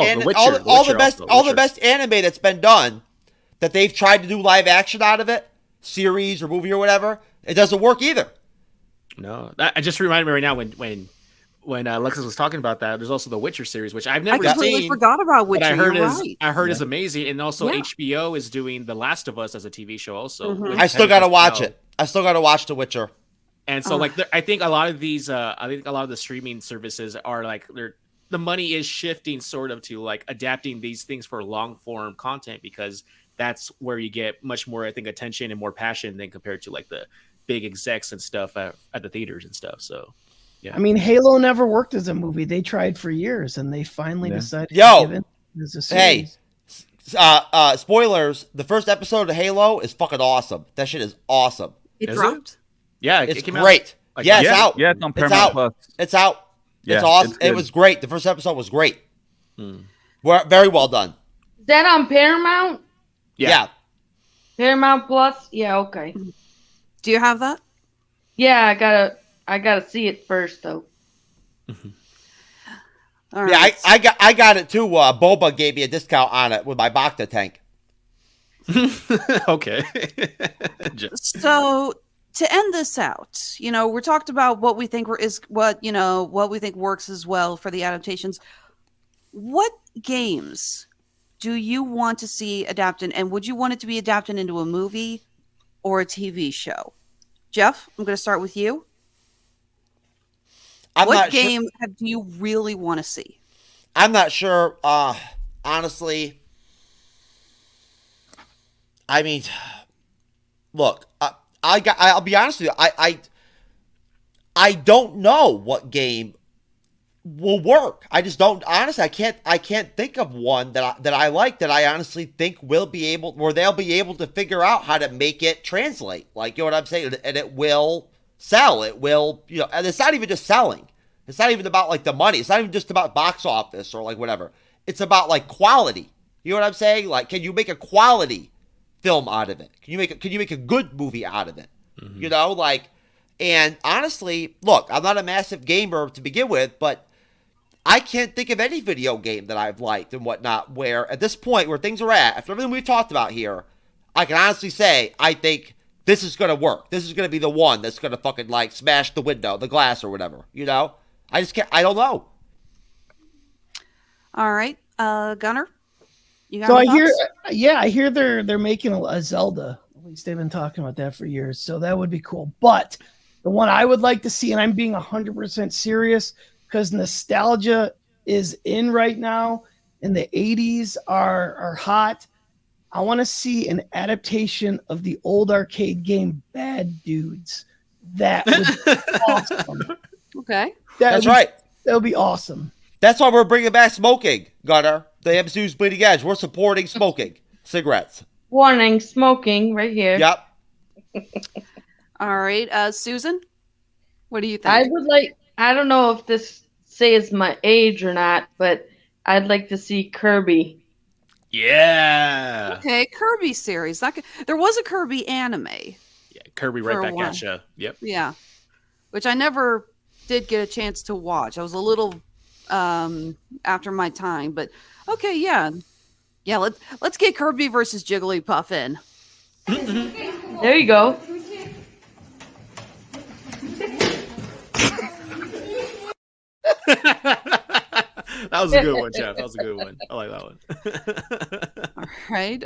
best anime that's been done that they've tried to do live action out of it, series or movie or whatever, it doesn't work either. No, I just reminded me right now when Alexis was talking about that. There's also the Witcher series, which I've never seen. I completely forgot about Witcher. I heard is amazing, and also HBO is doing The Last of Us as a TV show. Also, I still got to watch it. I still got to watch The Witcher. And so, I think a lot of these, I think a lot of the streaming services are like the money is shifting sort of to like adapting these things for long form content because that's where you get much more, I think, attention and more passion than compared to like the big execs and stuff at the theaters and stuff. So, yeah. I mean, Halo never worked as a movie. They tried for years, and they finally decided to give it as a series. Hey, spoilers, the first episode of Halo is fucking awesome. That shit is awesome. It dropped? Yeah, it's great. It's out. Yeah, it's on Paramount Plus. It's out. Yeah, it's awesome. It was great. The first episode was great. Very well done. Is that on Paramount? Yeah. Paramount Plus? Yeah, okay. Do you have that? Yeah, I gotta see it first though. All right. Yeah, I got it too. Boba gave me a discount on it with my Bacta tank. Okay. So to end this out, we're talked about what we think what we think works as well for the adaptations. What games do you want to see adapted, and would you want it to be adapted into a movie or a TV show? Jeff, I'm going to start with you. What game do you really want to see? I'm not sure. Honestly, I mean, look, I'll be honest with you. I don't know what game will work. I just don't. Honestly, I can't think of one that I like that I honestly think they'll be able to figure out how to make it translate. Like, you know what I'm saying? And it will sell. It will, and it's not even just selling. It's not even about like the money. It's not even just about box office or like whatever. It's about like quality. You know what I'm saying? Like, can you make a quality film out of it? Can you make a good movie out of it? Mm-hmm. And honestly, look, I'm not a massive gamer to begin with, but I can't think of any video game that I've liked and whatnot where at this point where things are at, after everything we've talked about here, I can honestly say I think this is going to work. This is going to be the one that's going to fucking like smash the window, the glass or whatever, I just can't, I don't know. All right. Gunnar? You got so any thoughts? I hear they're making a Zelda. At least they've been talking about that for years. So that would be cool. But the one I would like to see, and I'm being 100% serious, because nostalgia is in right now, and the 80s are hot. I want to see an adaptation of the old arcade game Bad Dudes. That would be awesome. Okay. That's right. That would be awesome. That's why we're bringing back smoking, Gunnar. The MCU'S Bleeding Edge. We're supporting smoking. Cigarettes. Warning, smoking right here. Yep. All right. Susan, what do you think? I don't know if this says my age or not, but I'd like to see Kirby. Yeah. Okay, Kirby series. There was a Kirby anime. Yeah, Kirby right back at you. Yep. Yeah. Which I never did get a chance to watch. I was a little after my time, but okay, yeah. Yeah, let's get Kirby versus Jigglypuff in. There you go. That was a good one, Jeff. That was a good one. I like that one. All right.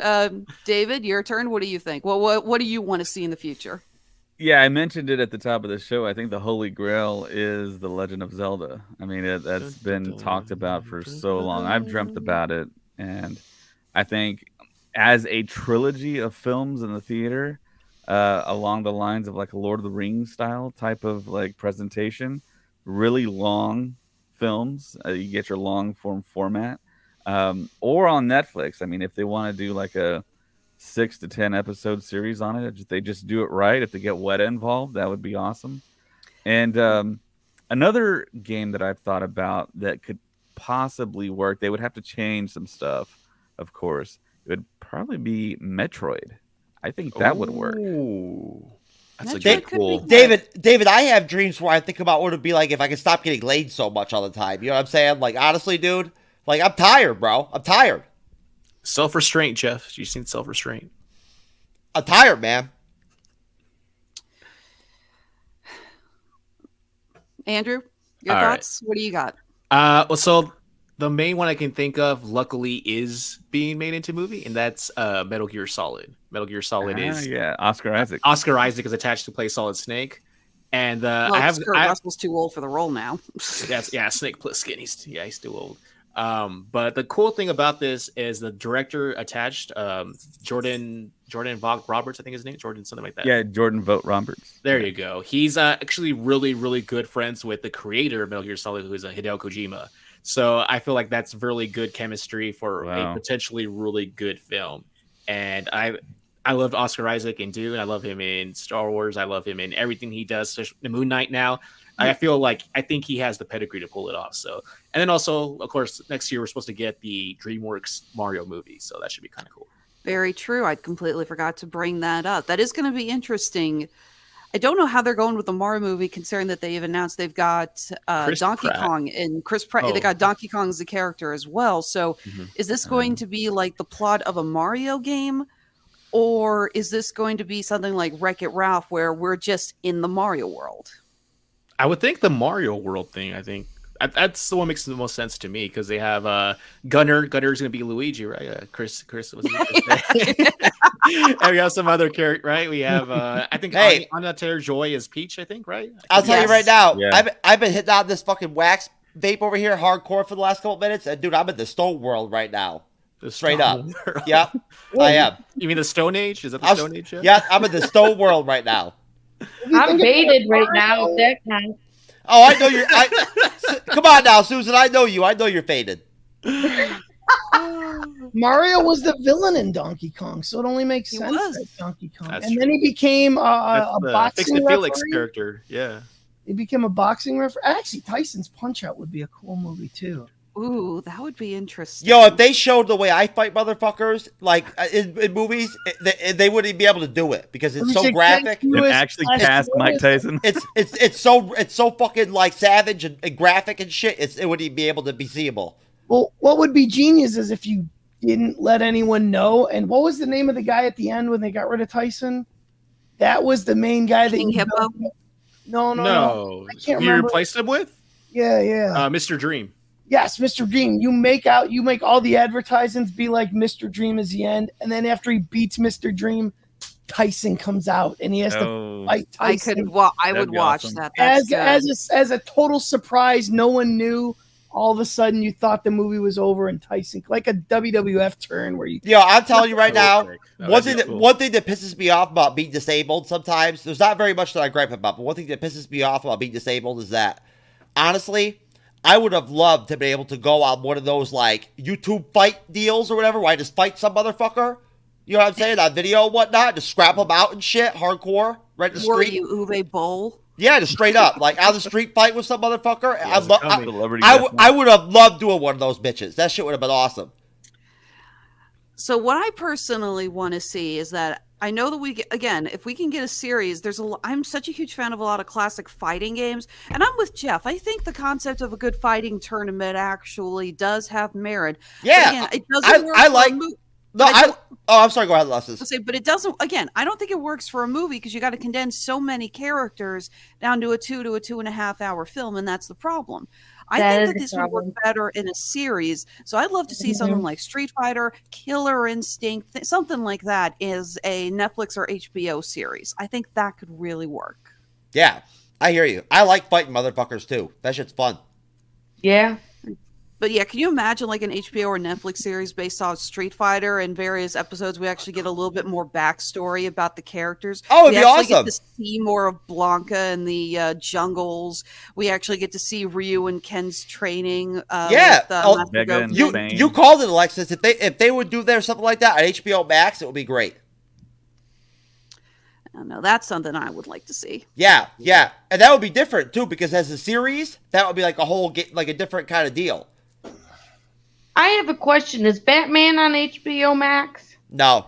David, your turn. What do you think? What do you want to see in the future? Yeah, I mentioned it at the top of the show. I think the Holy Grail is The Legend of Zelda. I mean, that's been talked about for so long. I've dreamt about it, and I think as a trilogy of films in the theater, along the lines of like a Lord of the Rings style type of like presentation, really long films, you get your long form format, or on Netflix. I mean, if they want to do like a 6 to 10 episode series on it, if they just do it right, if they get Weta involved, that would be awesome. And another game that I've thought about that could possibly work, they would have to change some stuff, of course. It would probably be Metroid. I think that would work. That's a Metroid good could be cool. good. David, I have dreams where I think about what it'd be like if I could stop getting laid so much all the time. You know what I'm saying? Like, honestly, dude, like, I'm tired, bro. I'm tired. Self-restraint, Jeff. You seen self-restraint? I'm tired, man. Andrew, your All right. thoughts? What do you got? Well, so the main one I can think of, luckily, is being made into a movie, and that's Metal Gear Solid. Metal Gear Solid is Oscar Isaac. Oscar Isaac is attached to play Solid Snake, and Well, Kurt Russell's too old for the role now. Snake Plissken. He's too old. But the cool thing about this is the director attached, Jordan Vogt Roberts, I think his name, Jordan something like that. Yeah, Jordan Vogt Roberts. There you go. He's actually really, really good friends with the creator of Metal Gear Solid, who is Hideo Kojima. So I feel like that's really good chemistry for a potentially really good film. And I loved Oscar Isaac in Dune. I love him in Star Wars. I love him in everything he does. So the Moon Knight now. I think he has the pedigree to pull it off. So, and then also, of course, next year we're supposed to get the DreamWorks Mario movie. So that should be kind of cool. Very true. I completely forgot to bring that up. That is going to be interesting. I don't know how they're going with the Mario movie, considering that they've announced they've got Donkey Pratt. Kong and Chris Pratt. They got Donkey Kong as a character as well. So is this going to be like the plot of a Mario game? Or is this going to be something like Wreck-It Ralph, where we're just in the Mario world? I would think the Mario World thing. I think that's the one makes the most sense to me because they have Gunner. Gunner's going to be Luigi, right? Chris. Was it? And we have some other character, right? We have I think Anya Taylor-Joy is Peach. I think, right? I'll tell you right now. Yeah. I've been hitting on this fucking wax vape over here hardcore for the last couple minutes, and dude, I'm in the Stone World right now. Straight up. Yep, I am. You mean the Stone Age? Is that the Stone Age? Yeah, I'm in the Stone World right now. I'm baited right now. That kind. Oh, I know you're. Come on now, Susan. I know you. I know you're faded. Mario was the villain in Donkey Kong, so it only makes sense that Donkey Kong. That's and true. then he became a boxing referee. Felix character, yeah. He became a boxing referee. Actually, Tyson's Punch-Out would be a cool movie too. Ooh, that would be interesting. Yo, if they showed the way I fight motherfuckers, like in movies, they wouldn't be able to do it because it's so graphic. And actually cast Mike Tyson. It's so fucking like savage and graphic and shit. It wouldn't be able to be seeable. Well, what would be genius is if you didn't let anyone know. And what was the name of the guy at the end when they got rid of Tyson? That was the main guy that King Hippo? No. I can't remember. You replaced him with? Yeah. Mr. Dream. Yes, Mr. Dream. You make all the advertisements be like Mr. Dream is the end, and then after he beats Mr. Dream, Tyson comes out and he has to fight Tyson. I would watch awesome. that. That's as a total surprise, no one knew. All of a sudden, you thought the movie was over, and Tyson, like a WWF turn where you. Yeah, I'm telling you right now, one thing that pisses me off about being disabled sometimes. There's not very much that I gripe about, but one thing that pisses me off about being disabled is that, honestly, I would have loved to be able to go on one of those like YouTube fight deals or whatever, where I just fight some motherfucker. You know what I'm saying? On video and whatnot, just scrap them out and shit, hardcore, right in the street. Were you Uwe Boll? Yeah, just straight up, like out of the street fight with some motherfucker. Yeah, I would have loved doing one of those bitches. That shit would have been awesome. So what I personally want to see is that I know that if we can get a series, I'm such a huge fan of a lot of classic fighting games, and I'm with Jeff. I think the concept of a good fighting tournament actually does have merit. Yeah, but again, it doesn't work. I'm sorry. Go ahead, Alexis. But it doesn't. Again, I don't think it works for a movie because you got to condense so many characters down to a 2.5 hour film, and that's the problem. I think that this would work better in a series. So I'd love to see something like Street Fighter, Killer Instinct, something like that is a Netflix or HBO series. I think that could really work. Yeah, I hear you. I like fighting motherfuckers too. That shit's fun. Yeah. But yeah, can you imagine like an HBO or Netflix series based off Street Fighter and various episodes? We actually get a little bit more backstory about the characters. Oh, it'd be awesome. We get to see more of Blanca and the jungles. We actually get to see Ryu and Ken's training. You called it, Alexis. If they would do something like that on HBO Max, it would be great. I know that's something I would like to see. Yeah, and that would be different too because as a series, that would be like a different kind of deal. I have a question. Is Batman on HBO Max? No.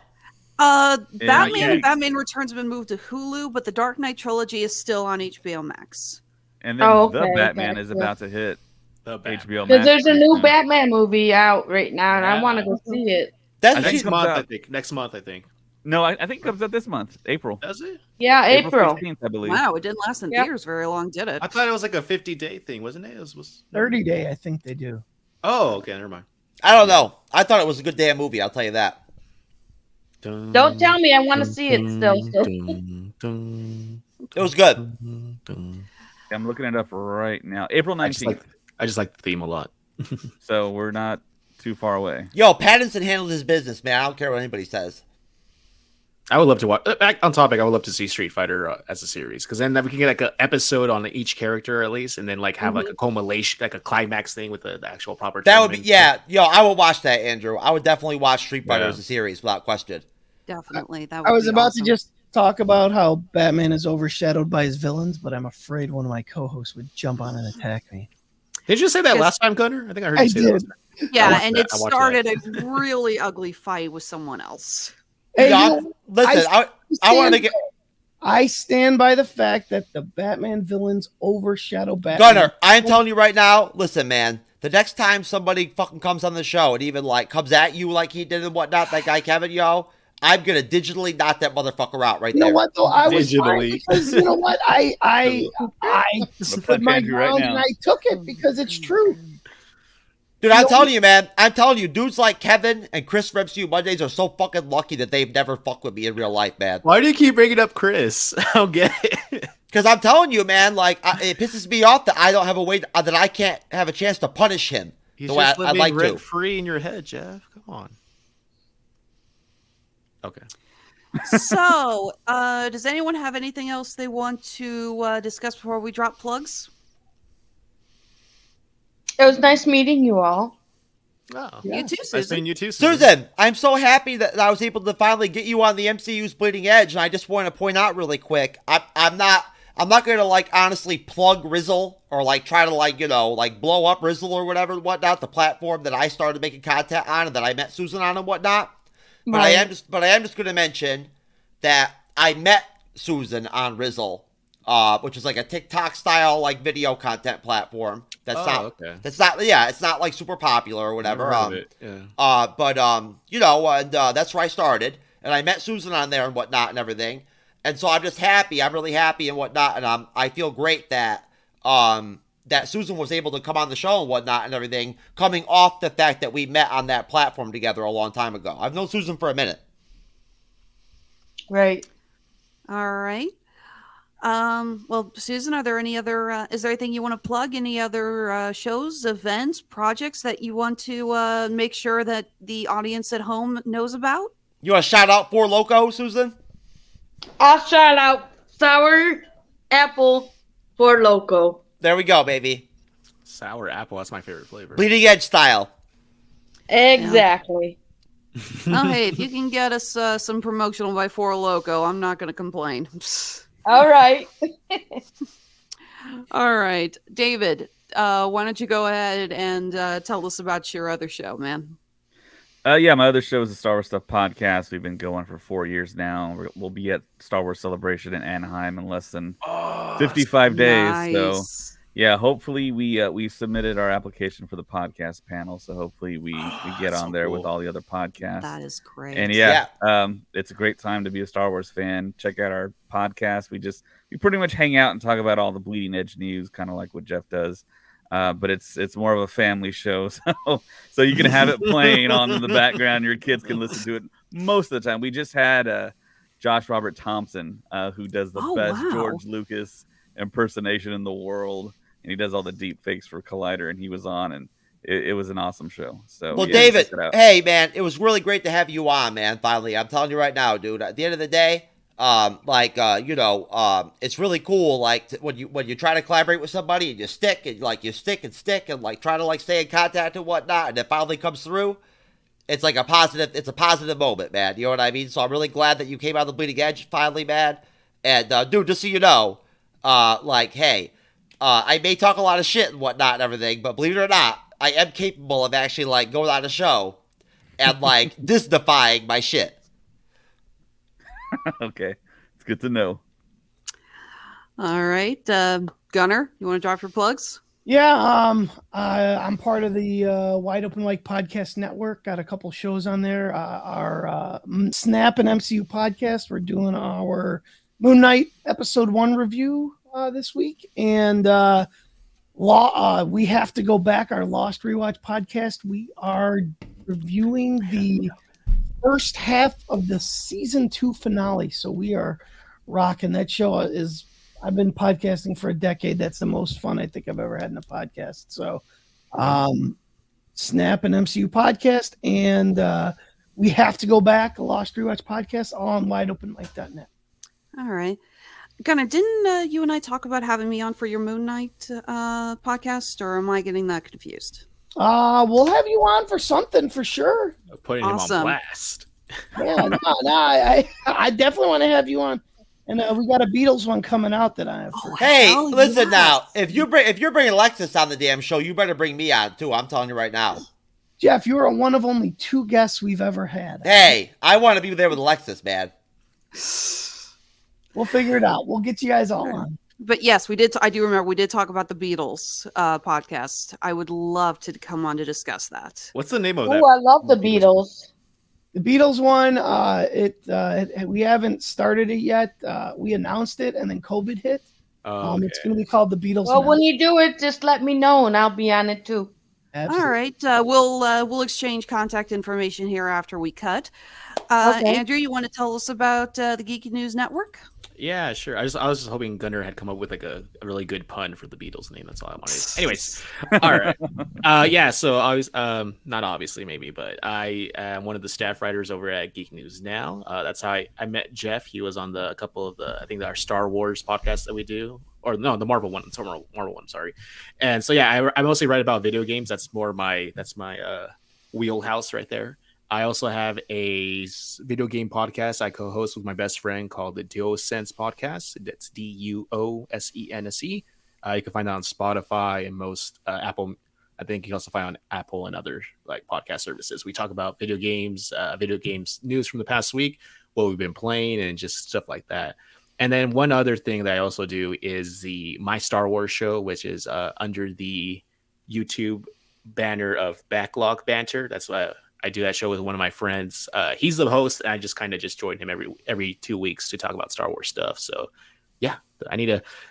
Batman yeah. and Batman Returns have been moved to Hulu, but the Dark Knight trilogy is still on HBO Max. And then Oh, the okay, Batman gotcha. is about to hit The Batman. HBO Max. Because there's a pretty new soon. Batman movie out right now, and I want to go see it. That's I think Next it comes month, out- I think. Next month, I think. No, I think it comes out this month, April. Does it? Yeah, April. 16th, I believe. Wow, it didn't last in Yep. theaters very long, did it? I thought it was like a 50-day thing, wasn't it? It was 30-day, I think they do. Oh, okay, never mind. I don't know. I thought it was a good damn movie. I'll tell you that. Don't tell me I want to see it still. It was good. I'm looking it up right now. April 19th. I just like the theme a lot. So we're not too far away. Yo, Pattinson handled his business, man. I don't care what anybody says. I would love to watch. Back on topic, I would love to see Street Fighter as a series, because then we can get like an episode on each character at least, and then like have like a culmination, like a climax thing with the actual proper. That would be, tournament. yeah. Yo, I would watch that, Andrew. I would definitely watch Street Fighter Yeah. as a series without question. Definitely. That I would was be about awesome. to just talk about how Batman is overshadowed by his villains, but I'm afraid one of my co-hosts would jump on and attack me. Did you say that Yes. last time, Gunnar? I think I heard I you say that. did. last time. Yeah, watched and that. it I watched started a really ugly fight with someone else. Hey, Yo, you I'm- know, listen, I want to make it. I stand by the fact that the Batman villains overshadow Batman. Gunnar, I'm telling you right now, listen, man. The next time somebody fucking comes on the show and even like comes at you like he did and whatnot, that guy Kevin, yo, I'm gonna digitally knock that motherfucker out right You know there. what though? I was fine Digitally. because you know what? I punch put my Andrew right ground now. and I took it because it's true. Dude, I'm telling you, man. I'm telling you, dudes like Kevin and Chris from MCU Mondays are so fucking lucky that they've never fucked with me in real life, man. Why do you keep bringing up Chris? I don't get it. Because I'm telling you, man, like it pisses me off that I don't have a way that I can't have a chance to punish him He's the way just I'd living like to. rent free in your head, Jeff. Come on. Okay. So, does anyone have anything else they want to discuss before we drop plugs? It was nice meeting you all. Oh, You too, nice Susan. seeing you too, Susan. Susan, I'm so happy that I was able to finally get you on the MCU's Bleeding Edge, and I just want to point out really quick, I'm not gonna like honestly plug Rizzle or like try to like like blow up Rizzle or whatever and whatnot, the platform that I started making content on and that I met Susan on and whatnot. But I am just gonna mention that I met Susan on Rizzle, which is like a TikTok style like video content platform. That's okay. It's not like super popular or whatever. Never heard of it. Yeah. That's where I started, and I met Susan on there and whatnot and everything, and so I'm just happy. I'm really happy and whatnot, and I feel great that that Susan was able to come on the show and whatnot and everything, coming off the fact that we met on that platform together a long time ago. I've known Susan for a minute. Right. All right. Well, Susan, are there any other, is there anything you want to plug? Any other shows, events, projects that you want to make sure that the audience at home knows about? You want to shout out Four Loco, Susan? I'll shout out Sour Apple for Loco. There we go, baby. Sour apple. That's my favorite flavor. Bleeding Edge style. Exactly. Oh, hey, if you can get us some promotional by Four Loco, I'm not going to complain. All right. All right. David, why don't you go ahead and tell us about your other show, man? Yeah, my other show is the Star Wars Stuff Podcast. We've been going for 4 years now. We'll be at Star Wars Celebration in Anaheim in less than 55 days. So, Nice. yeah, hopefully we submitted our application for the podcast panel. So hopefully we get on so there cool. with all the other podcasts. That is great. And it's a great time to be a Star Wars fan. Check out our podcast. We pretty much hang out and talk about all the Bleeding Edge news, kind of like what Jeff does. But it's more of a family show, so you can have it playing on in the background. Your kids can listen to it most of the time. We just had Josh Robert Thompson, who does the best George Lucas impersonation in the world, and he does all the deep fakes for Collider, and he was on, and it was an awesome show. So, well, yeah, David, check it out. hey man, it was really great to have you on, man. Finally, I'm telling you right now, dude. At the end of the day, it's really cool. Like when you try to collaborate with somebody and you stick and like you stick and like try to like stay in contact and whatnot, and it finally comes through. It's like a positive moment, man. You know what I mean? So I'm really glad that you came out of the Bleeding Edge finally, man. And dude, just so you know, hey, I may talk a lot of shit and whatnot and everything, but believe it or not, I am capable of actually like going on a show and like disneyfying my shit. Okay, it's good to know. All right. Gunner, you want to drop your plugs? Yeah, I'm part of the Wide Open Mic Podcast Network. Got a couple shows on there. Our Snap and MCU podcast. We're doing our Moon Knight episode 1 review this week, and we have to go back. Our Lost Rewatch podcast. We are reviewing the first half of the season 2 finale. So we are rocking that show. I've been podcasting for a decade. That's the most fun I think I've ever had in a podcast. So, Snap and MCU podcast, and we have to go back. A Lost Rewatch podcast, all on wideopenmic.net. All right. Gunnar, didn't you and I talk about having me on for your Moon Knight podcast, or am I getting that confused? We'll have you on for something for sure. Putting him on blast. Yeah, I definitely want to have you on. And we got a Beatles one coming out that I have. Hey, listen now. If you're bringing Alexis on the damn show, you better bring me on too. I'm telling you right now. Jeff, you are one of only 2 guests we've ever had. Hey, I want to be there with Alexis, man. We'll figure it out. We'll get you guys all on. But yes, we did. I do remember we did talk about the Beatles podcast. I would love to come on to discuss that. What's the name of that? Oh, I love the Beatles. The Beatles one, we haven't started it yet. We announced it, and then COVID hit. Okay. It's going to be called the Beatles. Well, when you do it, just let me know, and I'll be on it too. Absolutely. All right, we'll exchange contact information here after we cut. Okay. Andrew, you want to tell us about the Geek News Network? Yeah, sure. I was just hoping Gunnar had come up with like a really good pun for the Beatles name. That's all I wanted. Anyways, all right. Yeah. So I was not obviously maybe, but I am one of the staff writers over at Geek News Now. That's how I met Jeff. He was on a couple of I think our Star Wars podcasts that we do, or no, the Marvel one. Marvel one. Sorry. And so yeah, I mostly write about video games. That's my wheelhouse right there. I also have a video game podcast I co-host with my best friend called the DuoSense Podcast. That's DuoSense. You can find that on Spotify and most Apple. I think you can also find on Apple and other like podcast services. We talk about video games news from the past week, what we've been playing, and just stuff like that. And then one other thing that I also do is the My Star Wars show, which is under the YouTube banner of Backlog Banter. That's why I do that show with one of my friends. He's the host, and I just kind of join him every 2 weeks to talk about Star Wars stuff. So, yeah,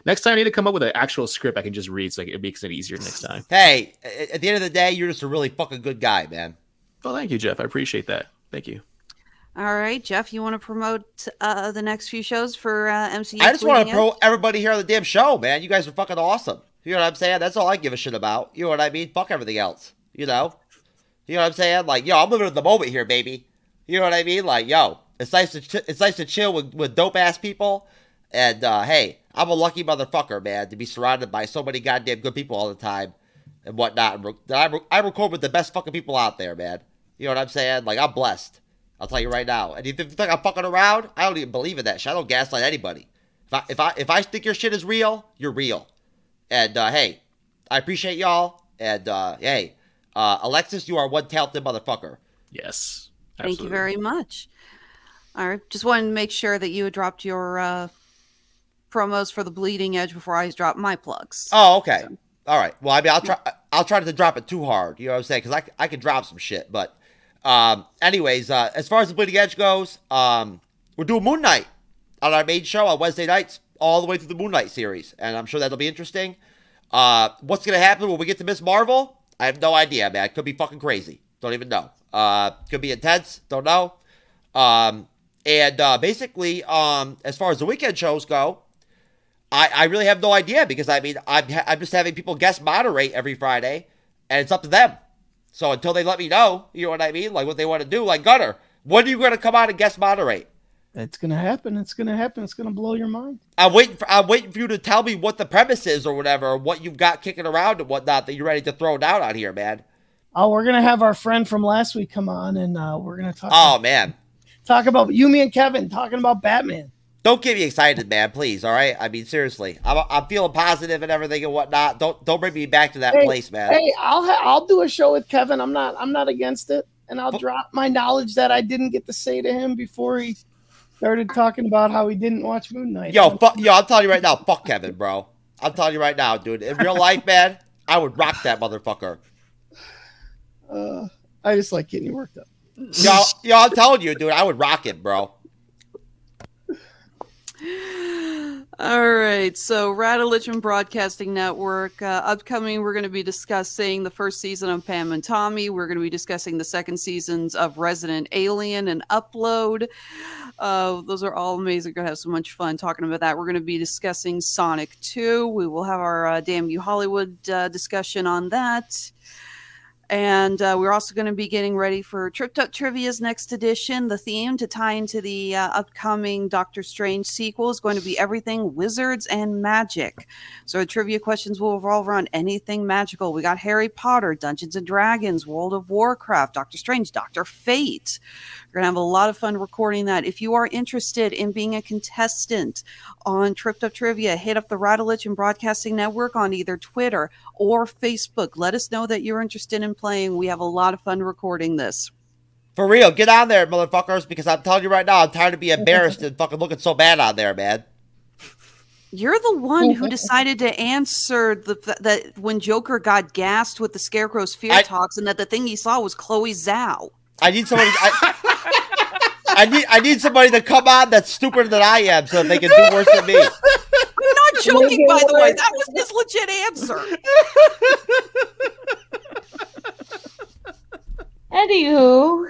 next time I need to come up with an actual script I can just read, so it makes it easier next time. Hey, at the end of the day, you're just a really fucking good guy, man. Well, thank you, Jeff. I appreciate that. Thank you. All right, Jeff, you want to promote the next few shows for MCU? I just want to promote everybody here on the damn show, man. You guys are fucking awesome. You know what I'm saying? That's all I give a shit about. You know what I mean? Fuck everything else. You know? You know what I'm saying? Like, yo, I'm living in the moment here, baby. You know what I mean? Like, yo, it's nice to chill with dope ass people. And hey, I'm a lucky motherfucker, man, to be surrounded by so many goddamn good people all the time and whatnot. I record with the best fucking people out there, man. You know what I'm saying? Like, I'm blessed. I'll tell you right now. And if you think I'm fucking around, I don't even believe in that shit. I don't gaslight anybody. If I think your shit is real, you're real. And hey, I appreciate y'all. And hey. Alexis, you are one talented motherfucker. Yes. Absolutely. Thank you very much. All right. Just wanted to make sure that you had dropped your promos for the Bleeding Edge before I dropped my plugs. Oh, okay. So. All right. Well, I mean, I'll try to drop it too hard. You know what I'm saying? Because I can drop some shit. But anyways, as far as the Bleeding Edge goes, we're doing Moon Knight on our main show on Wednesday nights all the way through the Moon Knight series. And I'm sure that'll be interesting. What's going to happen when we get to Ms. Marvel? I have no idea, man. It could be fucking crazy. Don't even know. Could be intense. Don't know. Basically, as far as the weekend shows go, I really have no idea because, I mean, I'm just having people guest moderate every Friday, and it's up to them. So until they let me know, you know what I mean? Like what they want to do. Like, Gunner, when are you going to come out and guest moderate? It's going to happen. It's going to happen. It's going to blow your mind. I'm waiting for you to tell me what the premise is or whatever, or what you've got kicking around and whatnot that you're ready to throw down out here, man. Oh, we're going to have our friend from last week come on, and we're going to talk. Oh, man. Talk about you, me, and Kevin talking about Batman. Don't get me excited, man, please, all right? I mean, seriously. I'm feeling positive and everything and whatnot. Don't bring me back to that place, man. Hey, I'll do a show with Kevin. I'm not against it, and I'll drop my knowledge that I didn't get to say to him before he started talking about how he didn't watch Moon Knight. Yo, I'm telling you right now, fuck Kevin, bro. I'm telling you right now, dude. In real life, man, I would rock that motherfucker. I just like getting you worked up. Yo, I'm telling you, dude, I would rock it, bro. All right, so Radulich In Broadcasting Network. Upcoming, we're going to be discussing the first season of Pam and Tommy. We're going to be discussing the second seasons of Resident Alien and Upload. Those are all amazing. We're going to have so much fun talking about that. We're going to be discussing Sonic 2. We will have our Damn You Hollywood discussion on that. And we're also going to be getting ready for Tripped Up Trivia's next edition. The theme to tie into the upcoming Doctor Strange sequel is going to be everything wizards and magic. So the trivia questions will revolve around anything magical. We got Harry Potter, Dungeons and Dragons, World of Warcraft, Doctor Strange, Dr. Fate. We're going to have a lot of fun recording that. If you are interested in being a contestant on Tripped Up Trivia, hit up the Radulich In Broadcasting Network on either Twitter or Facebook. Let us know that you're interested in playing. We have a lot of fun recording this. For real, get on there, motherfuckers, because I'm telling you right now, I'm tired of being embarrassed and fucking looking so bad on there, man. You're the one who decided to answer that when Joker got gassed with the Scarecrow's fear toxin, that the thing he saw was Chloe Zhao. I need somebody. I need somebody to come on that's stupider than I am, so they can do worse than me. I'm not joking, by the way. That was his legit answer. Anywho.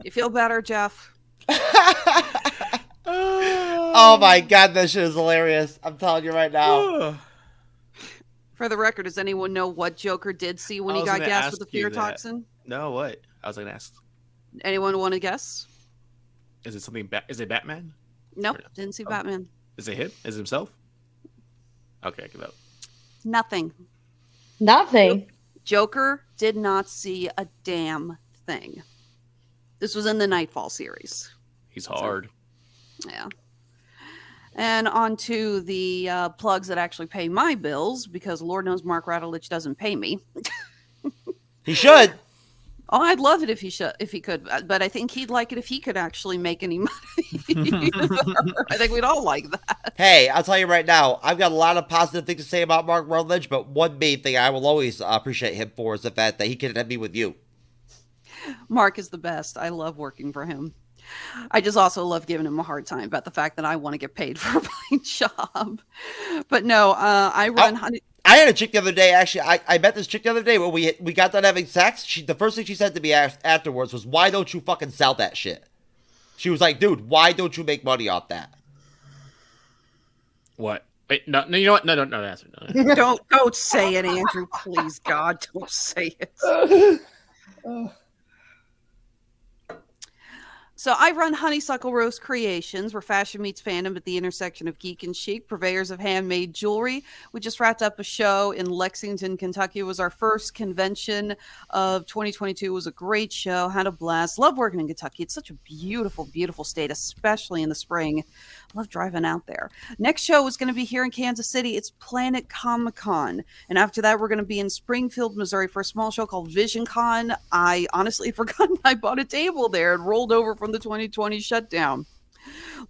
You feel better, Jeff? Oh my god, that shit is hilarious. I'm telling you right now. For the record, does anyone know what Joker did see when he got gassed with the fear toxin? No, what? I was going to ask. Anyone want to guess? Is it something? Is it Batman? Nope, didn't see Batman. Is it him? Is it himself? Okay, I give up. Nothing. Joker did not see a damn thing. This was in the Nightfall series. He's hard. So, yeah. And on to the plugs that actually pay my bills, because Lord knows Mark Radulich doesn't pay me. He should. Oh, I'd love it if he could, but I think he'd like it if he could actually make any money. I think we'd all like that. Hey, I'll tell you right now, I've got a lot of positive things to say about Mark Radulich, but one main thing I will always appreciate him for is the fact that he can have me with you. Mark is the best. I love working for him. I just also love giving him a hard time about the fact that I want to get paid for my job. But no, I run Honey. I had a chick the other day, actually. I met this chick the other day when we got done having sex. The first thing she said to me afterwards was, "Why don't you fucking sell that shit?" She was like, "Dude, why don't you make money off that?" What? Wait, no, you know what? No, answer. No. Don't say it, Andrew. Please, God, don't say it. So I run Honey Suckle Rose Creations, where fashion meets fandom at the intersection of geek and chic, purveyors of handmade jewelry. We just wrapped up a show in Lexington, Kentucky. It was our first convention of 2022. It was a great show. Had a blast. Love working in Kentucky. It's such a beautiful, beautiful state, especially in the spring. Love driving out there. Next show is going to be here in Kansas City. It's Planet Comic-Con. And after that, we're going to be in Springfield, Missouri for a small show called Vision Con. I honestly had forgotten I bought a table there and rolled over from the 2020 shutdown.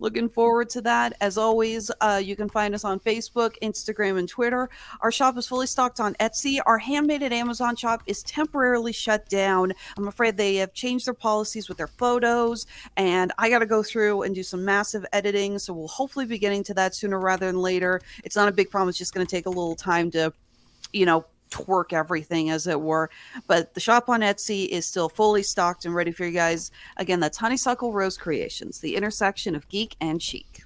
Looking forward to that. As always, you can find us on Facebook, Instagram, and Twitter. Our shop is fully stocked on Etsy. Our handmade at Amazon shop is temporarily shut down. I'm afraid they have changed their policies with their photos, and I got to go through and do some massive editing. So we'll hopefully be getting to that sooner rather than later. It's not a big problem. It's just going to take a little time to, twerk everything, as it were. But the shop on Etsy is still fully stocked and ready for you guys. Again, that's Honey Suckle Rose Creations, the intersection of geek and chic.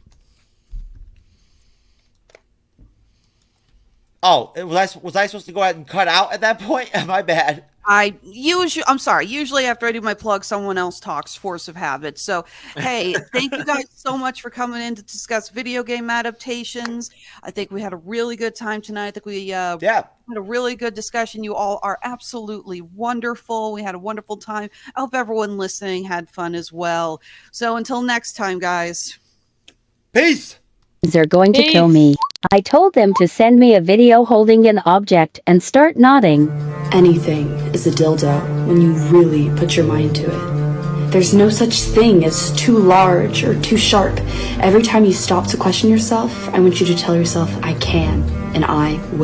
Oh, was I supposed to go ahead and cut out at that point? My bad. I'm sorry. Usually after I do my plug, someone else talks, force of habit. So, hey, thank you guys so much for coming in to discuss video game adaptations. I think we had a really good time tonight. I think we had a really good discussion. You all are absolutely wonderful. We had a wonderful time. I hope everyone listening had fun as well. So until next time, guys. Peace. They're going to kill me. I told them to send me a video holding an object and start nodding. Anything is a dildo when you really put your mind to it. There's no such thing as too large or too sharp. Every time you stop to question yourself, I want you to tell yourself, I can and I will.